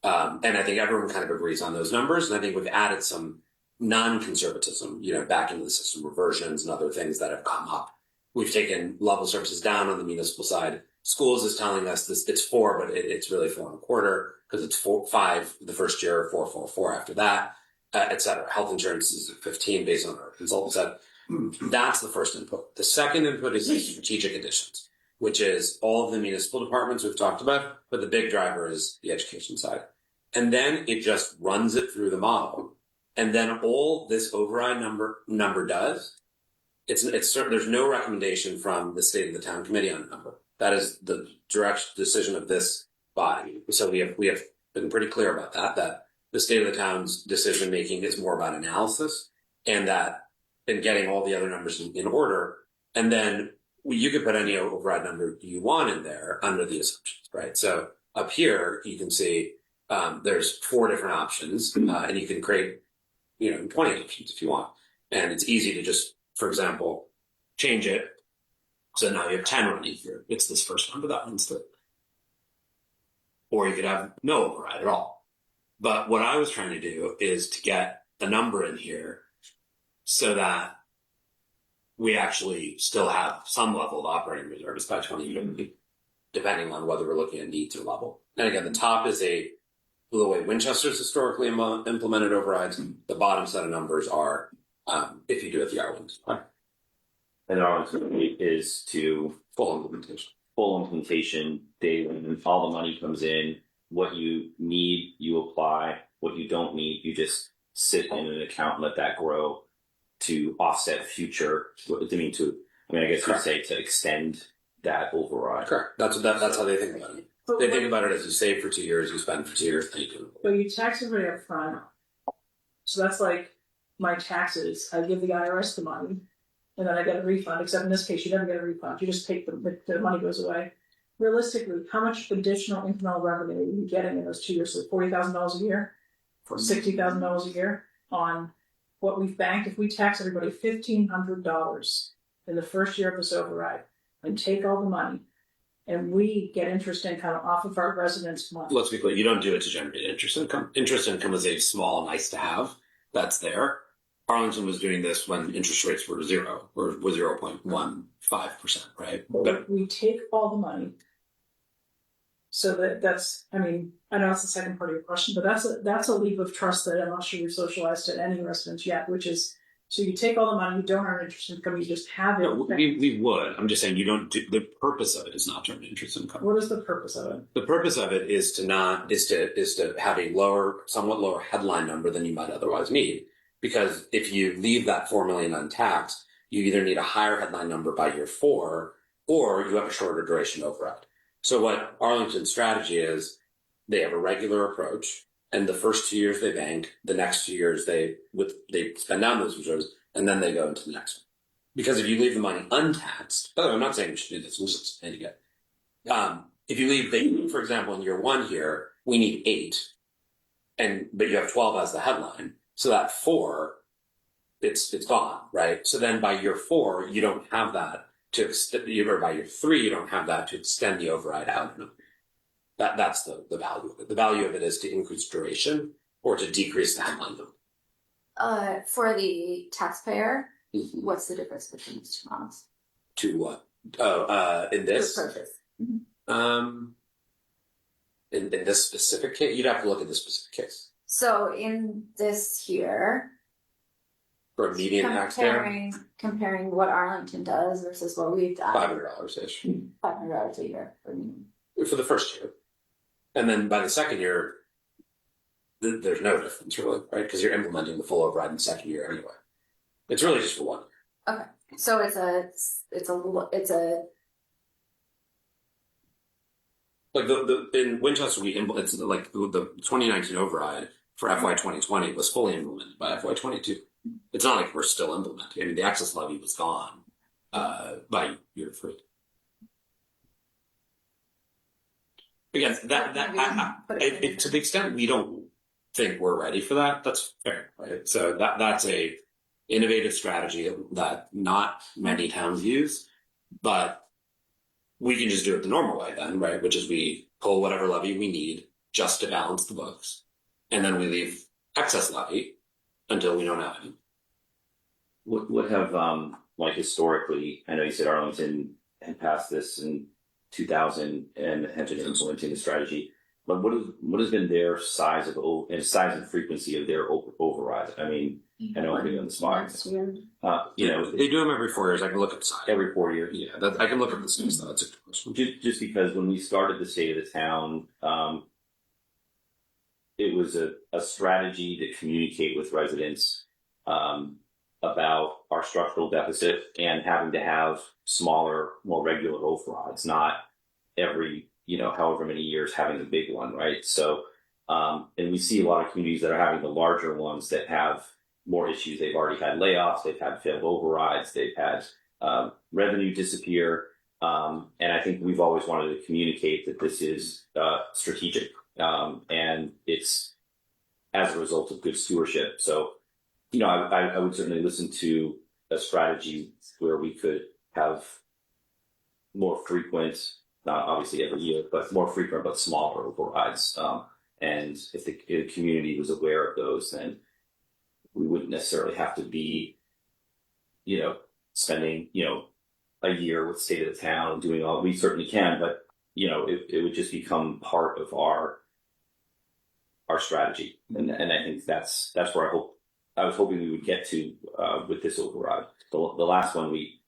And I think everyone kind of agrees on those numbers. And I think we've added some non-conservatism, back into the system, reversions and other things that have come up. We've taken level services down on the municipal side. Schools is telling us this, it's 4, but it's really 4.25, because it's 5 the first year, 4.44 after that, et cetera. Health insurance is 15 based on our consultant said. That's the first input. The second input is the strategic additions, which is all of the municipal departments we've talked about, but the big driver is the education side. And then it just runs it through the model. And then all this override number does, it's there's no recommendation from the State of the Town Committee on a number. That is the direct decision of this body. So we have been pretty clear about that the State of the Town's decision making is more about analysis, and getting all the other numbers in order. And then you could put any override number you want in there under the assumptions, right? So up here, you can see there's 4 different options, and you can create 20 options if you want. And it's easy to just, for example, change it. So now you have 10 running here. It's this first number, that one's the. Or you could have no override at all. But what I was trying to do is to get a number in here so that we actually still have some level of operating reserves by 2020, depending on whether we're looking at needs or level. And again, the top is the way Winchester's historically implemented overrides. The bottom set of numbers are if you do it the Arlington way. And Arlington is to Full implementation. When all the money comes in, what you need, you apply. What you don't need, you just sit in an account and let that grow to offset future. I guess you'd say to extend that override. Correct. That's how they think about it. They think about it as you save for 2 years, you spend for 2 years, then you do. But you tax everybody up front. So that's like my taxes. I give the IRS the money, and then I get a refund, except in this case, you never get a refund. You just take the money goes away. Realistically, how much additional incremental revenue are you getting in those 2 years? So $40,000 a year, for $60,000 a year on what we've banked. If we tax everybody $1,500 in the first year of this override and take all the money, and we get interest income off of our residents' money. Let's be clear, you don't do it to generate interest income. Interest income is a small, nice to have. That's there. Arlington was doing this when interest rates were 0 or 0.15%, right? But we take all the money. So that's, I know it's the second part of your question, but that's a leap of trust that I'm not sure we've socialized to any residents yet, which is, so you take all the money, you don't earn interest income, you just have it. No, we would. I'm just saying you don't do, the purpose of it is not to earn interest income. What is the purpose of it? The purpose of it is to have a somewhat lower headline number than you might otherwise need. Because if you leave that 4 million untaxed, you either need a higher headline number by year 4, or you have a shorter duration override. So what Arlington's strategy is, they have a regular approach, and the first 2 years they bank, the next 2 years they spend down those reserves, and then they go into the next one. Because if you leave the money untaxed, I'm not saying we should do this, I'm just saying it. if you leave, for example, in year one here, we need 8, but you have 12 as the headline, so that 4, it's gone, right? So then by year 4, you don't have that to extend, or by year 3, you don't have that to extend the override out. That's the value of it. The value of it is to increase duration or to decrease the headline number. For the taxpayer, Mhm. what's the difference between these two models? To what? Oh, in this? For purchase. In this specific case, you'd have to look at this specific case. So in this here, For a median taxpayer, comparing what Arlington does versus what we've done. $500-ish $500 a year. for the first year, and then by the second year, there's no difference really, right? Because you're implementing the full override in the second year anyway. It's really just for 1 year. Okay, so it's a Like in Winchester, it's like the 2019 override for FY 2020 was fully implemented by FY 22. It's not like we're still implementing. I mean, the excess levy was gone by year 3. Again, to the extent we don't think we're ready for that, that's fair, right? So that's a innovative strategy that not many towns use, but we can just do it the normal way then, right? Which is we pull whatever levy we need just to balance the books, and then we leave excess levy until we don't have any. What have like historically? I know you said Arlington had passed this in 2000 and had been implementing the strategy. But what has been their size and frequency of their overrides? I mean, I know I'm on the spot. They do them every 4 years. I can look at the size. Every 4 years. Yeah, I can look at the size. That's a good question. Just because when we started the state of the town, it was a strategy to communicate with residents about our structural deficit and having to have smaller, more regular overrides, not every, however many years having a big one, right? So, and we see a lot of communities that are having the larger ones that have more issues. They've already had layoffs, they've had failed overrides, they've had revenue disappear. And I think we've always wanted to communicate that this is strategic and it's as a result of good stewardship. So, I would certainly listen to a strategy where we could have more frequent, not obviously every year, but more frequent but smaller overrides. And if the community was aware of those, then we wouldn't necessarily have to be, spending, a year with state of the town doing all. We certainly can, but it would just become part of our strategy, and I think that's where I was hoping we would get to with this override. The last one we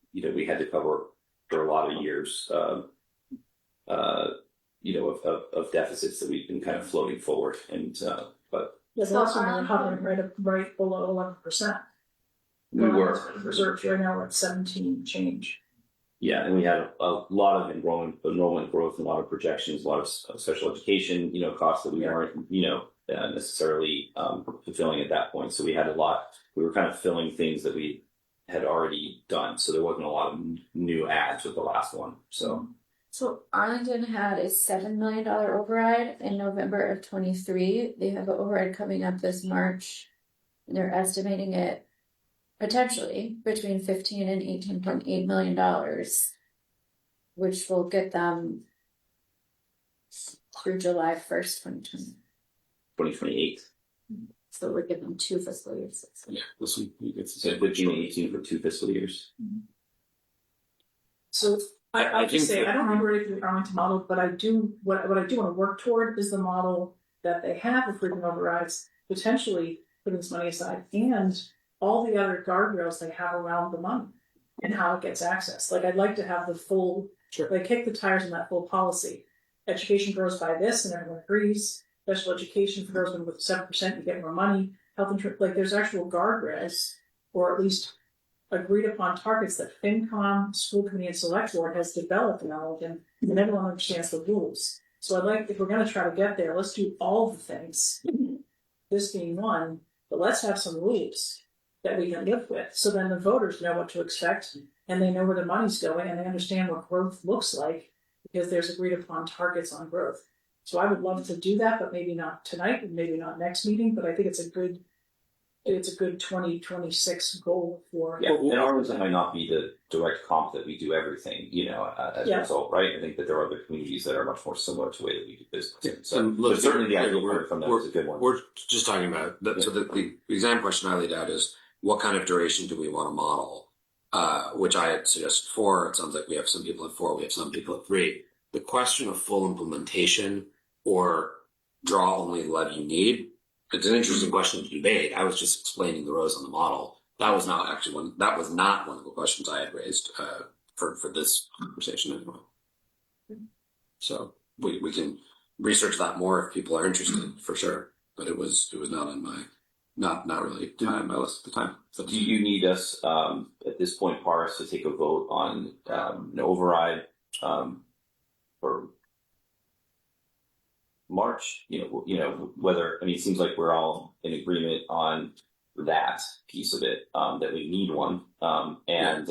had to cover for a lot of years, of deficits that we've been kind of floating forward, and but There's also we're hovering right below 11%. we were. Reserves right now we're at 17 change. Yeah, and we had a lot of enrollment growth, a lot of projections, a lot of special education, costs that we weren't, necessarily fulfilling at that point. So we had a lot. We were kind of filling things that we had already done. So there wasn't a lot of new ads with the last one. So Arlington had a $7 million override in November of 23. They have an override coming up this March. And they're estimating it potentially between $15 and $18.8 million, which will get them through July 1st, 2028. So we're giving them 2 fiscal years. Yeah, this one it's So 15 and 18 for 2 fiscal years. So I just say I don't think we're ready for the Arlington model, but I do what I do want to work toward is the model that they have with frequent overrides, potentially putting this money aside, and all the other guardrails they have around the money and how it gets accessed. Like I'd like to have the full, like kick the tires on that full policy. Education grows by this, and everyone agrees. Special education for those with 7%, you get more money. Health insurance, like there's actual guardrails, or at least agreed upon targets that FinCom, school committee, and select board has developed in Arlington, and everyone understands the rules. So I'd like, if we're going to try to get there, let's do all the things, this being one, but let's have some rules that we can live with. So then the voters know what to expect, and they know where the money's going, and they understand what growth looks like. because there's agreed upon targets on growth. So I would love to do that, but maybe not tonight and maybe not next meeting, but I think it's a good 2026 goal for. Yeah, and ours might not be the direct comp that we do everything, as a result, right? I think that there are other communities that are much more similar to the way that we do business. So, but certainly the idea coming from that is a good one. We're just talking about that. So the exam question I laid out is what kind of duration do we want to model? Which I had suggested 4. It sounds like we have some people at 4, we have some people at 3. The question of full implementation or draw only the levy you need. It's an interesting question to debate. I was just explaining the rows on the model. That was not actually one. That was not one of the questions I had raised for this conversation anyway. So we can research that more if people are interested, for sure. But it was not on my not really on my list at the time. So do you need us at this point, Paris, to take a vote on an override for March? Whether it seems like we're all in agreement on that piece of it, that we need one, and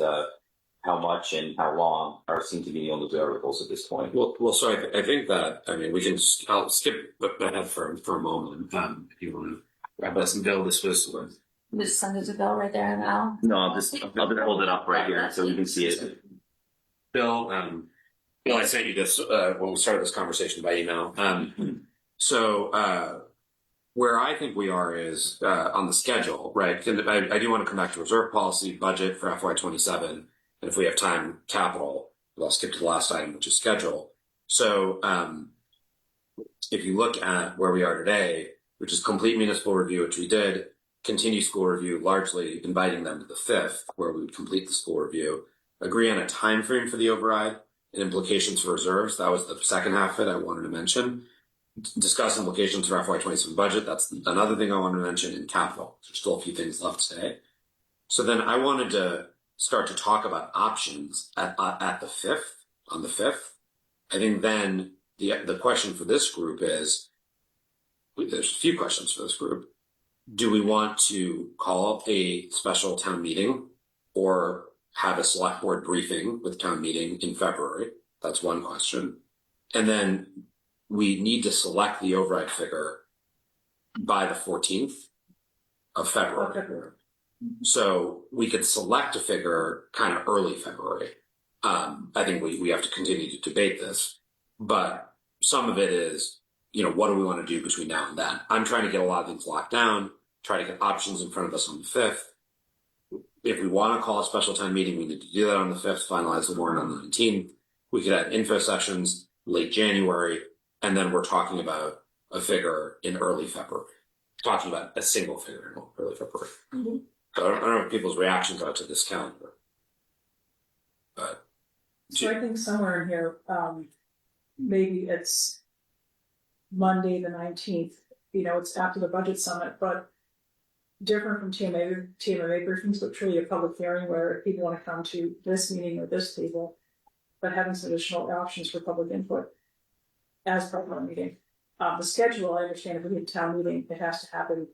how much and how long seem to be the only variables at this point. Well, so I think that we can. I'll skip ahead for a moment if you want to grab us and Bill. This was. Just send it to Bill right there now. No, I'll just hold it up right here so we can see it. Bill, I sent you this when we started this conversation by email. So where I think we are is on the schedule, right? And I do want to come back to reserve policy, budget for FY27, and if we have time, capital. I'll skip to the last item, which is schedule. So if you look at where we are today, which is complete municipal review, which we did, continue school review, largely inviting them to the 5th, where we would complete the school review, agree on a time frame for the override and implications for reserves. That was the second half of it I wanted to mention. Discuss implications for FY27 budget. That's another thing I wanted to mention in capital. There's still a few things left today. So then I wanted to start to talk about options at the 5th, on the 5th. I think then the question for this group is, there's a few questions for this group. Do we want to call up a special town meeting or have a select board briefing with town meeting in February? That's one question. And then we need to select the override figure by the 14th of February. So we could select a figure kind of early February. I think we have to continue to debate this, but some of it is, what do we want to do between now and then? I'm trying to get a lot of things locked down, try to get options in front of us on the 5th. If we want to call a special town meeting, we need to do that on the 5th, finalize the warrant on the 19th. We could have info sessions late January, and then we're talking about a figure in early February. Talking about a single figure in early February. Mm-hmm. So I don't know what people's reactions are to this calendar. But so I think somewhere in here, maybe it's Monday the 19th. It's after the budget summit, but different from TMA briefings, but truly a public hearing where people want to come to this meeting or this table, but having some additional options for public input as part of our meeting. The schedule, I understand if we get a town meeting, it has to happen,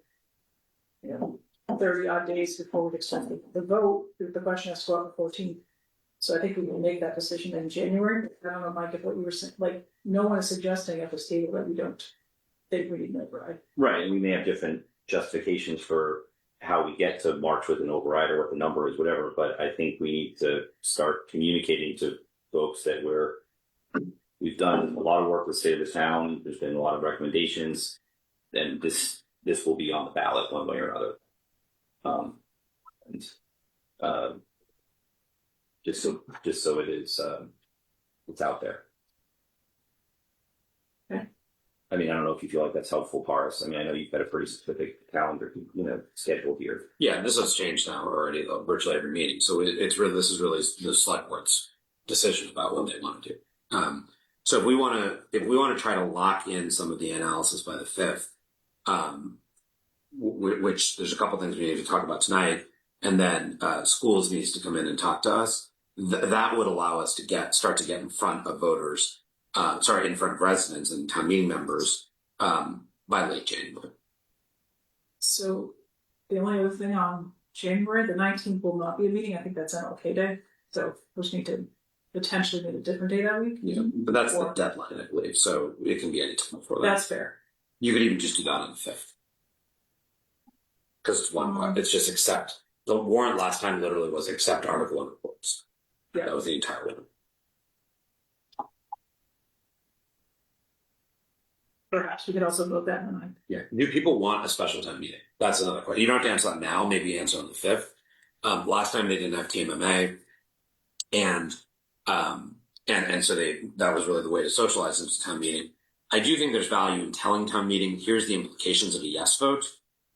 30 odd days before we extend the vote. The question has to go up the 14th. So I think we can make that decision in January. I don't know, Mike, if what you were saying, no one is suggesting at this table that we don't think we need an override. Right, and we may have different justifications for how we get to March with an override or what the number is, whatever. But I think we need to start communicating to folks that we've done a lot of work with the state of the town. There's been a lot of recommendations, and this will be on the ballot one way or another. Just so it is, it's out there. Okay. I don't know if you feel like that's helpful, Paris. I know you've got a pretty specific calendar, schedule here. Yeah, this has changed now already, though, virtually every meeting. So this is really the select board's decision about what they want to do. So if we want to try to lock in some of the analysis by the 5th, which there's a couple things we need to talk about tonight, and then schools needs to come in and talk to us. That would allow us to start to get in front of voters, in front of residents and town meeting members by late January. So the only other thing on January, the 19th will not be a meeting. I think that's an okay day. So we just need to potentially meet a different day that week. Yeah, but that's the deadline, I believe. So it can be any time before that. That's fair. You could even just do that on the 5th. Because it's one, it's just accept. The warrant last time literally was accept Article 1 reports. Yeah. That was the entire one. Perhaps we could also vote that in the ninth. Yeah. Do people want a special time meeting? That's another question. You don't have to answer that now. Maybe answer on the 5th. Last time they didn't have TMMA, and so that was really the way to socialize this town meeting. I do think there's value in telling town meeting, here's the implications of a yes vote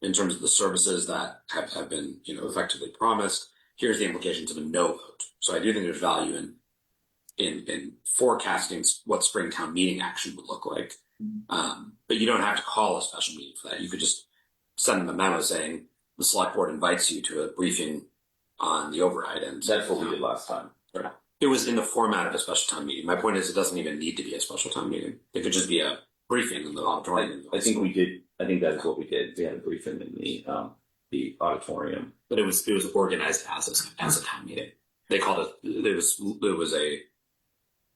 in terms of the services that have been, effectively promised. Here's the implications of a no vote. So I do think there's value in forecasting what spring town meeting action would look like. But you don't have to call a special meeting for that. You could just send them a memo saying the select board invites you to a briefing on the override. And That's what we did last time. Right. It was in the format of a special town meeting. My point is, it doesn't even need to be a special town meeting. It could just be a briefing in the auditorium. I think we did. I think that's what we did. We had a briefing in the auditorium, but it was organized as a town meeting. They called it. It was a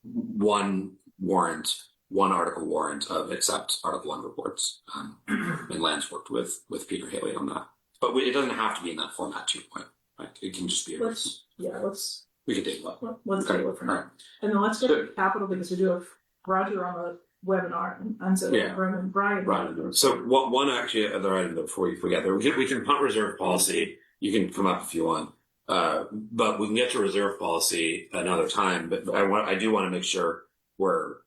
one article warrant of accept Article 1 reports. And Lance worked with Peter Haley on that. But it doesn't have to be in that format, to your point. Right? It can just be we can take what. Let's do it for now. And then let's get to capital, because we do have Roger on the webinar and so and Brian. Right. So one actually other item before you forget, we can punt reserve policy. You can come up if you want. But we can get to reserve policy another time. But I do want to make sure we're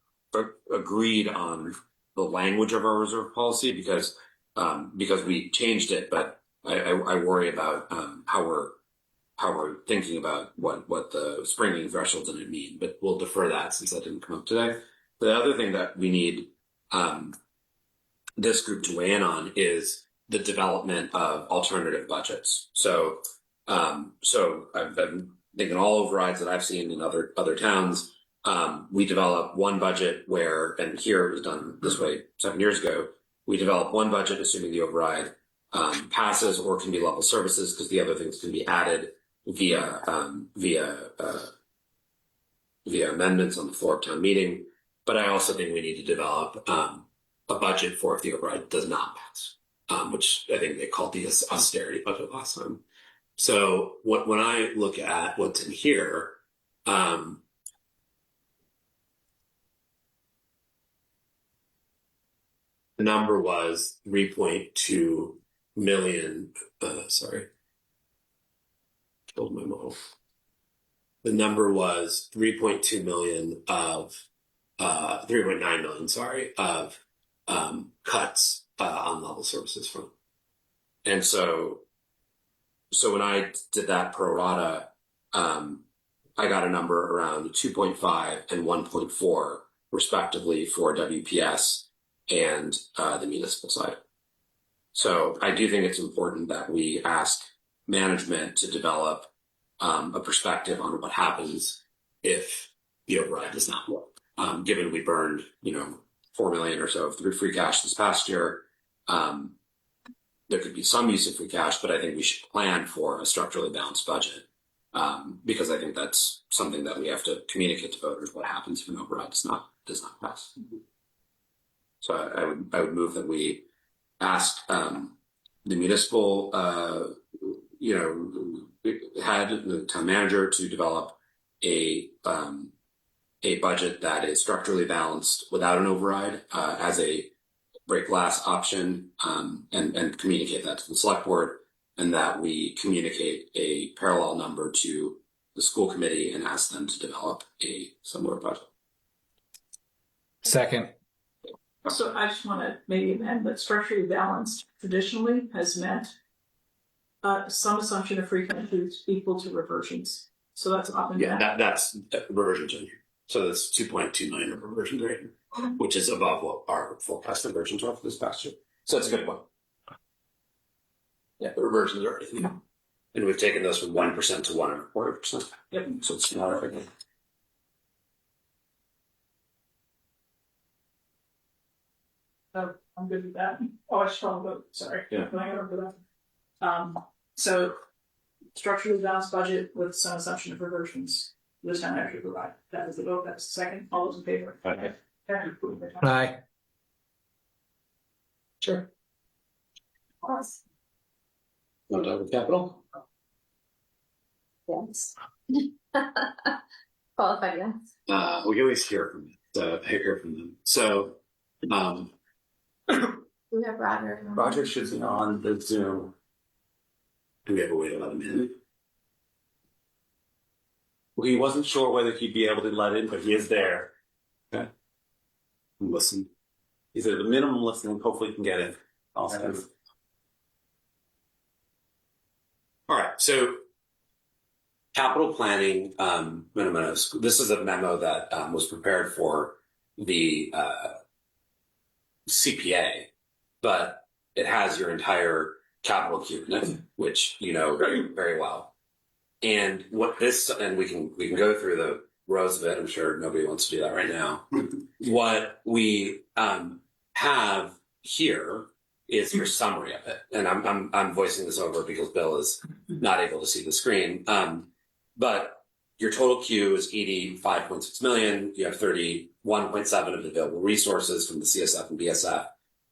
agreed on the language of our reserve policy, because we changed it, but I worry about how we're thinking about what the springing threshold didn't mean. But we'll defer that since that didn't come up today. The other thing that we need this group to weigh in on is the development of alternative budgets. So I've been thinking all overrides that I've seen in other towns. We develop one budget where, and here it was done this way 7 years ago, we develop one budget assuming the override passes or can be level services, because the other things can be added via amendments on the floor of town meeting. But I also think we need to develop a budget for if the override does not pass, which I think they called the austerity budget last time. So when I look at what's in here, the number was 3.2 million. Sorry. Killed my model. The number was 3.2 million of 3.9 million, sorry, of cuts on level services fund. And so when I did that pro rata, I got a number around 2.5 and 1.4 respectively for WPS and the municipal side. So I do think it's important that we ask management to develop a perspective on what happens if the override does not work. Given we burned, 4 million or so through free cash this past year, there could be some use of free cash, but I think we should plan for a structurally balanced budget, because I think that's something that we have to communicate to voters what happens if an override does not pass. So I would move that we ask the municipal, head, the town manager, to develop a budget that is structurally balanced without an override as a break glass option, and communicate that to the select board, and that we communicate a parallel number to the school committee and ask them to develop a similar budget. Second. So I just want to maybe amend that structurally balanced traditionally has meant some assumption of free cash is equal to reversions. So that's often that's reversions in here. So that's 2.2 million of reversions right here, which is above what our forecast reversions are for this past year. So that's a good one. Yeah, the reversions are already there. And we've taken those from 1% to 1.25%. Yep. So it's smaller again. I'm good with that. Oh, I should probably vote. Sorry. Yeah. I got over that. So structurally balanced budget with some assumption of reversions. the town manager provide. That was the vote, that's the second, all those in favor? Okay. Aye. Sure. Want to talk with capital? Yes. Qualified, yes. We can always hear from them. So, We have Roger. Roger should be on the Zoom. do we have a way to let them in? He wasn't sure whether he'd be able to let in, but he is there. Listen. He's at the minimum listening. Hopefully, he can get in. Also. All right, so capital planning memos. This is a memo that was prepared for the CPA, but it has your entire capital queue in it, which you know very, very well. And what this, and we can go through the rows of it. I'm sure nobody wants to do that right now. What we have here is your summary of it, and I'm voicing this over because Bill is not able to see the screen. But your total queue is 85.6 million. You have 31.7 of available resources from the CSF and BSF,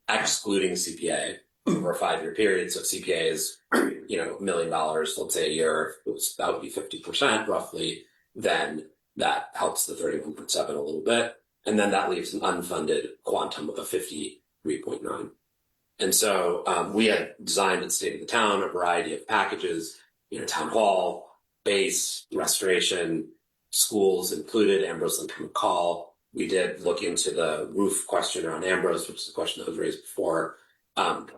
excluding CPA over a 5-year period. So if CPA is, $1 million, let's say a year, that would be 50% roughly. Then that helps the 31.7 a little bit, and then that leaves an unfunded quantum of 53.9. And so we had designed at State of the Town a variety of packages, town hall, base, restoration, schools included, Ambrose Lincoln McCall. We did look into the roof question around Ambrose, which is a question that was raised before. Town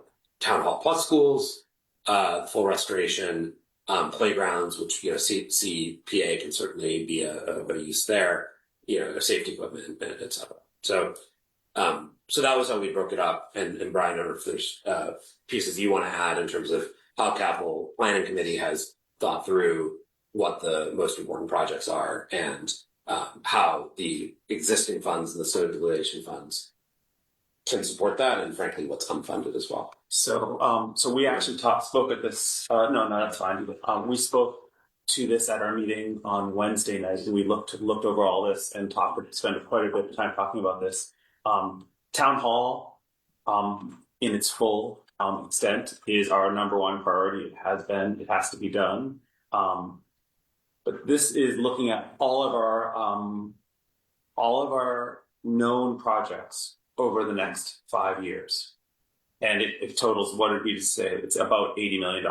hall plus schools, full restoration, playgrounds, which, CPA can certainly be a use there, safety equipment, et cetera. So that was how we broke it up. And Brian, I don't know if there's pieces you want to add in terms of how capital planning committee has thought through what the most important projects are and how the existing funds and the stabilization funds can support that, and frankly, what's unfunded as well. So we actually spoke at this. No, that's fine. We spoke to this at our meeting on Wednesday night. We looked over all this and spent quite a bit of time talking about this. Town hall, in its full extent, is our number one priority. It has been. It has to be done. But this is looking at all of our known projects over the next 5 years, and it totals, what did we just say? It's about $80 million,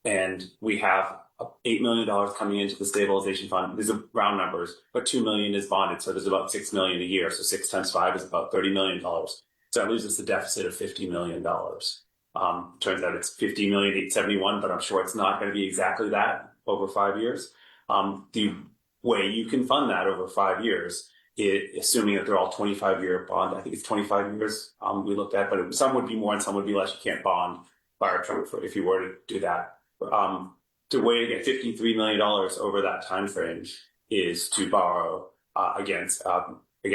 and we have $8 million coming into the stabilization fund. These are round numbers, but $2 million is bonded, so there's about $6 million a year. So 6 times 5 is about $30 million. So that leaves us a deficit of $50 million. Turns out it's $50,871,000, but I'm sure it's not going to be exactly that over 5 years. The way you can fund that over 5 years, assuming that they're all 25-year bond, I think it's 25 years we looked at, but some would be more and some would be less. You can't bond fire truck if you were to do that. The way to get $53 million over that time frame is to borrow against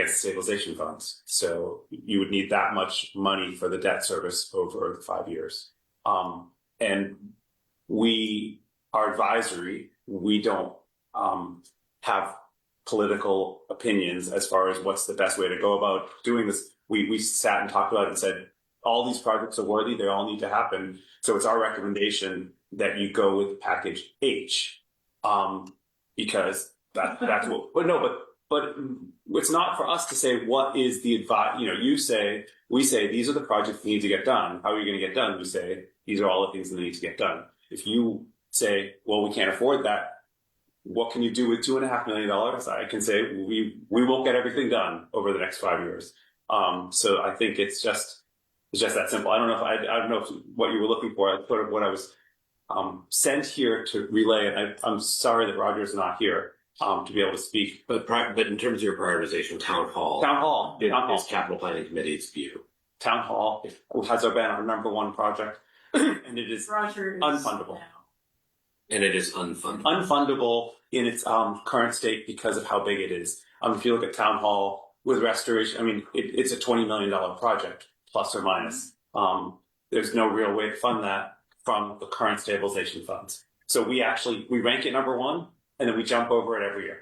stabilization funds. So you would need that much money for the debt service over the 5 years. And our advisory, we don't have political opinions as far as what's the best way to go about doing this. We sat and talked about it and said, all these projects are worthy. They all need to happen. So it's our recommendation that you go with package H, because that's what. But it's not for us to say what is the advice. We say these are the projects that need to get done. How are you going to get done? We say these are all the things that need to get done. If you say, well, we can't afford that, what can you do with $2.5 million? I can say we won't get everything done over the next 5 years. So I think it's just that simple. I don't know if what you were looking for. I put what I was sent here to relay, and I'm sorry that Roger's not here to be able to speak. But in terms of your prioritization, town hall is capital planning committee's view. Town hall has been our number one project, and it is unfundable. Now. And it is unfundable. Unfundable in its current state because of how big it is. If you look at town hall with restoration, it's a $20 million project, plus or minus. There's no real way to fund that from the current stabilization funds. So we rank it number one, and then we jump over it every year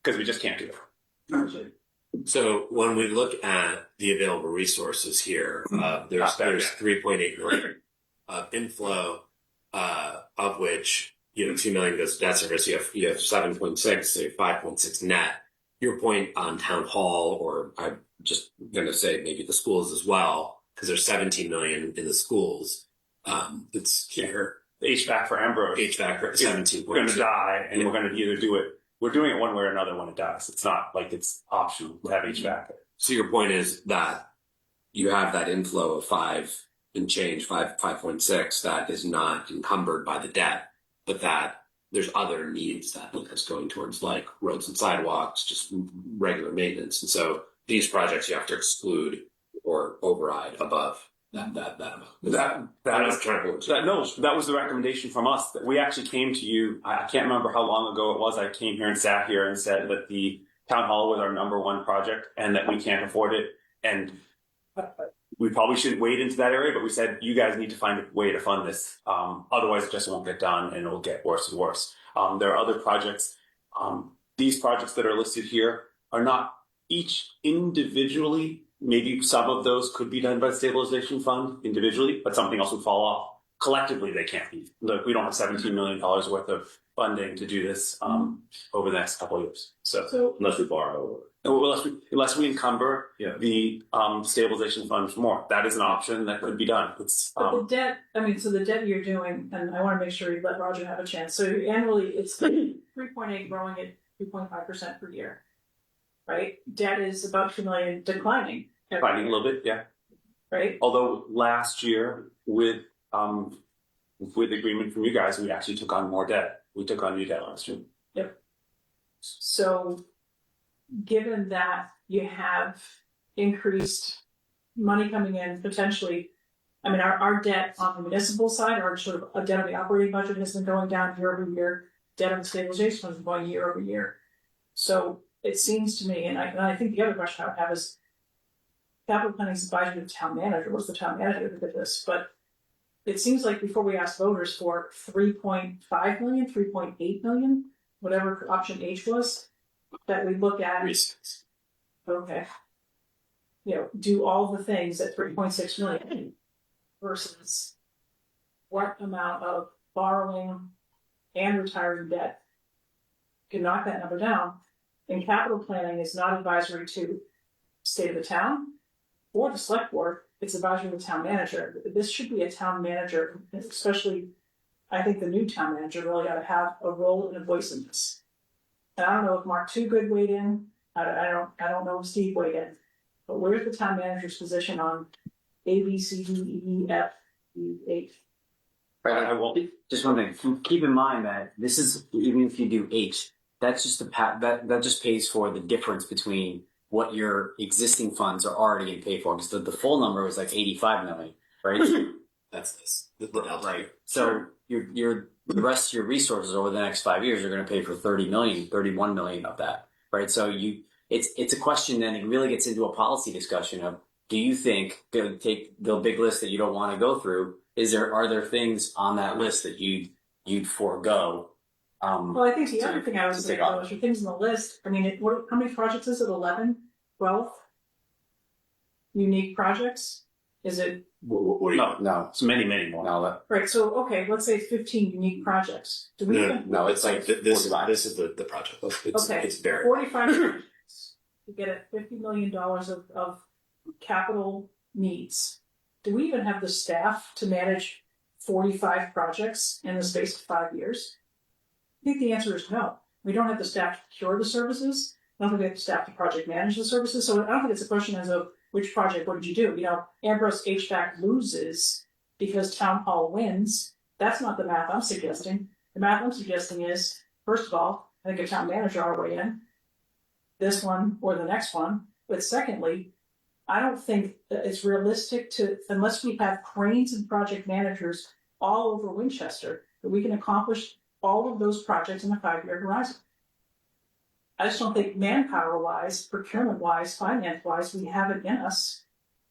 because we just can't do it. So when we look at the available resources here, there's 3.8 million inflow, of which 2 million goes to debt service. You have 7.6, so 5.6 net. Your point on town hall, or I'm just going to say maybe the schools as well, because there's 17 million in the schools. It's here. The HVAC for Ambrose. HVAC for 17. We're going to die, and we're going to either do it. We're doing it one way or another when it dies. It's not like it's optional to have HVAC. So your point is that you have that inflow of 5.6 that is not encumbered by the debt, but that there's other needs that is going towards, like roads and sidewalks, just regular maintenance. And so these projects you have to exclude or override above that amount. That was the recommendation from us. That we actually came to you. I can't remember how long ago it was. I came here and sat here and said that the town hall was our number one project and that we can't afford it. And we probably shouldn't wade into that area, but we said you guys need to find a way to fund this. Otherwise, it just won't get done and it will get worse and worse. There are other projects. These projects that are listed here are not each individually. Maybe some of those could be done by the stabilization fund individually, but something else would fall off. Collectively, they can't be. Look, we don't have $17 million worth of funding to do this over the next couple of years. So Unless we borrow. unless we encumber the stabilization fund for more, that is an option that could be done. It's But the debt, so the debt you're doing, and I want to make sure you let Roger have a chance. So annually, it's 3.8 growing at 2.5% per year, right? Debt is about 2 million declining. finding a little bit, yeah. Right? Although last year with agreement from you guys, we actually took on more debt. We took on new debt last year. Yep. So given that you have increased money coming in potentially, our debt on the municipal side, our sort of debt on the operating budget has been going down year over year. Debt on the stabilization has been going year over year. So it seems to me, and I think the other question I would have is, capital planning is advisory to the town manager. What's the town manager to do this? But it seems like before we asked voters for 3.5 million, 3.8 million, whatever option H was, that we look at. Reasons. Okay. Do all the things at 3.6 million versus what amount of borrowing and retiring debt can knock that number down. And capital planning is not advisory to state of the town or the select board. It's advisory to the town manager. This should be a town manager, especially I think the new town manager really ought to have a role and a voice in this. And I don't know if Mark Toogood weighed in. I don't know if Steve weighed in. But where's the town manager's position on A, B, C, D, E, F, E, H? Right, I won't. Just one thing. Keep in mind that this is, even if you do H, that's just that just pays for the difference between what your existing funds are already going to pay for. Because the full number was like 85 million, right? That's this. Right. So the rest of your resources over the next 5 years are going to pay for 30 million, 31 million of that, right? So it's a question. Then it really gets into a policy discussion of, do you think, to take the big list that you don't want to go through, are there things on that list that you'd forego? Well, I think the other thing I was saying was your things on the list. How many projects is it? 11, 12 unique projects? Is it? No, it's many more. No, Right. So, okay, let's say 15 unique projects. Do we? No, it's like this is the project. It's very 45 projects to get at $50 million of capital needs. Do we even have the staff to manage 45 projects in the space of 5 years? I think the answer is no. We don't have the staff to procure the services. I don't think we have the staff to project manage the services. So I don't think it's a question as of which project, what did you do? Ambrose HVAC loses because Town Hall wins. That's not the math I'm suggesting. The math I'm suggesting is, first of all, I think a town manager ought to weigh in. This one or the next one. But secondly, I don't think that it's realistic unless we have cranes and project managers all over Winchester, that we can accomplish all of those projects in a 5-year horizon. I just don't think manpower-wise, procurement-wise, finance-wise, we have it in us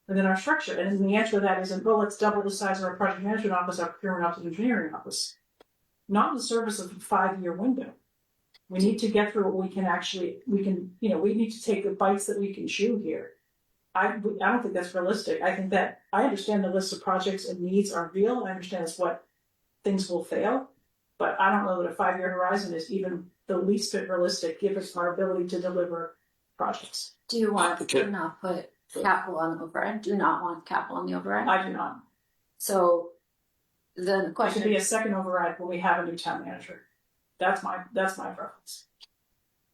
within our structure. And the answer to that isn't, let's double the size of our project management office, our procurement office, and engineering office. not in the service of a 5-year window. We need to get through what we can, we need to take the bites that we can chew here. I don't think that's realistic. I think that I understand the list of projects and needs are real. I understand that's what things will fail, but I don't know that a 5-year horizon is even the least bit realistic given our ability to deliver projects. Do you want to not put capital on the override? Do not want capital on the override? I do not. So then the There question should be a second override when we have a new town manager. That's my preference.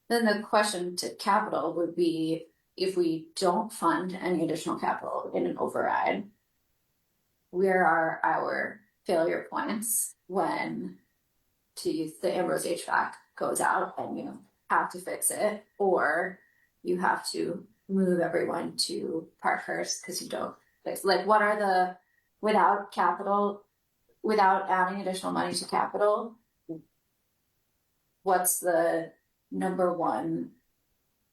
Then the question to capital would be, if we don't fund any additional capital in an override, where are our failure points when, to use the Ambrose HVAC goes out and you have to fix it, or you have to move everyone to Parkhurst because you don't fix, like, what are the, without capital, without adding additional money to capital, what's the number one?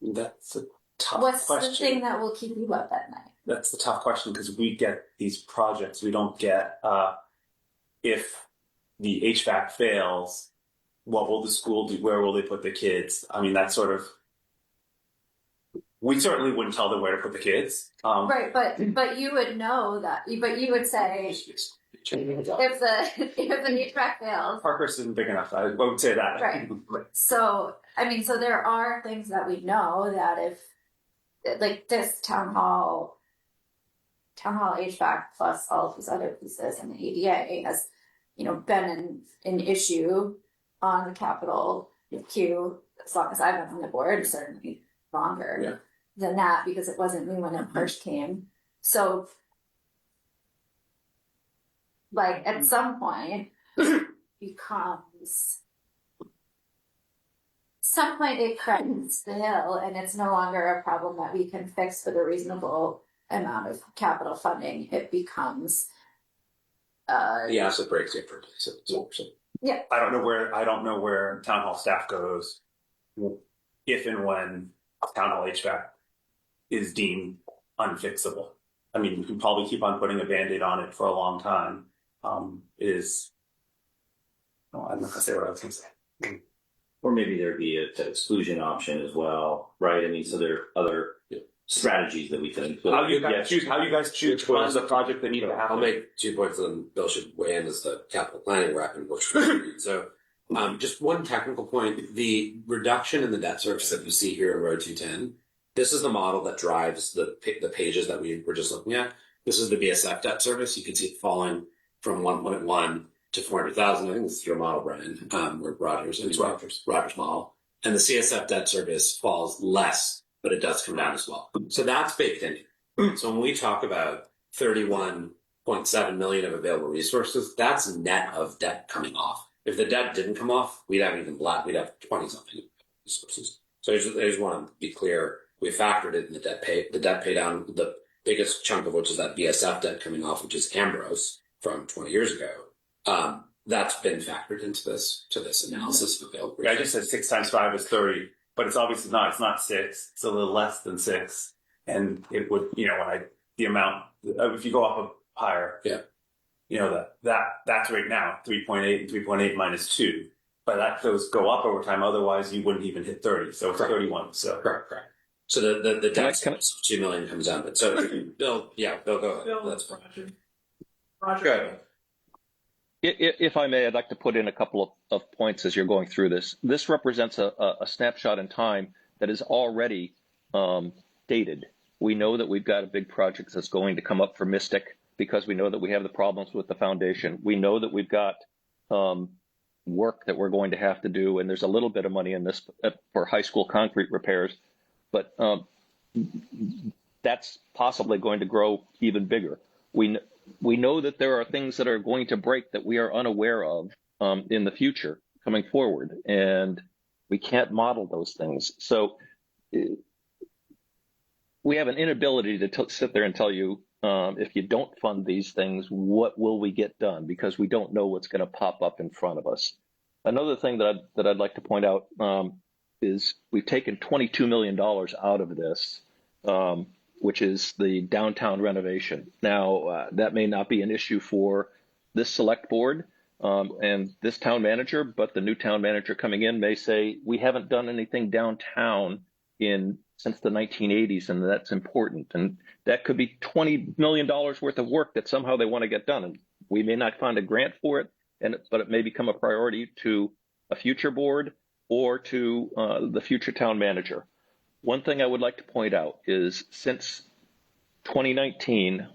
That's a tough What's question. the thing that will keep you up at night? That's the tough question because we get these projects. We don't get if the HVAC fails, what will the school do? Where will they put the kids? I mean, that's sort of. We certainly wouldn't tell them where to put the kids. Right, but you would know that. But you would say if the HVAC fails, Parkhurst isn't big enough. I won't say that. Right. So I mean, so there are things that we know that if, like this town hall HVAC plus all of these other pieces and the ADA has, been an issue on the capital queue as long as I've been on the board, certainly longer than that because it wasn't me when it first came. So like at some point it cracks the hill and it's no longer a problem that we can fix with a reasonable amount of capital funding. It becomes The asset breaks it for yeah. I don't know where town hall staff goes if and when town hall HVAC is deemed unfixable. I mean, you can probably keep on putting a Band-Aid on it for a long time. I'm not gonna say what I was gonna say. Or maybe there'd be a debt exclusion option as well, right? I mean, so there are other strategies that we can include. How you guys choose what is the project that needs to happen? I'll make 2 points, and Bill should weigh in as the capital planning rep and which. So, just one technical point: the reduction in the debt service that you see here in row 210. This is the model that drives the pages that we were just looking at. This is the BSF debt service. You can see it falling from 1.1 to 400,000. I think this is your model, Brian, or Rogers. It's Rogers model. And the CSF debt service falls less, but it does come down as well. So that's baked in. So when we talk about 31.7 million of available resources, that's net of debt coming off. If the debt didn't come off, we'd have even black. We'd have 20 something resources. So I just want to be clear. We factored it in the debt pay down, the biggest chunk of which is that BSF debt coming off, which is Ambrose from 20 years ago. That's been factored into this analysis of available. I just said 6 times 5 is 30, but it's obviously not. It's not 6. It's a little less than 6, and it would, the amount. If you go up higher, that's right now 3.8 and 3.8 minus 2, but those go up over time. Otherwise, you wouldn't even hit 30. So it's 31. So correct. So the debt service of 2 million comes down, but so Bill, go ahead. Bill, That's Roger. Go ahead. If I may, I'd like to put in a couple of points as you're going through this. This represents a snapshot in time that is already dated. We know that we've got a big project that's going to come up for Mystic because we know that we have the problems with the foundation. We know that we've got work that we're going to have to do, and there's a little bit of money in this for high school concrete repairs, but that's possibly going to grow even bigger. We know that there are things that are going to break that we are unaware of in the future coming forward, and we can't model those things. So we have an inability to sit there and tell you if you don't fund these things, what will we get done? Because we don't know what's going to pop up in front of us. Another thing that I'd like to point out is we've taken $22 million out of this, which is the downtown renovation. Now, that may not be an issue for this select board, And this town manager, but the new town manager coming in may say, we haven't done anything downtown since the 1980s, and that's important. And that could be $20 million worth of work that somehow they want to get done. And we may not find a grant for it, but it may become a priority to a future board or to the future town manager. One thing I would like to point out is since 2019,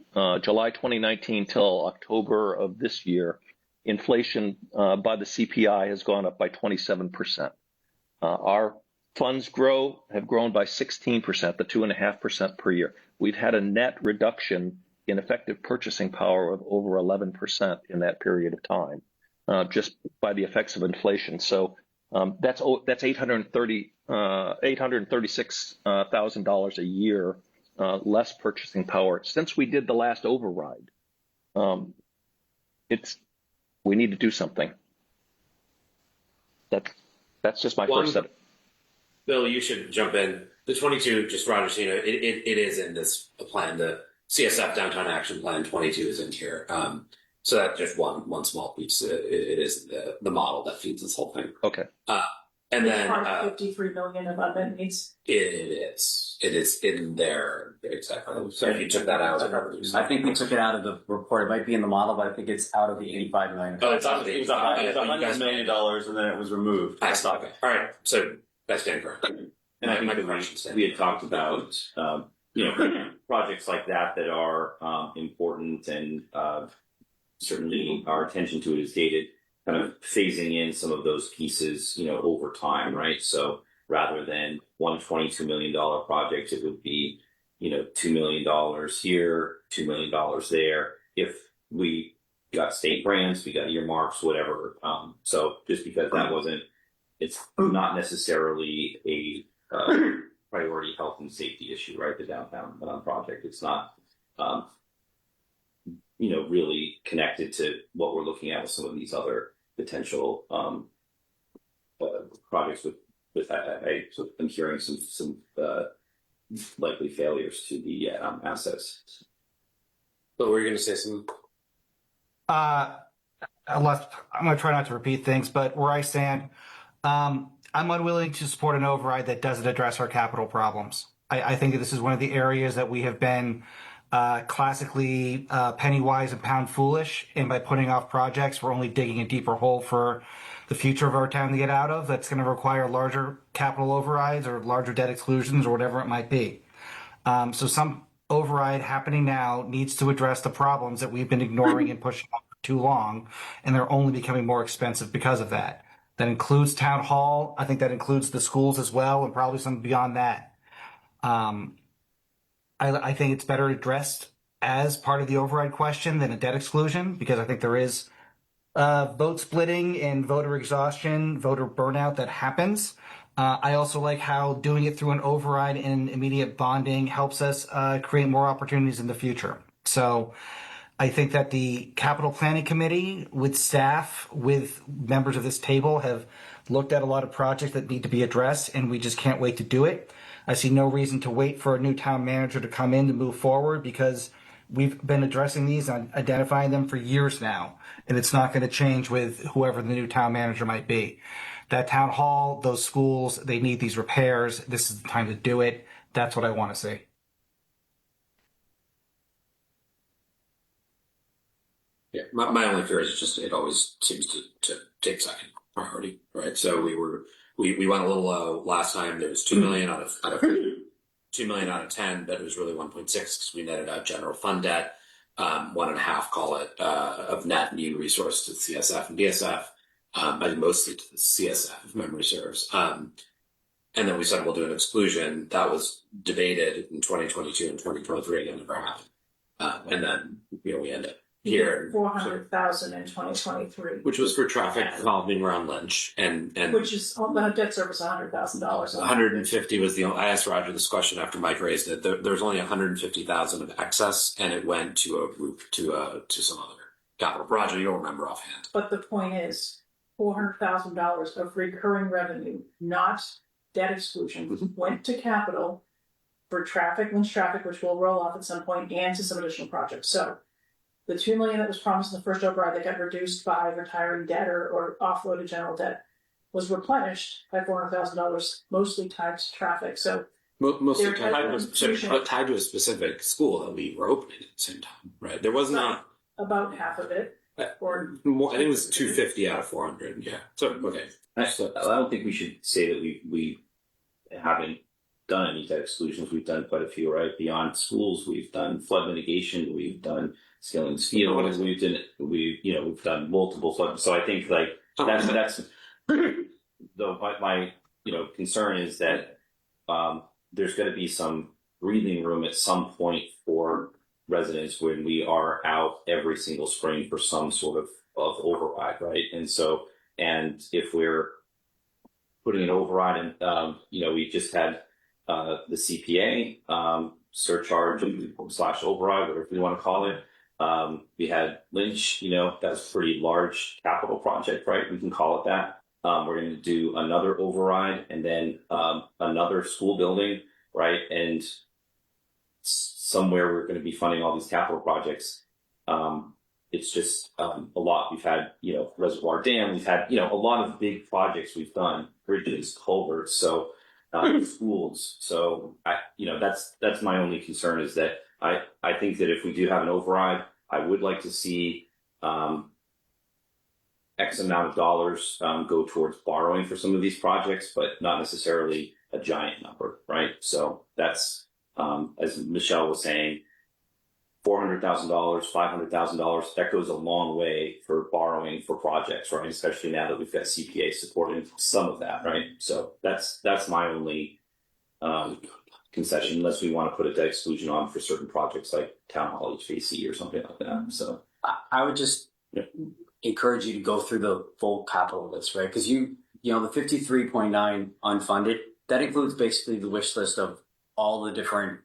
July 2019 till October of this year, inflation by the CPI has gone up by 27%. Our funds have grown by 16%, the 2.5% per year. We've had a net reduction in effective purchasing power of over 11% in that period of time, just by the effects of inflation. So that's $836,000 a year less purchasing power since we did the last override. We need to do something. That's just my first set. Bill, you should jump in. The 22, just Roger, it is in this plan. The CSF Downtown Action Plan 22 is in here. So that's just one small piece. It is the model that feeds this whole thing. Okay. And then 53 million of unmet needs. It is in there exactly. So if you took that out, I think we took it out of the report. It might be in the model, but I think it's out of the 85 million. Oh, it's out of the It was $100 million, and then it was removed. Okay. All right. So that's stand correct. And I think that we had talked about, projects like that are important, and certainly our attention to it is dated, kind of phasing in some of those pieces, over time, right? So rather than one $22 million project, it would be, $2 million here, $2 million there. If we got state grants, we got earmarks, whatever. So just because it's not necessarily a priority health and safety issue, right? The downtown project, it's not, really connected to what we're looking at with some of these other potential projects with I'm hearing some likely failures to the assets. But were you going to say something? I'm going to try not to repeat things, but where I stand, I'm unwilling to support an override that doesn't address our capital problems. I think that this is one of the areas that we have been classically penny wise and pound foolish, and by putting off projects, we're only digging a deeper hole for the future of our town to get out of. That's going to require larger capital overrides or larger debt exclusions or whatever it might be. So some override happening now needs to address the problems that we've been ignoring and pushing off for too long, and they're only becoming more expensive because of that. That includes town hall. I think that includes the schools as well, and probably some beyond that. I think it's better addressed as part of the override question than a debt exclusion, because I think there is vote splitting and voter exhaustion, voter burnout that happens. I also like how doing it through an override and immediate bonding helps us create more opportunities in the future. So I think that the capital planning committee with staff, with members of this table, have looked at a lot of projects that need to be addressed, and we just can't wait to do it. I see no reason to wait for a new town manager to come in to move forward, because we've been addressing these and identifying them for years now, and it's not going to change with whoever the new town manager might be. That town hall, those schools, they need these repairs. This is the time to do it. That's what I want to see. Yeah, my only fear is just it always seems to take second priority, right? So we went a little low last time. There was 2 million out of 2 million out of 10, but it was really 1.6 because we netted out general fund debt, 1.5, call it, of net new resource to CSF and DSF, but mostly to the CSF, if memory serves. And then we said we'll do an exclusion. That was debated in 2022 and 2023, and never happened. And then we end up here, 400,000 in 2023, which was for traffic calming around Lynch, and which is the debt service $100,000. 150 was the only. I asked Roger this question after Mike raised it. There's only 150,000 of excess, and it went to some other capital. Roger, you don't remember offhand. But the point is, $400,000 of recurring revenue, not debt exclusion, went to capital for traffic, Lynch traffic, which will roll off at some point, and to some additional projects. So The $2 million that was promised in the first override that got reduced by retiring debt or offloaded general debt was replenished by $400,000, mostly tied to traffic. So Mostly They're tied to a specific school that we were opening at the same time, right? There was not about half of it, or more. I think it was 250 out of 400. Yeah. So okay. I don't think we should say that we haven't done any debt exclusions. We've done quite a few, right? Beyond schools, we've done flood mitigation, we've done scaling steel, we've done multiple flood. So I think like that's though my concern is that there's going to be some breathing room at some point for residents when we are out every single spring for some sort of override, right? And if we're putting an override in, we just had the CPA surcharge / override, whatever we want to call it. We had Lynch, that's a pretty large capital project, right? We can call it that. We're going to do another override and then another school building, right? And somewhere we're going to be funding all these capital projects. It's just a lot. We've had, Reservoir Dam. We've had, a lot of big projects we've done, bridges, culverts, so schools. So that's my only concern is that I think that if we do have an override, I would like to see X amount of dollars go towards borrowing for some of these projects, but not necessarily a giant number, right? So that's, as Michelle was saying, $400,000, $500,000, that goes a long way for borrowing for projects, right? Especially now that we've got CPA supporting some of that, right? So that's my only concession, unless we want to put a debt exclusion on for certain projects like Town Hall HVAC or something like that. So I would just encourage you to go through the full capital list, right? Because the 53.9 unfunded, that includes basically the wish list of all the different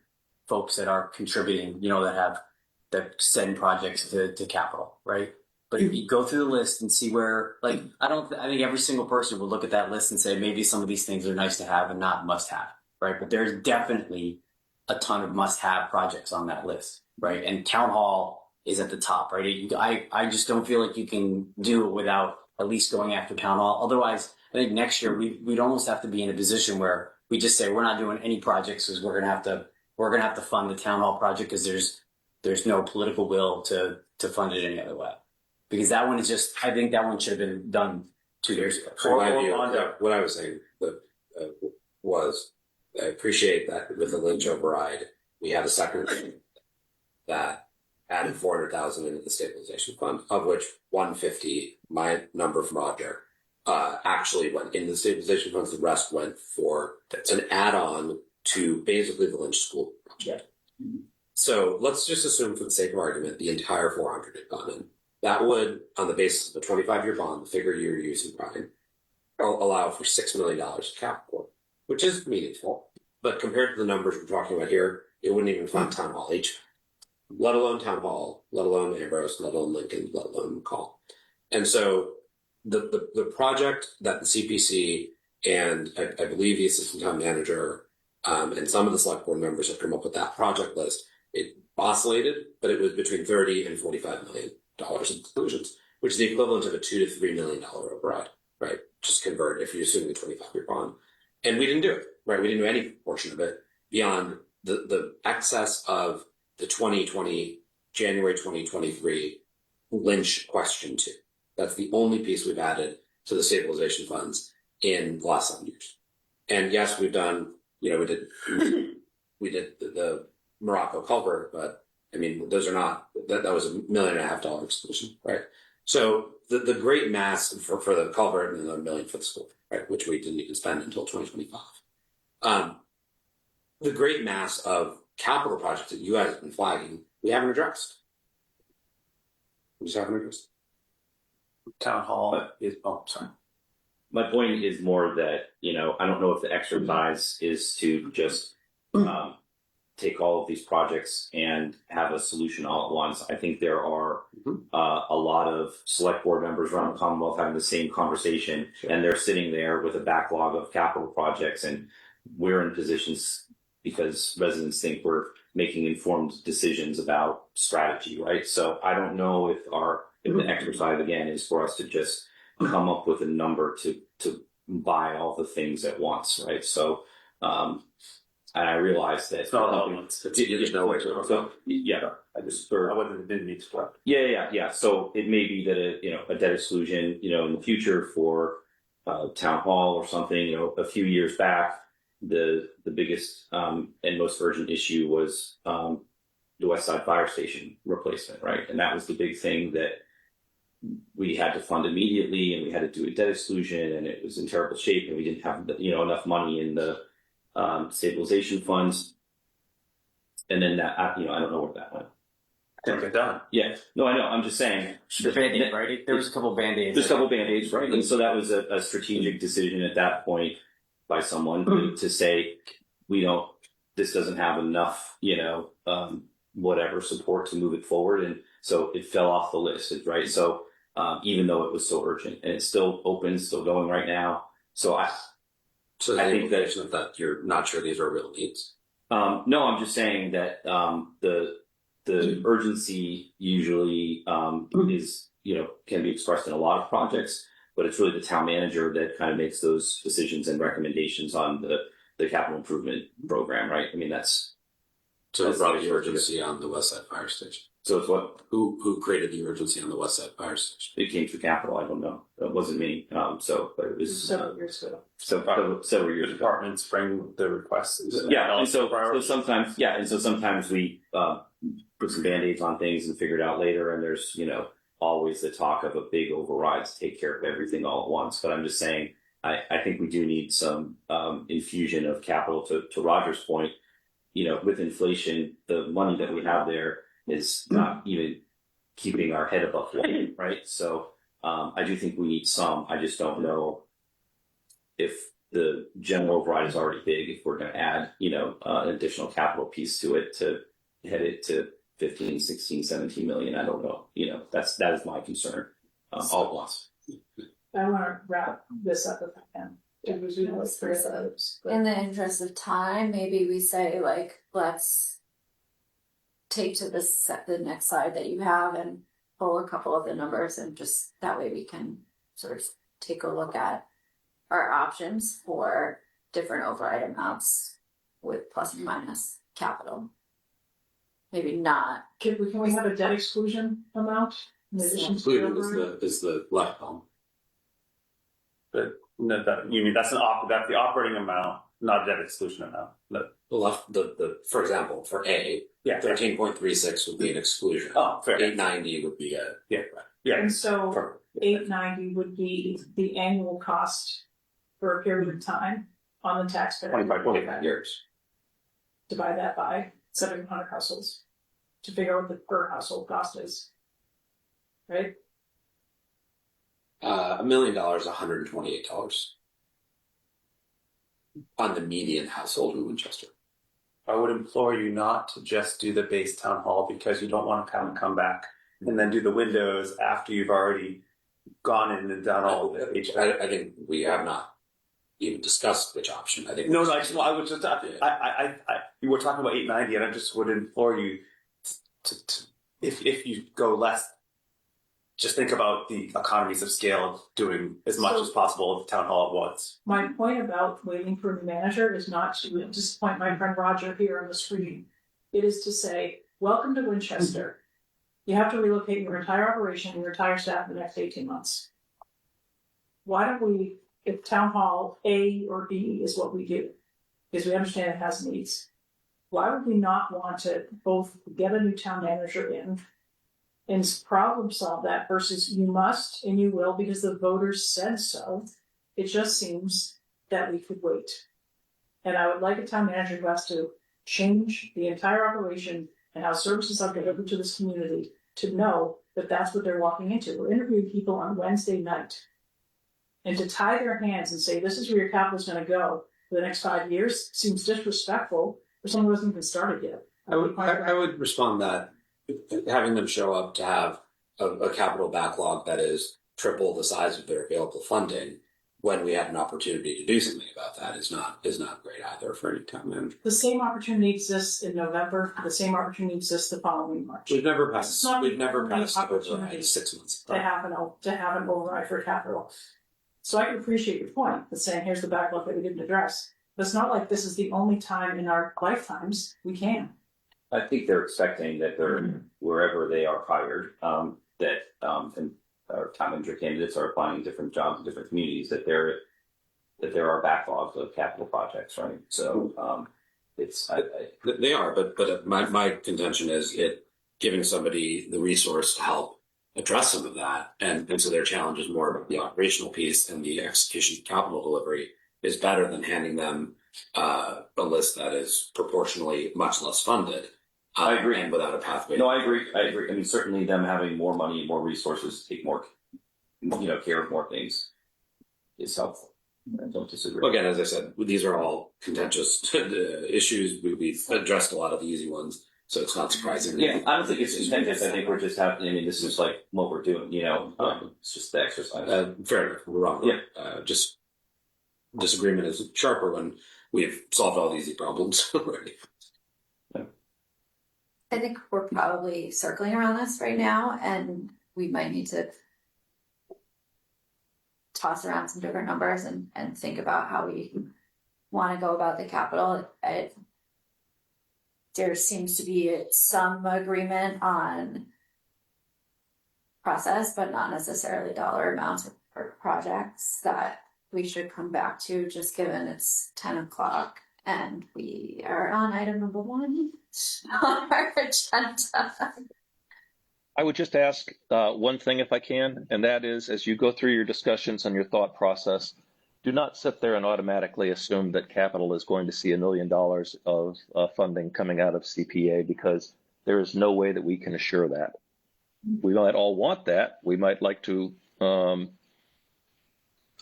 folks that are contributing, that send projects to capital, right? But if you go through the list and see where, I think every single person would look at that list and say maybe some of these things are nice to have and not must have, right? But there's definitely a ton of must have projects on that list, right? And Town Hall is at the top, right? I just don't feel like you can do it without at least going after Town Hall. Otherwise, I think next year we'd almost have to be in a position where we just say we're not doing any projects because we're gonna have to fund the Town Hall project because there's no political will to fund it any other way. Because that one is just, I think that one should have been done 2 years ago. What I was saying was, I appreciate that with the Lynch override, we had a second that added 400,000 into the stabilization fund, of which 150, my number from Roger, actually went into the stabilization funds. The rest went for an add-on to basically the Lynch school project. Mm-hmm. So let's just assume, for the sake of argument, the entire 400 had gone in. That would, on the basis of the 25-year bond, the figure you're using, Brian, allow for $6 million of capital, which is meaningful. But compared to the numbers we're talking about here, it wouldn't even fund Town Hall H, let alone Town Hall, let alone Ambrose, let alone Lincoln, let alone McCall. And so the project that the CPC and I believe the assistant town manager and some of the select board members have come up with that project list. It oscillated, but it was between $30 and $45 million in conclusions, which is the equivalent of a $2 to $3 million override, right? Just convert if you're assuming the 25-year bond. And we didn't do it, right? We didn't do any portion of it beyond the excess of the January 2023 Lynch question 2. That's the only piece we've added to the stabilization funds in the last 7 years. And yes, we've done, we did the Morocco culvert, but I mean, those are not, that was $1.5 million exclusion, right? So the great mass for the culvert and $1 million for the school, right? Which we didn't even spend until 2025. The great mass of capital projects that you guys have been flagging, we haven't addressed. We just haven't addressed. Town Hall is, sorry. My point is more that, I don't know if the exercise is to just take all of these projects and have a solution all at once. I think there are a lot of select board members around the Commonwealth having the same conversation, and they're sitting there with a backlog of capital projects, and we're in positions because residents think we're making informed decisions about strategy, right? So I don't know if the exercise again is for us to just come up with a number to buy all the things at once, right? So, and I realize that It's not all at once. There's no way. So yeah, I just I didn't need to. yeah. So it may be that a debt exclusion, in the future for town hall or something. A few years back, the biggest and most urgent issue was the West Side Fire Station replacement, right? And that was the big thing that we had to fund immediately, and we had to do a debt exclusion, and it was in terrible shape, and we didn't have enough money in the stabilization funds. And then that I don't know where that went. Didn't get done. Yeah, no, I know. I'm just saying. The Band-Aid, right? There was a couple Band-Aids. There's a couple Band-Aids, right? And so that was a strategic decision at that point by someone to say, this doesn't have enough, whatever support to move it forward. And so it fell off the list, right? So even though it was so urgent, and it's still open, still going right now. So I think that you're not sure these are real needs. No, I'm just saying that the urgency usually is, can be expressed in a lot of projects, but it's really the town manager that kind of makes those decisions and recommendations on the capital improvement program, right? I mean, that's brought the urgency on the West Side Fire Station. So it's what? Who created the urgency on the West Side Fire Station? It came through capital. I don't know. It wasn't me. But it was Several years ago. Several years ago. Departments bring the requests. Yeah, and so sometimes we put some Band-Aids on things and figure it out later, and there's always the talk of a big override to take care of everything all at once. But I'm just saying, I think we do need some infusion of capital. To Roger's point, with inflation, the money that we have there is not even keeping our head above water, right? So I do think we need some. I just don't know if the general override is already big, if we're going to add, an additional capital piece to it to head it to 15, 16, 17 million. I don't know. That is my concern all at once. I want to wrap this up if I can. It was In the interest of time, maybe we say let's take to the next slide that you have and pull a couple of the numbers, and just that way we can sort of take a look at our options for different override amounts with plus and minus capital. Maybe not. Can we have a debt exclusion amount in addition to the Included override? is the left column. But no, you mean that's the operating amount, not debt exclusion amount. The left, for example, for A, 13.36 would be an exclusion. Oh, fair. 890 would be a Yeah. And so for 890 would be the annual cost for a period of time on the taxpayer. 25 years. Divide that by 700 households to figure out what the per household cost is. Right? $1 million, $128 on the median household in Winchester. I would implore you not to just do the base town hall, because you don't want to come back and then do the windows after you've already gone in and done all the HVAC. I think we have not even discussed which option. I think No, I was just, you were talking about 890, and I just would implore you to if you go less, just think about the economies of scale of doing as much as possible at the town hall at once. My point about waiting for the manager is not to disappoint my friend Roger here on the screen. It is to say, welcome to Winchester. You have to relocate your entire operation and your entire staff in the next 18 months. Why don't we, if town hall A or B is what we do, because we understand it has needs, why would we not want to both get a new town manager in and problem solve that versus you must and you will because the voters said so? It just seems that we could wait. And I would like a town manager who has to change the entire operation and how services are delivered to this community to know that that's what they're walking into. We're interviewing people on Wednesday night. And to tie their hands and say, this is where your capital is going to go for the next 5 years seems disrespectful for someone who hasn't even started yet. I would respond that having them show up to have a capital backlog that is triple the size of their available funding when we have an opportunity to do something about that is not great either for any town manager. The same opportunity exists in November. The same opportunity exists the following March. We've never passed opportunity override 6 months. To have an override for capital. So I can appreciate your point, but saying here's the backlog that we didn't address. But it's not like this is the only time in our lifetimes we can. I think they're expecting that they're wherever they are hired, and our town manager candidates are applying different jobs in different communities, that there are backlogs of capital projects, right? So They are, but my contention is giving somebody the resource to help address some of that, and so their challenge is more about the operational piece, and the execution of capital delivery is better than handing them a list that is proportionally much less funded. I agree. And without a pathway. No, I agree. I mean, certainly them having more money, more resources, take more, care of more things is helpful. I don't disagree. Again, as I said, these are all contentious issues. We've addressed a lot of the easy ones, so it's not surprising. Yeah, I don't think it's contentious. I think we're just having. I mean, this is like what we're doing. It's just the exercise. Fair enough. We're wrong. Yeah. Just disagreement is sharper when we've solved all the easy problems already. I think we're probably circling around this right now, and we might need to toss around some different numbers and think about how we want to go about the capital. There seems to be some agreement on process, but not necessarily dollar amounts for projects that we should come back to, just given it's 10 o'clock and we are on item number 1 on our agenda. I would just ask one thing if I can, and that is, as you go through your discussions and your thought process, do not sit there and automatically assume that capital is going to see $1 million of funding coming out of CPA, because there is no way that we can assure that. We might all want that. We might like to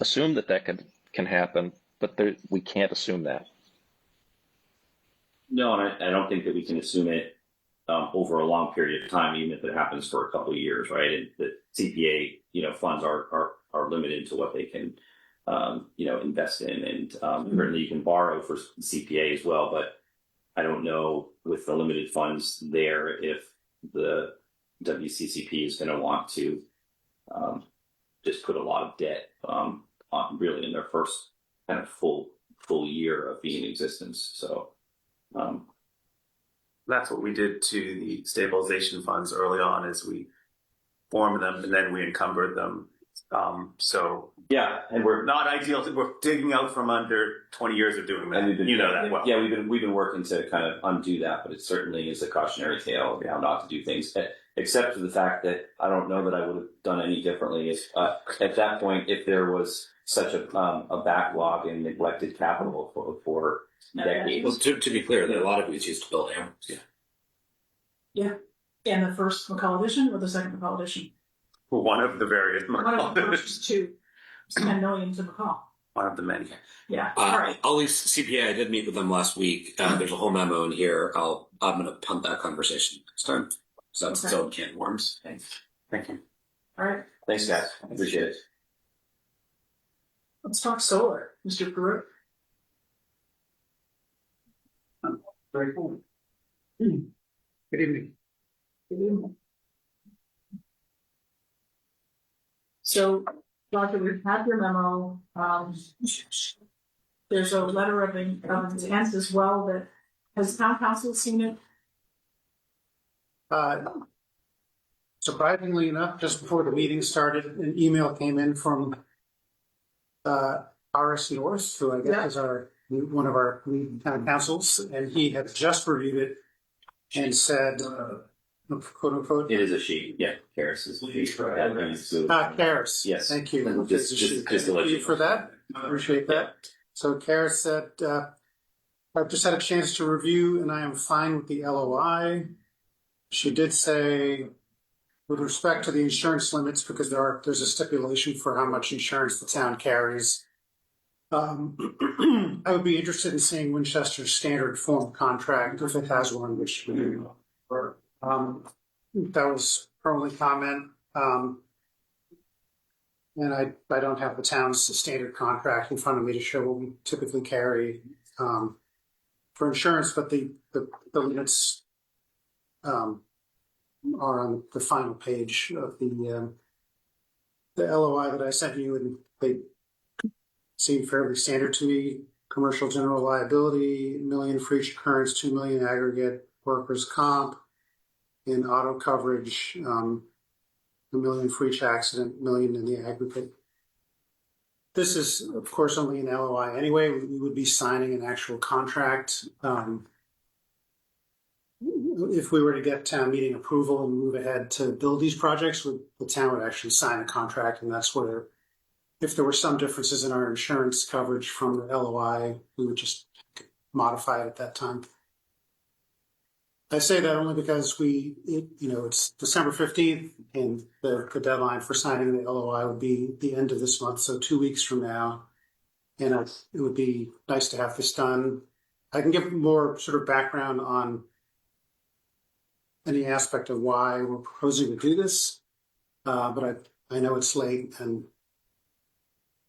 assume that can happen, but we can't assume that. No, and I don't think that we can assume it over a long period of time, even if it happens for a couple of years, right? And the CPA, funds are limited to what they can, invest in, and certainly you can borrow for CPA as well. But I don't know with the limited funds there if the WCCP is going to want to just put a lot of debt on really in their first kind of full year of being in existence. So. That's what we did to the stabilization funds early on, is we formed them and then we encumbered them. So yeah, and we're not ideal. We're digging out from under 20 years of doing that. And you know that well. Yeah, we've been working to kind of undo that, but it certainly is a cautionary tale of how not to do things. Except for the fact that I don't know that I would have done any differently if at that point, if there was such a backlog in neglected capital for decades. Well, to be clear, a lot of it was used to build dams. Yeah. Yeah. And the first McCall edition or the second McCall edition? One of the various. One of the first 2, 10 million to McCall. One of the many. Yeah. All right. I'll leave CPA. I did meet with them last week. There's a whole memo in here. I'm going to punt that conversation next time. So that's its own can of worms. Thanks. Thank you. All right. Thanks, guys. I appreciate it. Let's talk solar, Mr. Pruitt. Very cool. Good evening. Good evening. So, Doctor, we've had your memo. There's a letter of intent as well. That has town council seen it? Surprisingly enough, just before the meeting started, an email came in from RS North, who I guess is one of our lead town councils, and he had just reviewed it and said, quote unquote, it is a she. Yeah, Karis is a she. Karis. Yes. Thank you. Just to let Thank you for that. Appreciate that. So Karis said, I've just had a chance to review and I am fine with the LOI. She did say, with respect to the insurance limits, because there's a stipulation for how much insurance the town carries. I would be interested in seeing Winchester's standard form contract if it has one, which that was her only comment. and I don't have the town's standard contract in front of me to show what we typically carry for insurance, but the limits are on the final page of the LOI that I sent you, and they seem fairly standard to me. Commercial general liability, $1 million for each occurrence, $2 million aggregate workers' comp, in auto coverage, $1 million for each accident, $1 million in the aggregate. This is, of course, only an LOI anyway. We would be signing an actual contract. If we were to get town meeting approval and move ahead to build these projects, the town would actually sign a contract, and that's where, if there were some differences in our insurance coverage from the LOI, we would just modify it at that time. I say that only because it's December 15th, and the deadline for signing the LOI would be the end of this month, so 2 weeks from now. And it would be nice to have this done. I can give more sort of background on any aspect of why we're proposing to do this, but I know it's late, and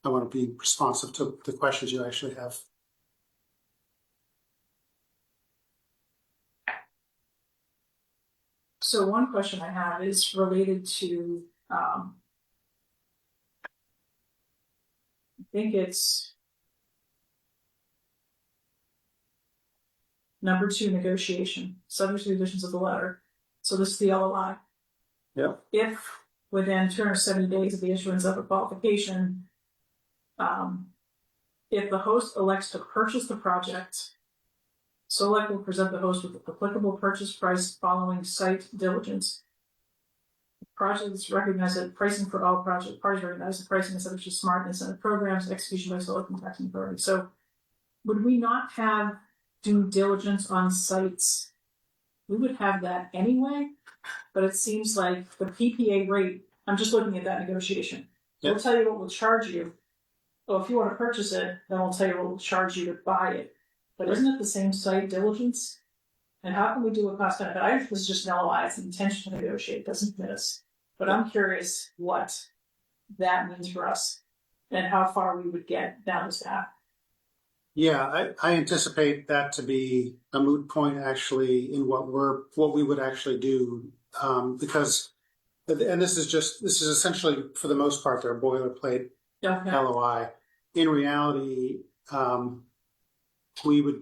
I want to be responsive to the questions you actually have. So one question I have is related to, I think it's number 2, negotiation, subject to the conditions of the letter. So this is the LOI. Yeah. If within 270 days of the issuance of a qualification, if the host elects to purchase the project, Solec will present the host with the applicable purchase price following site diligence. Projects recognize that pricing for all project parties recognize the pricing is subject to smart incentive programs, execution by Solec and taxing authority. So would we not have due diligence on sites? We would have that anyway, but it seems like the PPA rate, I'm just looking at that negotiation. Yep. We'll tell you what we'll charge you. Well, if you want to purchase it, then we'll tell you what we'll charge you to buy it. But isn't it the same site diligence? And how can we do a cost benefit? I think this is just an LOI, it's an intention to negotiate, it doesn't fit us. But I'm curious what that means for us and how far we would get down this path. Yeah, I anticipate that to be a moot point actually in what we would actually do, because, and this is essentially for the most part their boilerplate LOI. In reality, we would,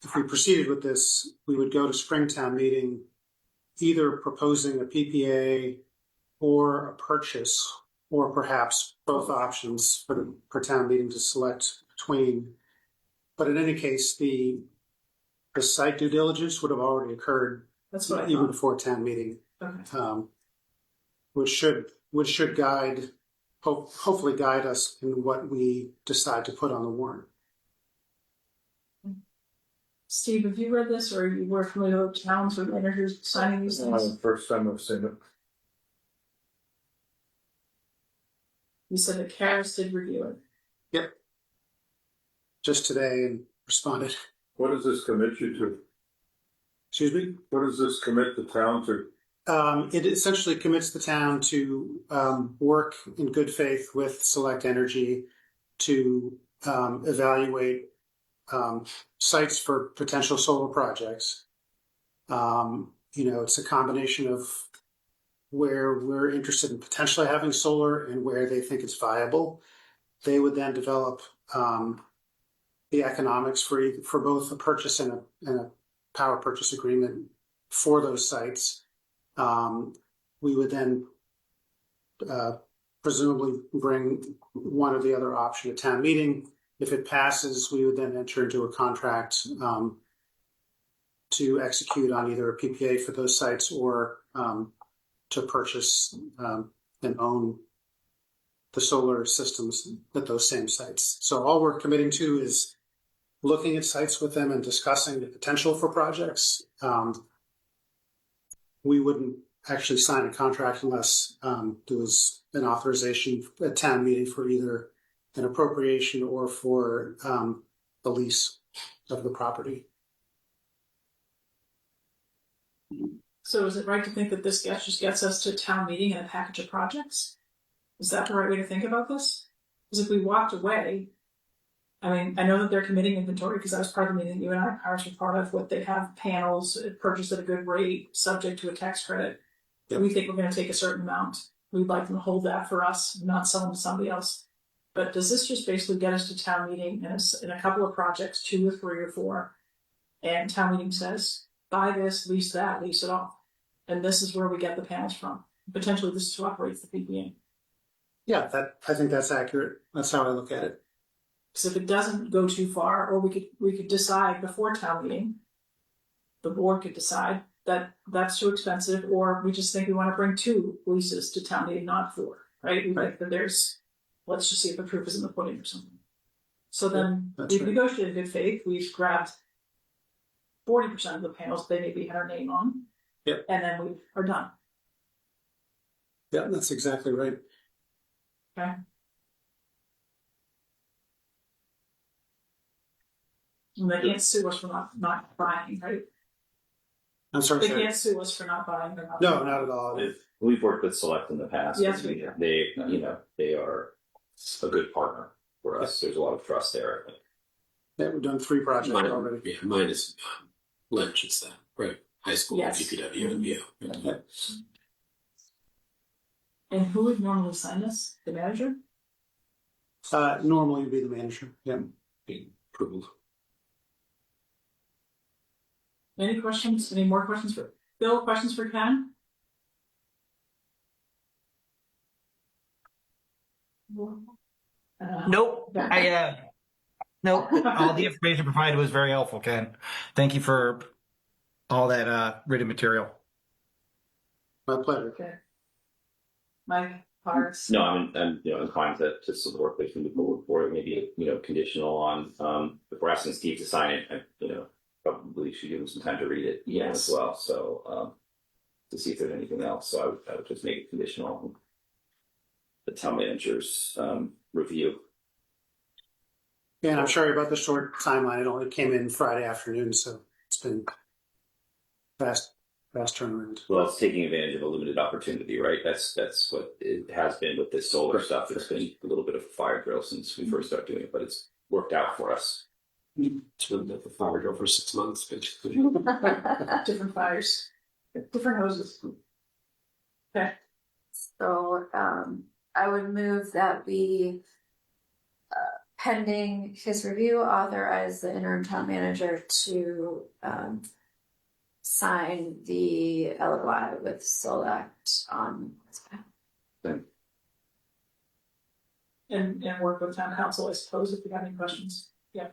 if we proceeded with this, we would go to Springtown meeting, either proposing a PPA or a purchase, or perhaps both options for town meeting to select between. But in any case, the site due diligence would have already occurred. That's what I even thought. before town meeting, Okay. which should guide, hopefully guide us in what we decide to put on the warrant. Steve, have you read this, or you were familiar with towns or managers signing these things? First time I've seen it. You said that Karis did review it. Yep. Just today and responded. What does this commit you to? Excuse me? What does this commit the town to? It essentially commits the town to work in good faith with Select Energy to evaluate sites for potential solar projects. It's a combination of where we're interested in potentially having solar and where they think it's viable. They would then develop the economics for both a purchase and a power purchase agreement for those sites. We would then presumably bring one or the other option to town meeting. If it passes, we would then enter into a contract to execute on either a PPA for those sites or to purchase and own the solar systems at those same sites. So all we're committing to is looking at sites with them and discussing the potential for projects. We wouldn't actually sign a contract unless there was an authorization at town meeting for either an appropriation or for the lease of the property. So is it right to think that this just gets us to town meeting and a package of projects? Is that the right way to think about this? Because if we walked away, I mean, I know that they're committing inventory because that was part of the meeting that you and ours were part of. What they have panels purchased at a good rate, subject to a tax credit. Yep. We think we're going to take a certain amount. We'd like them to hold that for us, not sell them to somebody else. But does this just basically get us to town meeting in a couple of projects, 2 or 3 or 4, and town meeting says, buy this, lease that, lease it off, and this is where we get the panels from. Potentially, this is who operates the PPA. Yeah, I think that's accurate. That's how I look at it. Because if it doesn't go too far, or we could decide before town meeting, the board could decide that that's too expensive, or we just think we want to bring 2 leases to town meeting, not 4, right? We think that let's just see if the proof is in the pudding or something. So then we've negotiated in good faith. We've grabbed 40% of the panels they maybe had our name on. Yep. And then we are done. Yeah, that's exactly right. Okay. And they can't sue us for not buying, right? I'm sorry. They can't sue us for not buying. Or not No, not at all. We've worked with Select in the past. Yes, we have. They are a good partner for us. There's a lot of trust there. Yeah, we've done 3 projects already. Yeah, mine is Lynch. It's that right. High school, Yes. DPW, and VO. And who would normally sign this? The manager? Normally, you'd be the manager. Yeah. Approval. Any questions? Any more questions for Bill? Questions for Ken? Nope. Nope. All the information provided was very helpful, Ken. Thank you for all that written material. My pleasure. Okay. Mike, Horace. No, I'm inclined to support this and move forward for it. Maybe conditional on if we're asking Steve to sign it, I probably should give him some time to read it as well. So to see if there's anything else. So I would just make it conditional on the town manager's review. Yeah, and I'm sorry about the short timeline. It only came in Friday afternoon, so it's been fast turnaround. Well, it's taking advantage of a limited opportunity, right? That's what it has been with this solar stuff. It's been a little bit of a fire drill since we first started doing it, but it's worked out for us. It's been the fire drill for 6 months, basically. Different fires, different hoses. Okay. So I would move that we, pending his review, authorize the interim town manager to sign the LOI with Select on. And work with town council, I suppose, if you have any questions. Yeah.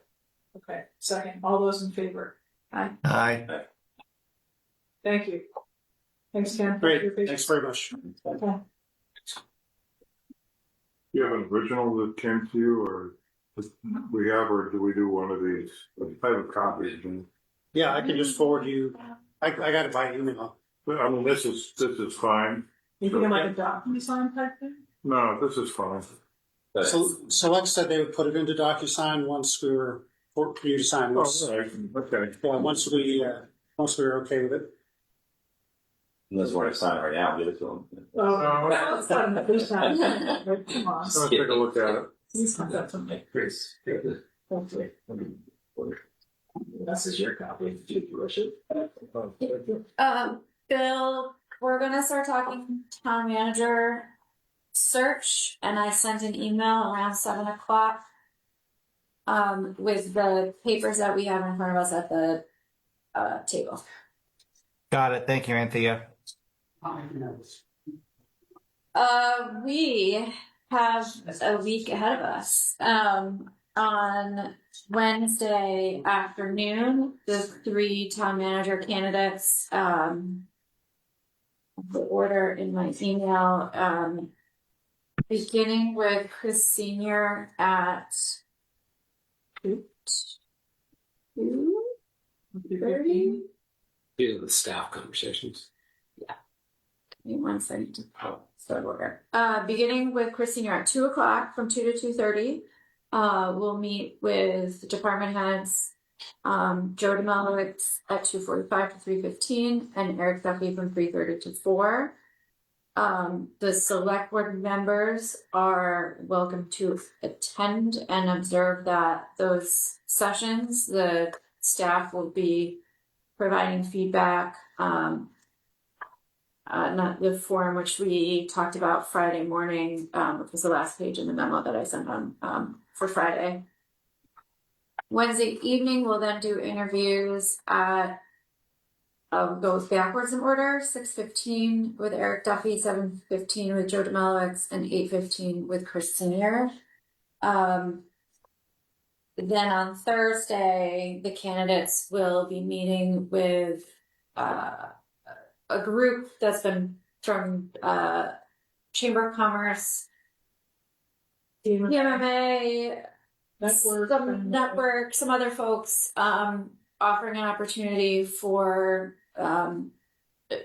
Okay. Second, all those in favor? Aye. Thank you. Thanks, Ken. Great. Thanks very much. Okay. You have an original that came to you, or we have, or do we do one of these? I have a copy. Yeah, I can just forward you. I got it by email. I mean, this is fine. You think like a DocuSign type thing? No, this is fine. So Select said they would put it into DocuSign once we were for you to sign. Once, Okay. once we were okay with it. Unless we're going to sign it right now, give it to them. Oh, it's not enough this time. Come on. Let's take a look at it. He's got something. Chris. Hopefully. This is your copy, if you wish it. Bill, we're gonna start talking town manager search, and I sent an email around 7 o'clock with the papers that we have in front of us at the table. Got it. Thank you, Anthea. We have a week ahead of us. On Wednesday afternoon, the 3 town manager candidates, the order in my email, beginning with Chris Senior at 2:30. These are the staff conversations. Give me 1 second to start order. Beginning with Chris Senior at 2 o'clock, from 2 to 2:30. We'll meet with department heads, Joe DeMelowitz at 2:45 to 3:15, and Eric Duffy from 3:30 to 4. The select board members are welcome to attend and observe those sessions. The staff will be providing feedback, not the form which we talked about Friday morning, which was the last page in the memo that I sent on for Friday. Wednesday evening, we'll then do interviews at goes backwards in order: 6:15 with Eric Duffy, 7:15 with Joe Demelowitz, and 8:15 with Chris Senior. Then on Thursday, the candidates will be meeting with a group that's been from Chamber of Commerce, PMMA, some network, some other folks, offering an opportunity for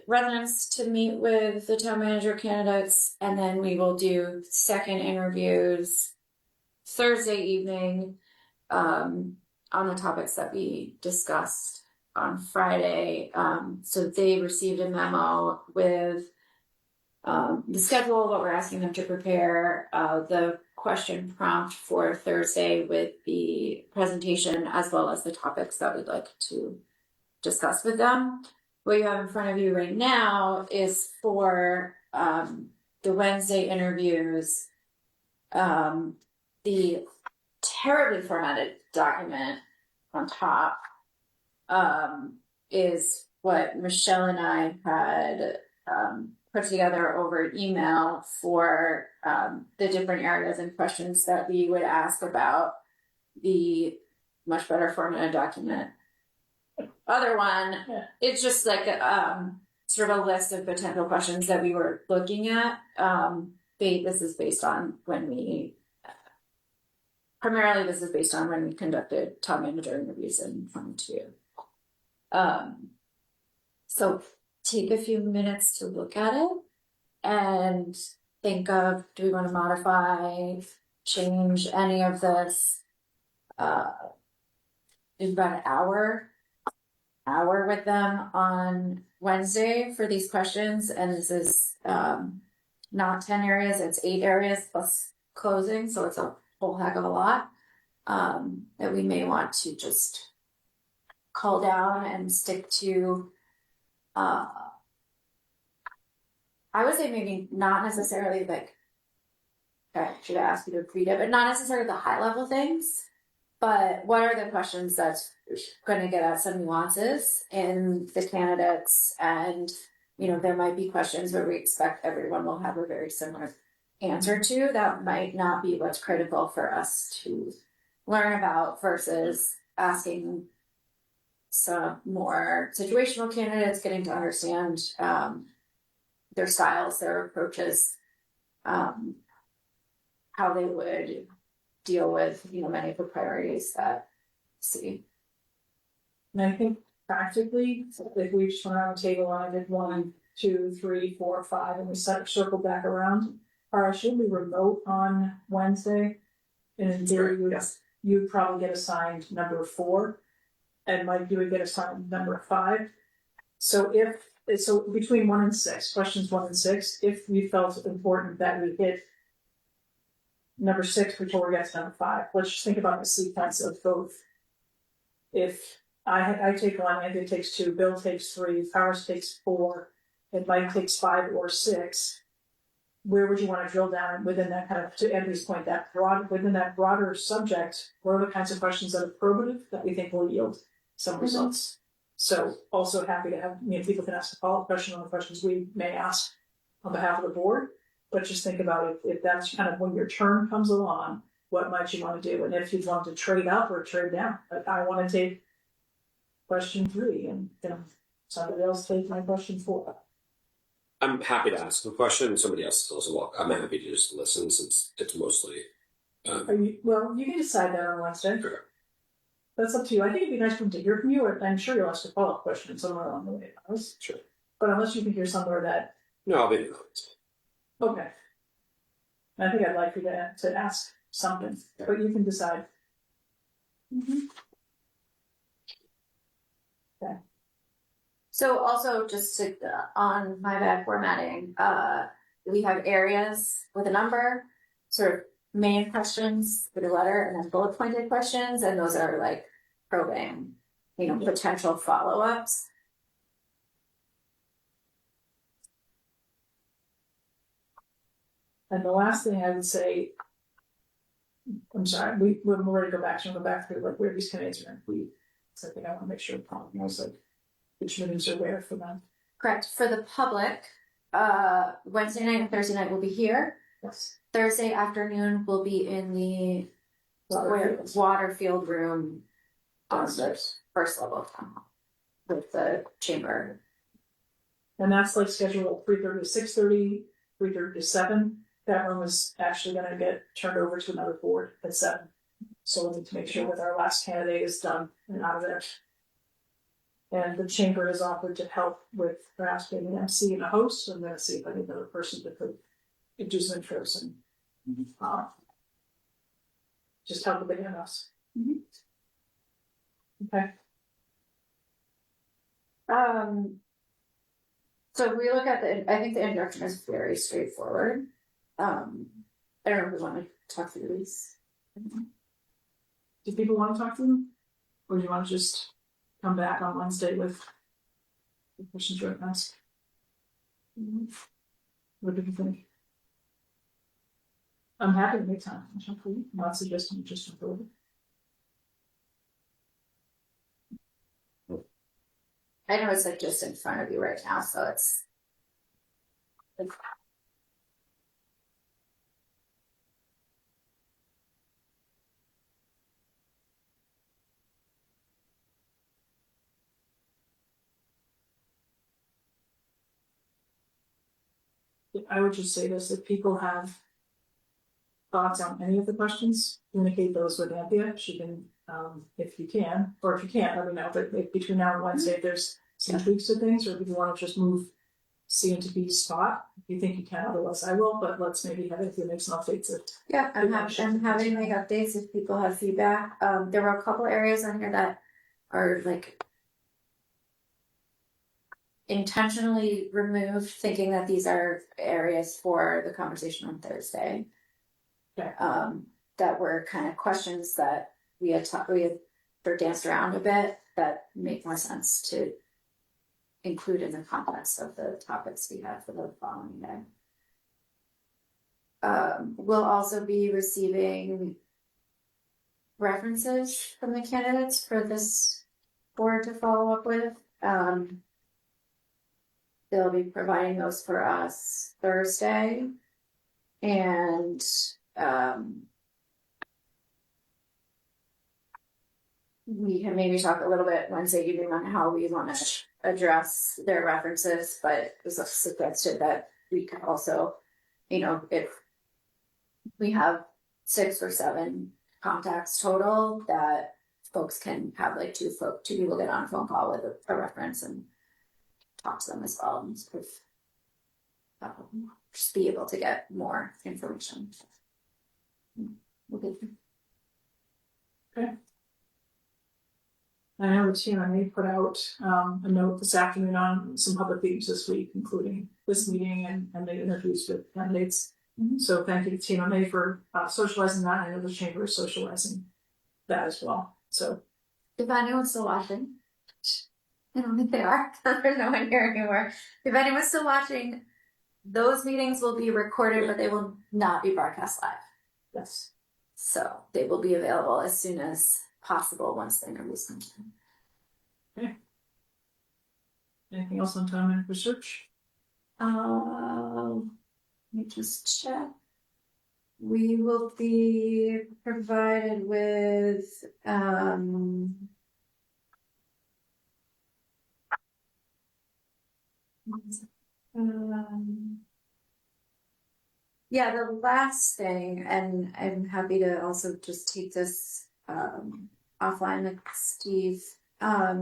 residents to meet with the town manager candidates, and then we will do second interviews Thursday evening on the topics that we discussed on Friday. So they received a memo with the schedule, what we're asking them to prepare, the question prompt for Thursday with the presentation, as well as the topics that we'd like to discuss with them. What you have in front of you right now is for the Wednesday interviews, the terribly formatted document on top is what Michelle and I had put together over email for the different areas and questions that we would ask about the much better formatted document. Other one, it's just like sort of a list of potential questions that we were looking at. This is based on when we conducted top manager interviews in 2022. So take a few minutes to look at it and think of, do we want to modify, change any of this? It's about an hour with them on Wednesday for these questions, and this is not 10 areas, it's 8 areas plus closing, so it's a whole heck of a lot that we may want to just call down and stick to. I would say maybe not necessarily like, I should ask you to read it, but not necessarily the high level things, but what are the questions that's going to get at some nuances in the candidates? And, you know, there might be questions where we expect everyone will have a very similar answer to. That might not be what's critical for us to learn about versus asking some more situational candidates, getting to understand their styles, their approaches, how they would deal with, you know, many of the priorities that we see. And I think practically, if we just went around the table and I did 1, 2, 3, 4, 5, and we circled back around, or should we remote on Wednesday? And in theory, you'd probably get assigned number 4, and Mike, you would get assigned number 5. So between 1 and 6, questions 1 and 6, if we felt it important that we hit number 6 before we get to number 5, let's just think about the sequence of both. If I take 1, Andrew takes 2, Bill takes 3, Powers takes 4, and Mike takes 5 or 6, where would you want to drill down within that kind of, to Andrew's point, within that broader subject? What are the kinds of questions that are probative that we think will yield some results? So also happy to have, people can ask a follow-up question on the questions we may ask on behalf of the board, but just think about it, if that's kind of when your turn comes along, what might you want to do? And if you want to trade up or trade down, like I want to take question 3 and somebody else take my question 4. I'm happy to ask a question. Somebody else is also welcome. I'm happy to just listen since it's mostly. You can decide that on Wednesday. Sure. That's up to you. I think it'd be nice for them to hear from you, or I'm sure you'll ask a follow-up question somewhere along the way. Sure. But unless you can hear somewhere that. No, I'll be in the comments. Okay. I think I'd like you to ask something, but you can decide. Mm-hmm. So also just to, on my bad formatting, we have areas with a number, sort of main questions with a letter, and then bullet pointed questions, and those are like probing, potential follow-ups. And the last thing I would say, I'm sorry, we're ready to go back through like where these committees are going to be. So I think I want to make sure Paul knows like which meetings are where for them. Correct. For the public, Wednesday night and Thursday night will be here. Yes. Thursday afternoon will be in the Waterfield room on the first level of town hall with the chamber. And that's like scheduled 3:30 to 6:30, 3:30 to 7. That room is actually going to get turned over to another board at 7. So we need to make sure that our last candidate is done and out of there. And the chamber has offered to help with perhaps being an MC and a host. So I'm going to see if I need another person to do some intros and just help with the us. Okay. So we look at I think the introduction is very straightforward. I don't know if we want to talk through these. Do people want to talk to them? Or do you want to just come back on Wednesday with the questions you're going to ask? What do you think? I'm happy to make time. I'm not suggesting just for I know it's like just in front of you right now, so it's. I would just say this, if people have thoughts on any of the questions, communicate those with Anthea. She can, if you can, or if you can't, let me know. But if between now and Wednesday, if there's some tweaks to things, or if you want to just move C into B spot, if you think you can, otherwise I will, but let's maybe have Anthea make some updates. Yeah, I'm happy to make updates if people have feedback. There were a couple areas on here that are like intentionally removed, thinking that these are areas for the conversation on Thursday. Okay. That were kind of questions that we had sort of danced around a bit that make more sense to include in the context of the topics we have for the following day. We'll also be receiving references from the candidates for this board to follow up with. They'll be providing those for us Thursday. And we can maybe talk a little bit Wednesday evening on how we want to address their references, but it was suggested that we could also, if we have 6 or 7 contacts total, that folks can have like two people get on a phone call with a reference and talk to them as well, and sort of just be able to get more information. Okay. I know the TMA put out a note this afternoon on some public meetings this week, including this meeting and the interviews with candidates. So thank you to TMA for socializing that. I know the chamber is socializing that as well. So if anyone's still watching, I don't think they are. There's no one here anymore. If anyone's still watching, those meetings will be recorded, but they will not be broadcast live. Yes. So they will be available as soon as possible once the interviews come in. Okay. Anything else on time and research? Let me just check. We will be provided with yeah, the last thing, and I'm happy to also just take this offline with Steve. I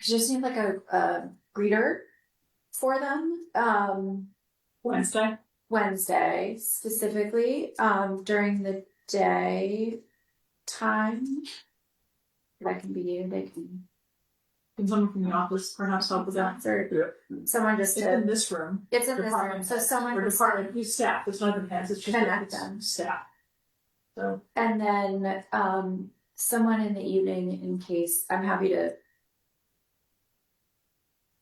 just need like a greeter for them. Wednesday specifically, during the day time. That can be you, they can Can someone from the office perhaps help with that? Or someone just It's to, in this room. it's in this room, Department so heads, someone or just, department, staff, it's not even heads, it's just Connect it's them. staff. So, and then, someone in the evening in case, I'm happy to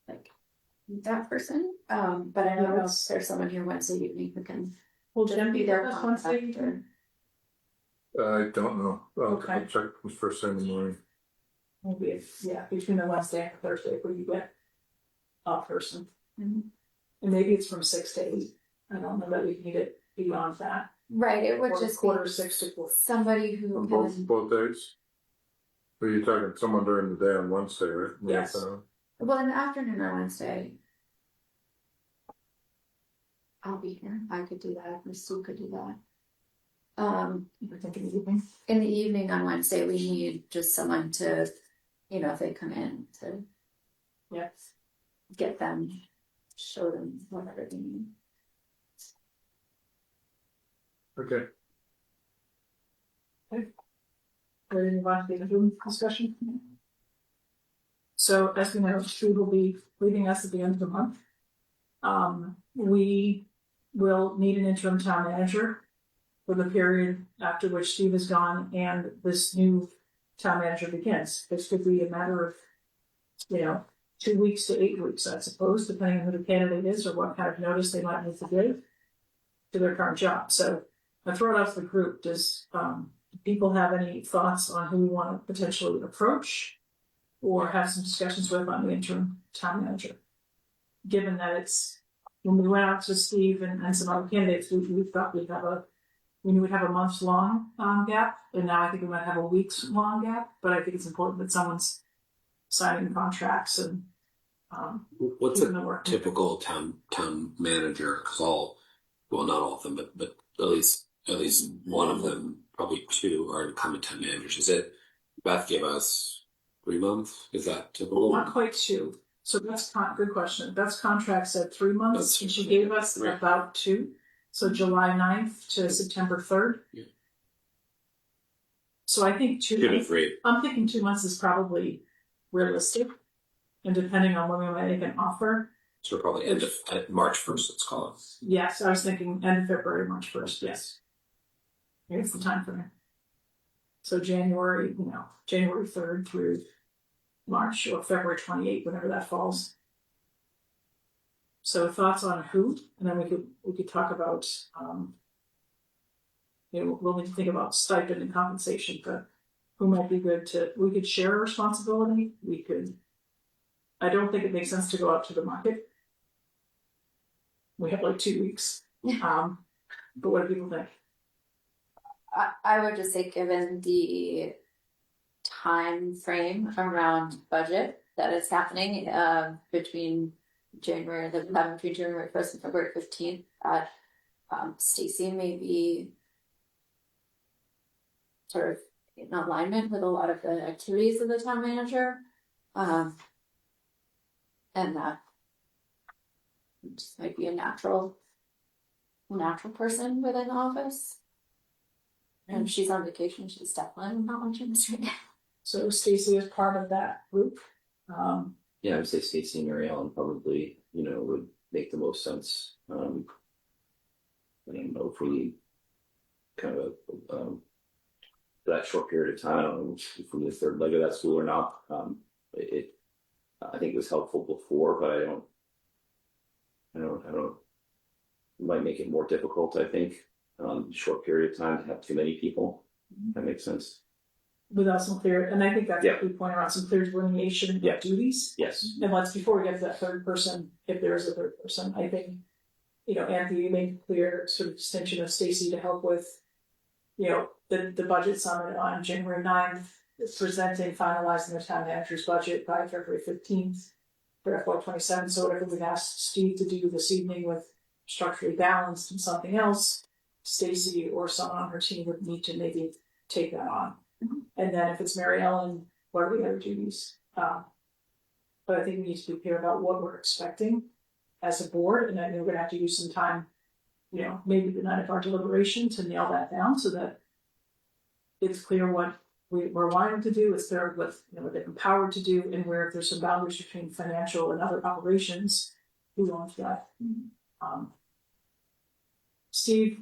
like meet that person, but I don't know if Yes. there's someone here Wednesday evening who can will just Jen be be their there Wednesday? contact or. I don't know. Okay. I'll check first thing in the morning. Maybe, yeah, between the Wednesday and Thursday, where you get a person. Mhm. And maybe it's from 6 to 8. I don't know that we need it beyond that. Right, it would Or just quarter be 6 to 4. somebody who On can, both days? Are you talking someone during the day on Wednesday, right? In the Yes. afternoon? well, in the afternoon or Wednesday. I'll be here. I could do that. Miss Sue could do that. You're thinking evening? In the evening on Wednesday, we need just someone to, if they come in, to Yes. get them, show them whatever they need. Okay. Ready to move on to the Zoom discussion? So as we know, Steve will be leaving us at the end of the month. We will need an interim town manager for the period after which Steve is gone and this new town manager begins. This could be a matter of, 2 weeks to 8 weeks, I suppose, depending on who the candidate is or what kind of notice they might need to give to their current job. So I throw it out to the group. Does people have any thoughts on who we want to potentially approach or have some discussions with on the interim town manager? Given that it's, when we went out to Steve and some other candidates, we thought we would have a months long gap, and now I think we might have a weeks long gap. But I think it's important that someone's signing contracts and What's keeping a the work. typical town manager call? Well, not all of them, but at least one of them, probably two, are incumbent town managers. Is it? Beth gave us 3 months. Is that typical? Not quite 2. So that's good question. That's contract said 3 months, That's- and she gave us right. about 2. So July 9th to September 3rd. Yeah. So I think 2 to 3. I'm thinking 2 months is probably realistic, and depending on when we might make an offer. So probably end of March 1st. Let's call it. Yes, I was thinking end of February, March 1st. Yes, here's the time frame. So January 3rd through March or February 28th, whenever that falls. So thoughts on who, and then we could talk about we'll need to think about stipend and compensation, but who might be good to. We could share responsibility. We could. I don't think it makes sense to go out to the market. We have like 2 weeks. But what do people think? I would just say, given the time frame around budget that is happening between January 1st and February 15th, Stacy may be sort of in alignment with a lot of the activities of the town manager, and that just might be a natural person within the office. And if she's on vacation, she's definitely not watching this right now. So Stacy is part of that group. Yeah, I would say Stacy and Mary Ellen probably, would make the most sense. I don't know if we need kind of that short period of time. I don't know if we need a third leg of that school or not. I think it was helpful before, but I don't. It might make it more difficult, I think, short period of time to have too many people. That makes sense. Without some clear, and I think that's a key point around some clear delineation of duties. Yes. And before we get to that third person, if there is a third person, I think, Anthony, you made clear sort of distinction of Stacy to help with, the budget summit on January 9th, presenting, finalizing the town manager's budget by February 15th for FY27. So whatever we've asked Steve to do this evening with structurally balanced and something else, Stacy or someone on her team would need to maybe take that on. And then if it's Mary Ellen, what are the other duties? But I think we need to be clear about what we're expecting as a board, and I think we're going to have to use some time, maybe the night of our deliberation to nail that down so that it's clear what we're wanting to do, it's there what they're empowered to do, and where there's some boundaries between financial and other operations, we want that. Steve,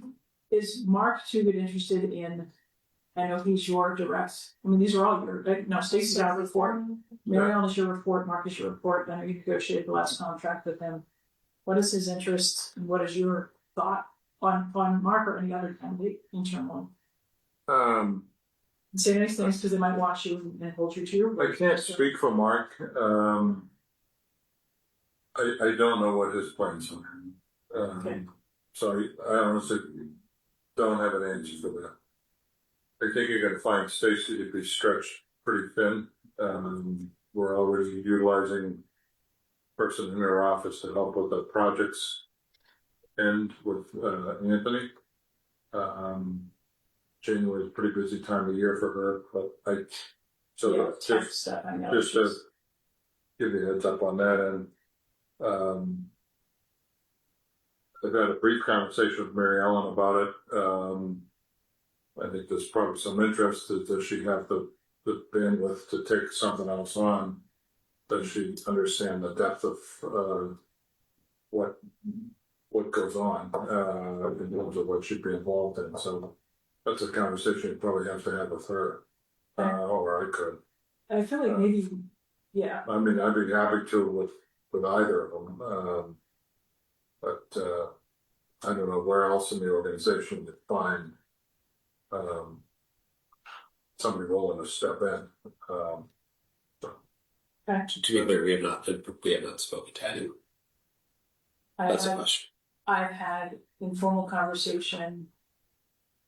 is Mark too good interested in? I know he's your direct. I mean, these are all your. No, Stacy's got a report. Mary Ellen is your report. Mark is your report. I know you negotiated the last contract with him. What is his interest, and what is your thought on Mark or any other candidate internally? Say nice things because they might watch you and hold you to your. I can't speak for Mark. I don't know what his plans are. Okay. So I honestly don't have an answer for that. I think you're going to find Stacy to be stretched pretty thin. We're already utilizing a person in her office to help with the projects and with Anthony. January is a pretty busy time of year for her, but just to give you a heads up on that. And I've had a brief conversation with Mary Ellen about it. I think there's probably some interest. Does she have the bandwidth to take something else on? Does she understand the depth of what goes on in terms of what she'd be involved in? So that's a conversation you probably have to have with her, or I could. I feel like maybe, yeah. I mean, I'd be happy to with either of them, but I don't know where else in the organization to find somebody willing to step in. To be clear, we have not spoken to him. That's a question. I've had informal conversation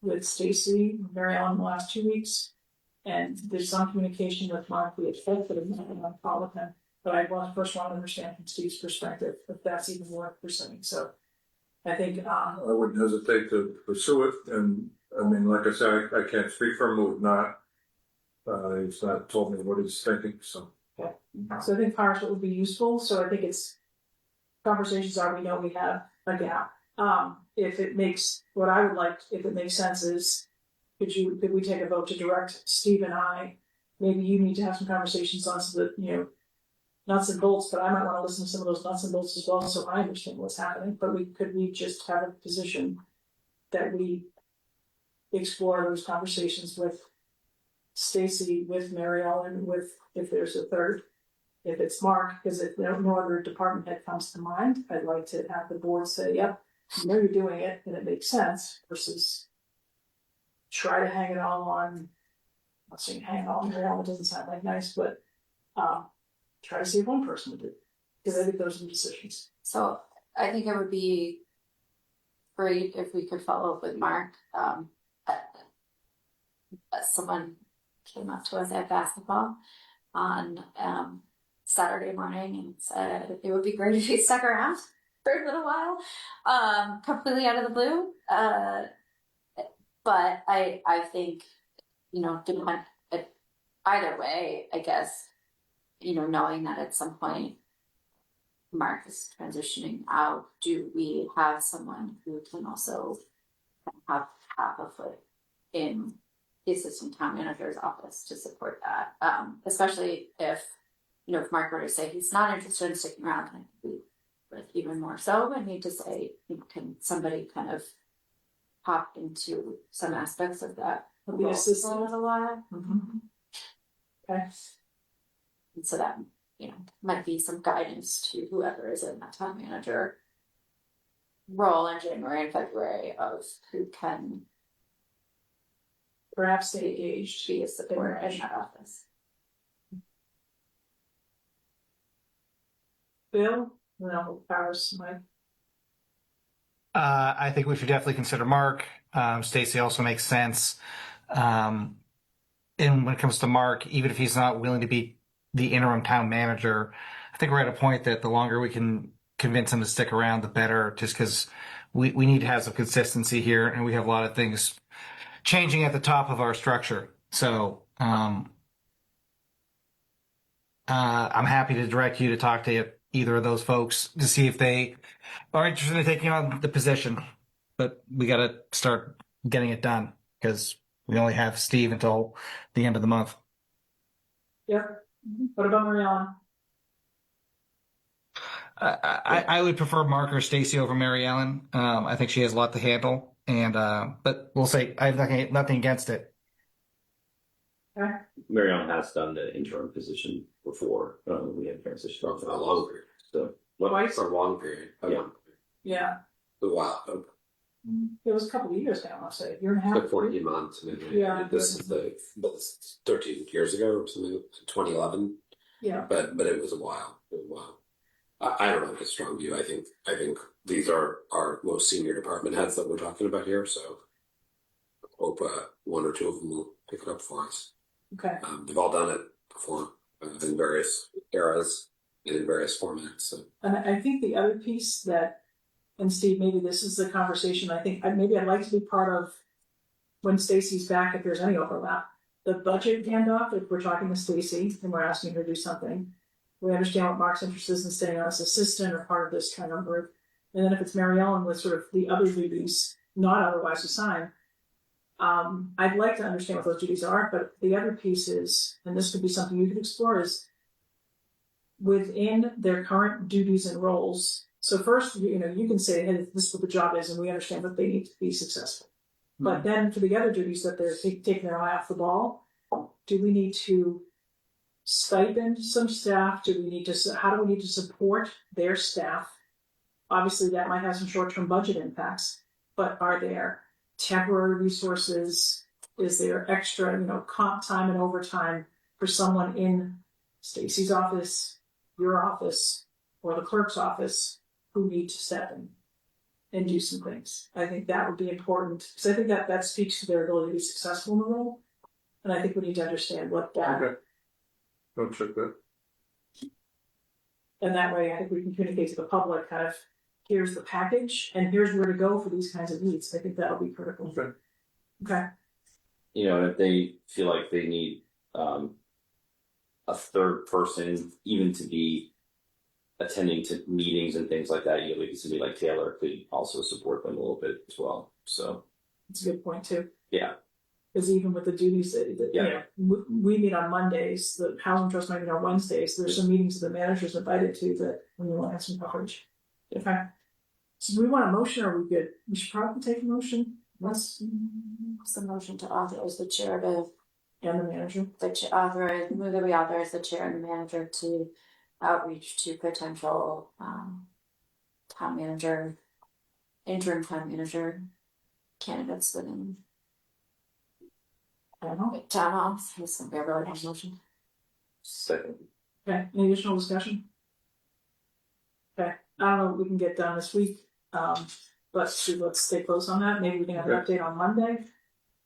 with Stacy, Mary Ellen, the last 2 weeks, and there's some communication with Mark. We had said that I'm not going to call with him, but I first want to understand from Steve's perspective if that's even worth pursuing. So I think I wouldn't hesitate to pursue it, and I mean, like I said, I can't speak for him. We've not. He's not told me what he's thinking. So. Okay. So I think PowerShell would be useful. So I think it's conversations we know we have a gap. If it makes what I would like, if it makes sense, is could we take a vote to direct Steve and I? Maybe you need to have some conversations on some of the nuts and bolts, but I might want to listen to some of those nuts and bolts as well, so I understand what's happening. But could we just have a position that we explore those conversations with Stacy, with Mary Ellen, with if there's a third, if it's Mark, because if no other department head comes to mind, I'd like to have the board say, yep, you know you're doing it and it makes sense, versus try to hang it all on, I'm not saying hang it all on Mary Ellen, doesn't sound like nice, but try to see if one person would do it, because I think those are the decisions. So I think it would be great if we could follow up with Mark. Someone came up to us at basketball on Saturday morning and said it would be great if he stuck around for a little while, completely out of the blue. But I think, either way, I guess, knowing that at some point Mark is transitioning out, do we have someone who can also have a foot in the assistant town manager's office to support that? Especially if Mark were to say he's not interested in sticking around, I think we even more so would need to say, can somebody kind of hop into some aspects of that The assistant. for a little while? Mm-hmm. Okay. And so that, might be some guidance to whoever is in that town manager role in January and February of who can Perhaps stay engaged. be a support in that office. Bill? No, Paris, Mike. I think we should definitely consider Mark. Stacy also makes sense. And when it comes to Mark, even if he's not willing to be the interim town manager, I think we're at a point that the longer we can convince him to stick around, the better, just because we need to have some consistency here, and we have a lot of things changing at the top of our structure. So I'm happy to direct you to talk to either of those folks to see if they are interested in taking on the position. But we got to start getting it done, because we only have Steve until the end of the month. Yep. What about Mary Ellen? I would prefer Mark or Stacy over Mary Ellen. I think she has a lot to handle, and but we'll say I have nothing against it. Mary Ellen has done the interim position before. We had transitioned For a long period. So Twice? For a long period. Yeah. Yeah. Wow. It was a couple of years now, I'll say, a year and a half. Like 14 months, maybe. Yeah. This is this 13 years ago or something, 2011. Yeah. But it was a while. I don't have a strong view. I think these are our most senior department heads that we're talking about here. So I hope one or two of them will pick it up for us. Okay. They've all done it before in various eras and in various formats. So. And I think the other piece that, and Steve, maybe this is the conversation maybe I'd like to be part of when Stacy's back, if there's any overlap. The budget handoff, if we're talking to Stacy and we're asking her to do something, we understand what Mark's interest is in staying on as assistant or part of this kind of group. And then if it's Mary Ellen with sort of the other duties not otherwise assigned, I'd like to understand what those duties are. But the other piece is, and this could be something you could explore, is within their current duties and roles. So first, you can say, hey, this is what the job is, and we understand that they need to be successful. Mm-hmm. But then for the other duties that they're taking their eye off the ball, do we need to stipend some staff? How do we need to support their staff? Obviously, that might have some short-term budget impacts, but are there temporary resources? Is there extra, comp time and overtime for someone in Stacy's office, your office, or the clerk's office who need to step in and do some things? I think that would be important because I think that speaks to their ability to be successful in the role. And I think we need to understand what that. Okay. Don't check that. And that way, I think we can communicate to the public kind of, here's the package and here's where to go for these kinds of needs. I think that'll be critical. Okay. If they feel like they need a third person, even to be attending to meetings and things like that, like somebody like Taylor could also support them a little bit as well. So it's a good point too. Yeah. Because even with the duties that we meet on Mondays, the Housing Trust might meet on Wednesdays. There's some meetings that the manager's invited to that we want to have some coverage. Okay. So do we want a motion or are we good? We should probably take a motion. What's the motion to authorize the chair to and the manager? move that we authorize the chair and the manager to outreach to potential town manager, interim town manager candidates within town hall. This is a really nice motion. Second. Okay. Any additional discussion? Okay. I don't know what we can get done this week. Let's stay close on that. Maybe we can have an update on Monday.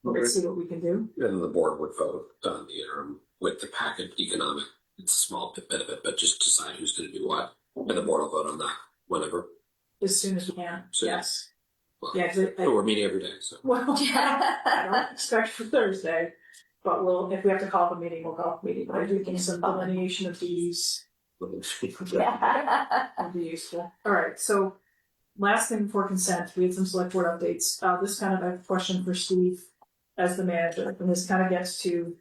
Let's see what we can do. And the board would vote on the interim with the package economic. It's a small bit of it, but just decide who's going to do what. And the board will vote on that whenever. As soon as we can. Yes. Well, Yeah, we're meeting every day. So. Well, I don't expect for Thursday, but if we have to call up a meeting, we'll call up a meeting. But I do think some delineation of these would be useful. All right, so last thing before consent, we had some select board updates. This kind of a question for Steve as the manager, and this kind of gets to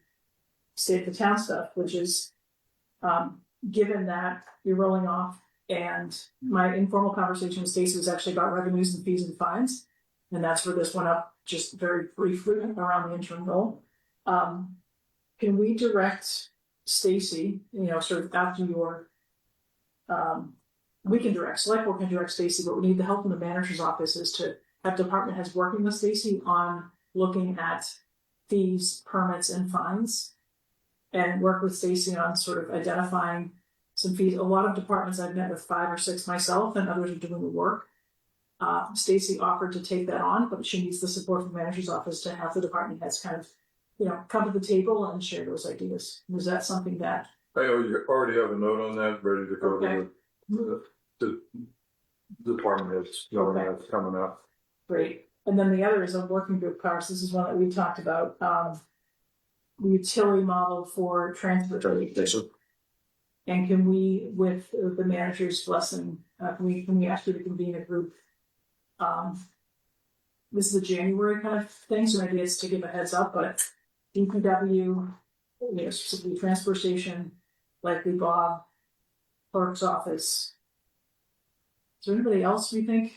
state of the town stuff, which is given that you're rolling off, and my informal conversation with Stacey was actually about revenues and fees and fines, and that's where this went up just very briefly around the interim role. Can we direct Stacey, sort of after your, we can direct, select board can direct Stacey, but we need the help in the manager's office is to have department heads working with Stacey on looking at fees, permits, and fines, and work with Stacey on sort of identifying some fees. A lot of departments I've met with 5 or 6 myself, and others are doing the work. Stacey offered to take that on, but she needs the support from the manager's office to have the department heads kind of, come to the table and share those ideas. Was that something that? I already have a note on that, ready to go to the department heads, that's coming up. Great. And then the other is a working group, Cars. This is one that we talked about, the utility model for transportation. And can we, with the manager's blessing, can we ask you to convene a group this is a January kind of thing, so maybe it's to give a heads up, but DPW, you know, specifically transfer station, likely Bob, clerk's office. Is there anybody else we think?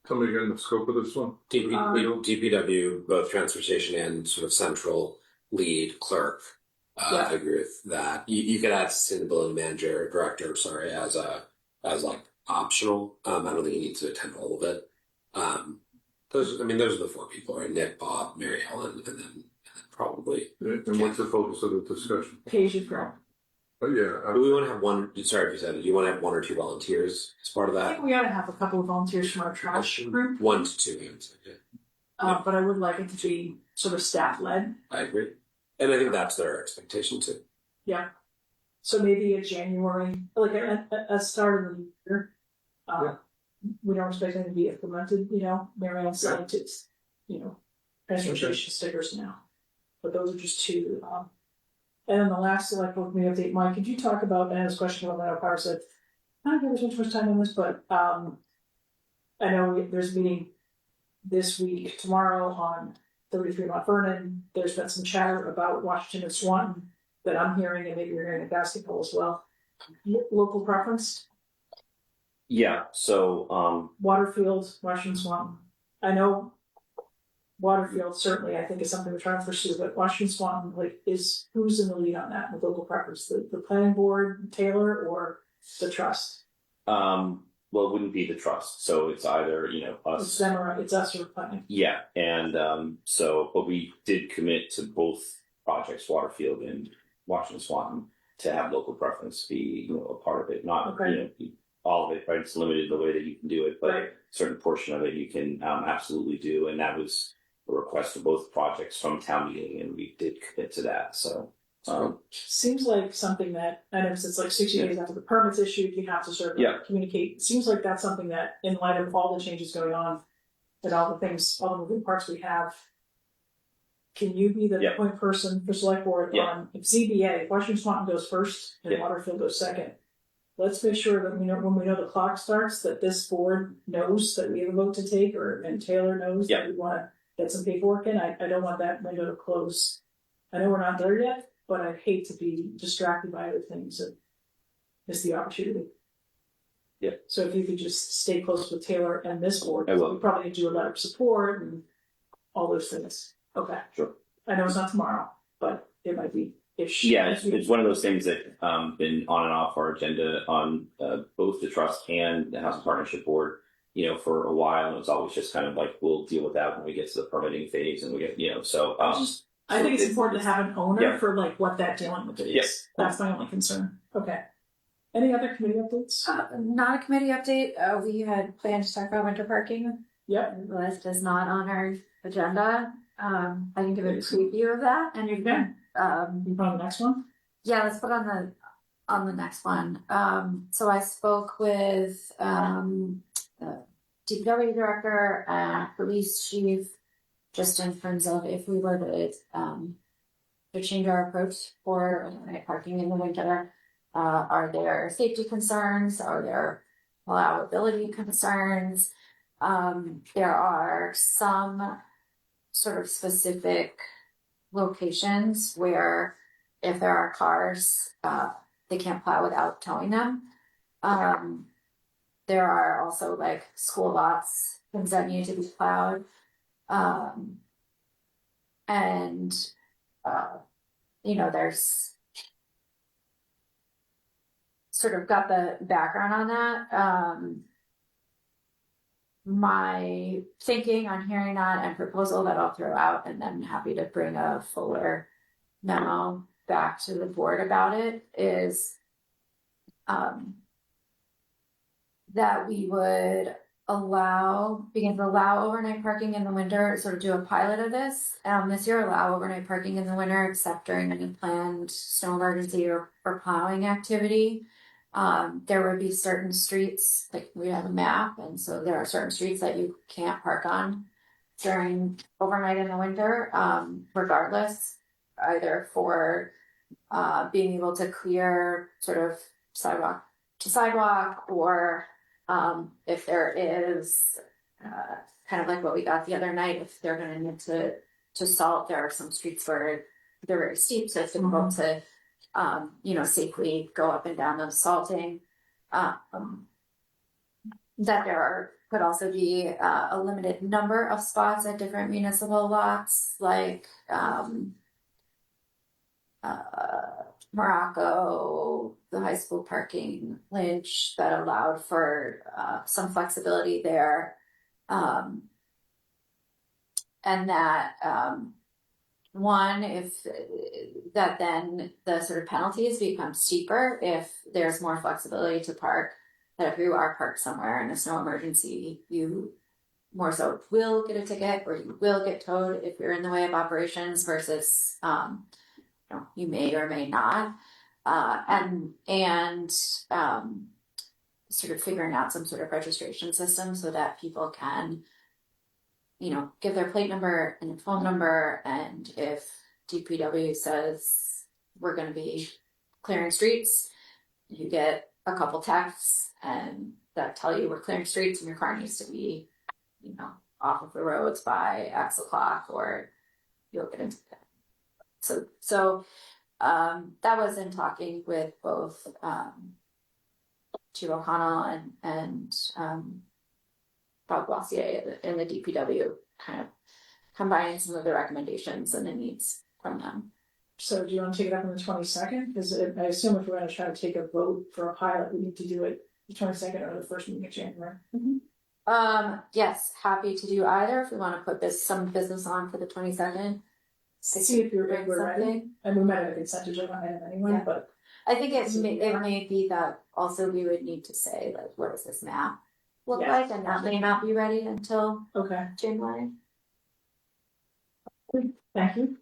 Tell me again the scope of this one. DPW, both transfer station and sort of central lead clerk. Yeah. I agree with that. You could add sustainability manager, director, as like optional. I don't think you need to attend all of it. Those are the four people, right? Nick, Bob, Mary Helen, and then probably. And what's the focus of the discussion? Page of girl. Oh, yeah. We want to have one. Sorry if you said it. You want to have one or two volunteers as part of I that. think we ought to have a couple of volunteers from our trash group, 1 to 2. I would say. Yeah. but I would like it to be sort of staff led. I agree, and I think that's their expectation too. Yeah. So maybe a January, like a start of the year. We don't expect them to be implemented, you know, Marianne said it's, you know, transportation stickers now. But those are just two. And then the last select board committee update, Mike, could you talk about, and this question about Meadow Power said, I don't give too much time on this, but I know there's a meeting this week, tomorrow on 33 Mount Vernon. There's been some chatter about Washington and Swanton that I'm hearing, and maybe you're hearing at basketball as well. Local preference? Yeah, so Waterfield, Washington, Swanton. I know Waterfield certainly, I think, is something we're trying to pursue, but Washington, Swanton, like, who's in the lead on that with local preference? The planning board, Taylor, or the trust? well, it wouldn't be the trust, so it's either, you know, us. It's them or it's us or planning. Yeah, and but we did commit to both projects, Waterfield and Washington Swanton, to have local preference be, you know, a part of it, not Okay. you know, all of it, right? It's limited the way that you can do it, but Right. a certain portion of it you can absolutely do, and that was a request for both projects from town meeting, and we did commit to that. So Seems like something that, I know it's like 60 days after the permit's issued, you have to sort of communicate. It seems like that's something that, in light of all the changes going on, and all the things, all the moving parts we have, can you be the point person for select board on if ZBA, if Washington Swanton goes first and Waterfield goes second? Let's make sure that we know when we know the clock starts that this board knows that we have a vote to take, and Taylor knows that we want to get some paperwork in. I don't want that window to close. I know we're not there yet, but I'd hate to be distracted by other things and miss the opportunity. Yeah. So if you could just stay close with Taylor and this board, I will. we probably need to do a letter of support and all those things. Okay. Sure. I know it's not tomorrow, but it might be. It's one of those things that been on and off our agenda on both the trust and the Housing Partnership Board, you know, for a while, and it's always just kind of like we'll deal with that when we get to the permitting phase, and we get, you know, so. I think it's important to have an owner for like what that dealing with it is. Yes. That's my only concern. Okay. Any other committee updates? Not a committee update. We had planned to talk about winter parking. Yep. The list is not on our agenda. I can give a preview of that. And you can. You put on the next one? Yeah, let's put on the next one. So I spoke with the DPW director and police chief, just in terms of if we were to change our approach for night parking in the winter. Are there safety concerns? Are there allowability concerns? There are some sort of specific locations where if there are cars, they can't plow without towing them. There are also like school lots, things that need to be plowed. You know, there's sort of got the background on that. My thinking on hearing that and proposal that I'll throw out, and then happy to bring a fuller memo back to the board about it, is that we would begin to allow overnight parking in the winter, sort of do a pilot of this. This year, allow overnight parking in the winter except during any planned snow emergency or plowing activity. There would be certain streets, like we have a map, and so there are certain streets that you can't park on during overnight in the winter, regardless, either for being able to clear sort of sidewalk to sidewalk, or if there is kind of like what we got the other night, if they're gonna need to salt, there are some streets where they're very steep, so it's difficult to, safely go up and down those salting. That could also be a limited number of spots at different municipal lots, like Morocco, the high school parking, Lynch, that allowed for some flexibility there. And that one, if that then the sort of penalties become steeper if there's more flexibility to park, that if you are parked somewhere and there's no emergency, you more so will get a ticket or you will get towed if you're in the way of operations versus you may or may not. And sort of figuring out some sort of registration system so that people can, give their plate number and their phone number. And if DPW says we're going to be clearing streets, you get a couple texts and that tell you we're clearing streets and your car needs to be, off of the roads by X o'clock or you'll get into that. So that was in talking with both Chief O'Connell and Bob Glossier in the DPW, kind of combining some of the recommendations and the needs from them. So do you want to take it up on the 22nd? Because I assume if we're going to try to take a vote for a pilot, we need to do it the 22nd or the first meeting of January. Yes, happy to do either if we want to put some business on for the 22nd. See if we're ready. And we might have a consent agenda item anyway, Yeah. But I think it may be that also we would need to say, like, what does this map look like? And that may not be ready until January. Thank you.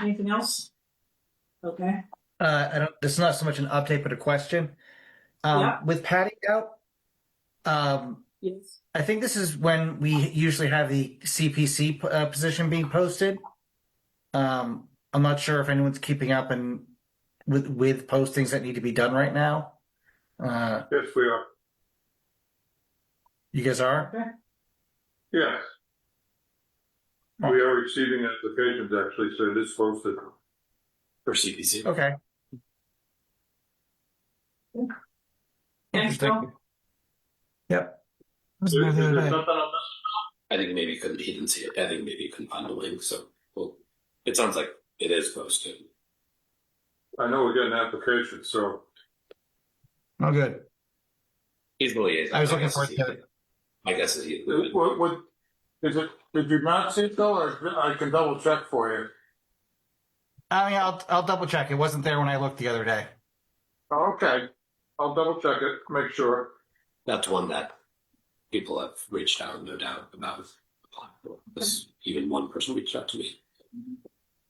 Anything else? Okay. This is not so much an update, but a question. With Patty out, Yes. I think this is when we usually have the CPC position being posted. I'm not sure if anyone's keeping up and with postings that need to be done right now. Yes, we are. You guys are? Okay. Yes. We are receiving applications actually, so it is posted. For CPC. Okay. Thanks, Bill. Yep. Is there something on I think maybe he didn't see it. I think maybe he couldn't find the link. So, well, it sounds like it is posted. that? I know we're getting applications, so. Oh, good. He's the liaison. I was looking forward to it. I guess he. What is it? Did you not see it though, or I can double check for you? I mean, I'll double check. It wasn't there when I looked the other day. Okay, I'll double check it, make sure. That's one that people have reached out, no doubt, about applying for. This even one person reached out to me.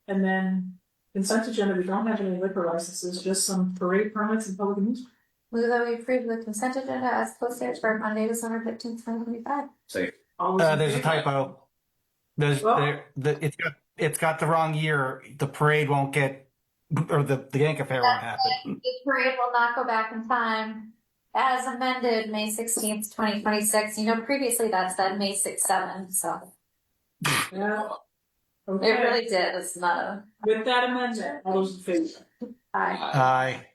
And then consent agenda, we don't have any liquor licenses, just some parade permits and public amusement. Move that we approve the consent agenda as posted for Monday, December 15th, 2025. Say, There's a typo. It's got the wrong year. The parade won't get, or the Yank Fair won't happen. The parade will not go back in time. As amended, May 16th, 2026. Previously that said May 6th, 7th, so Yeah. it Okay. really did. It's not a. With that amendment, all those in favor? Aye.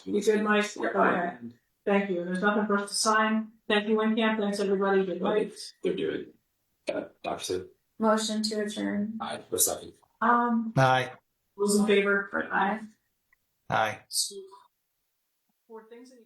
You good, Mike? Okay. Thank you. There's nothing for us to sign. Thank you, WinCamp. Thanks, everybody. Good night. They're doing. Dr. Sid. Motion to adjourn. Aye. A second. Aye. Those in favor? Aye. Aye. For things that you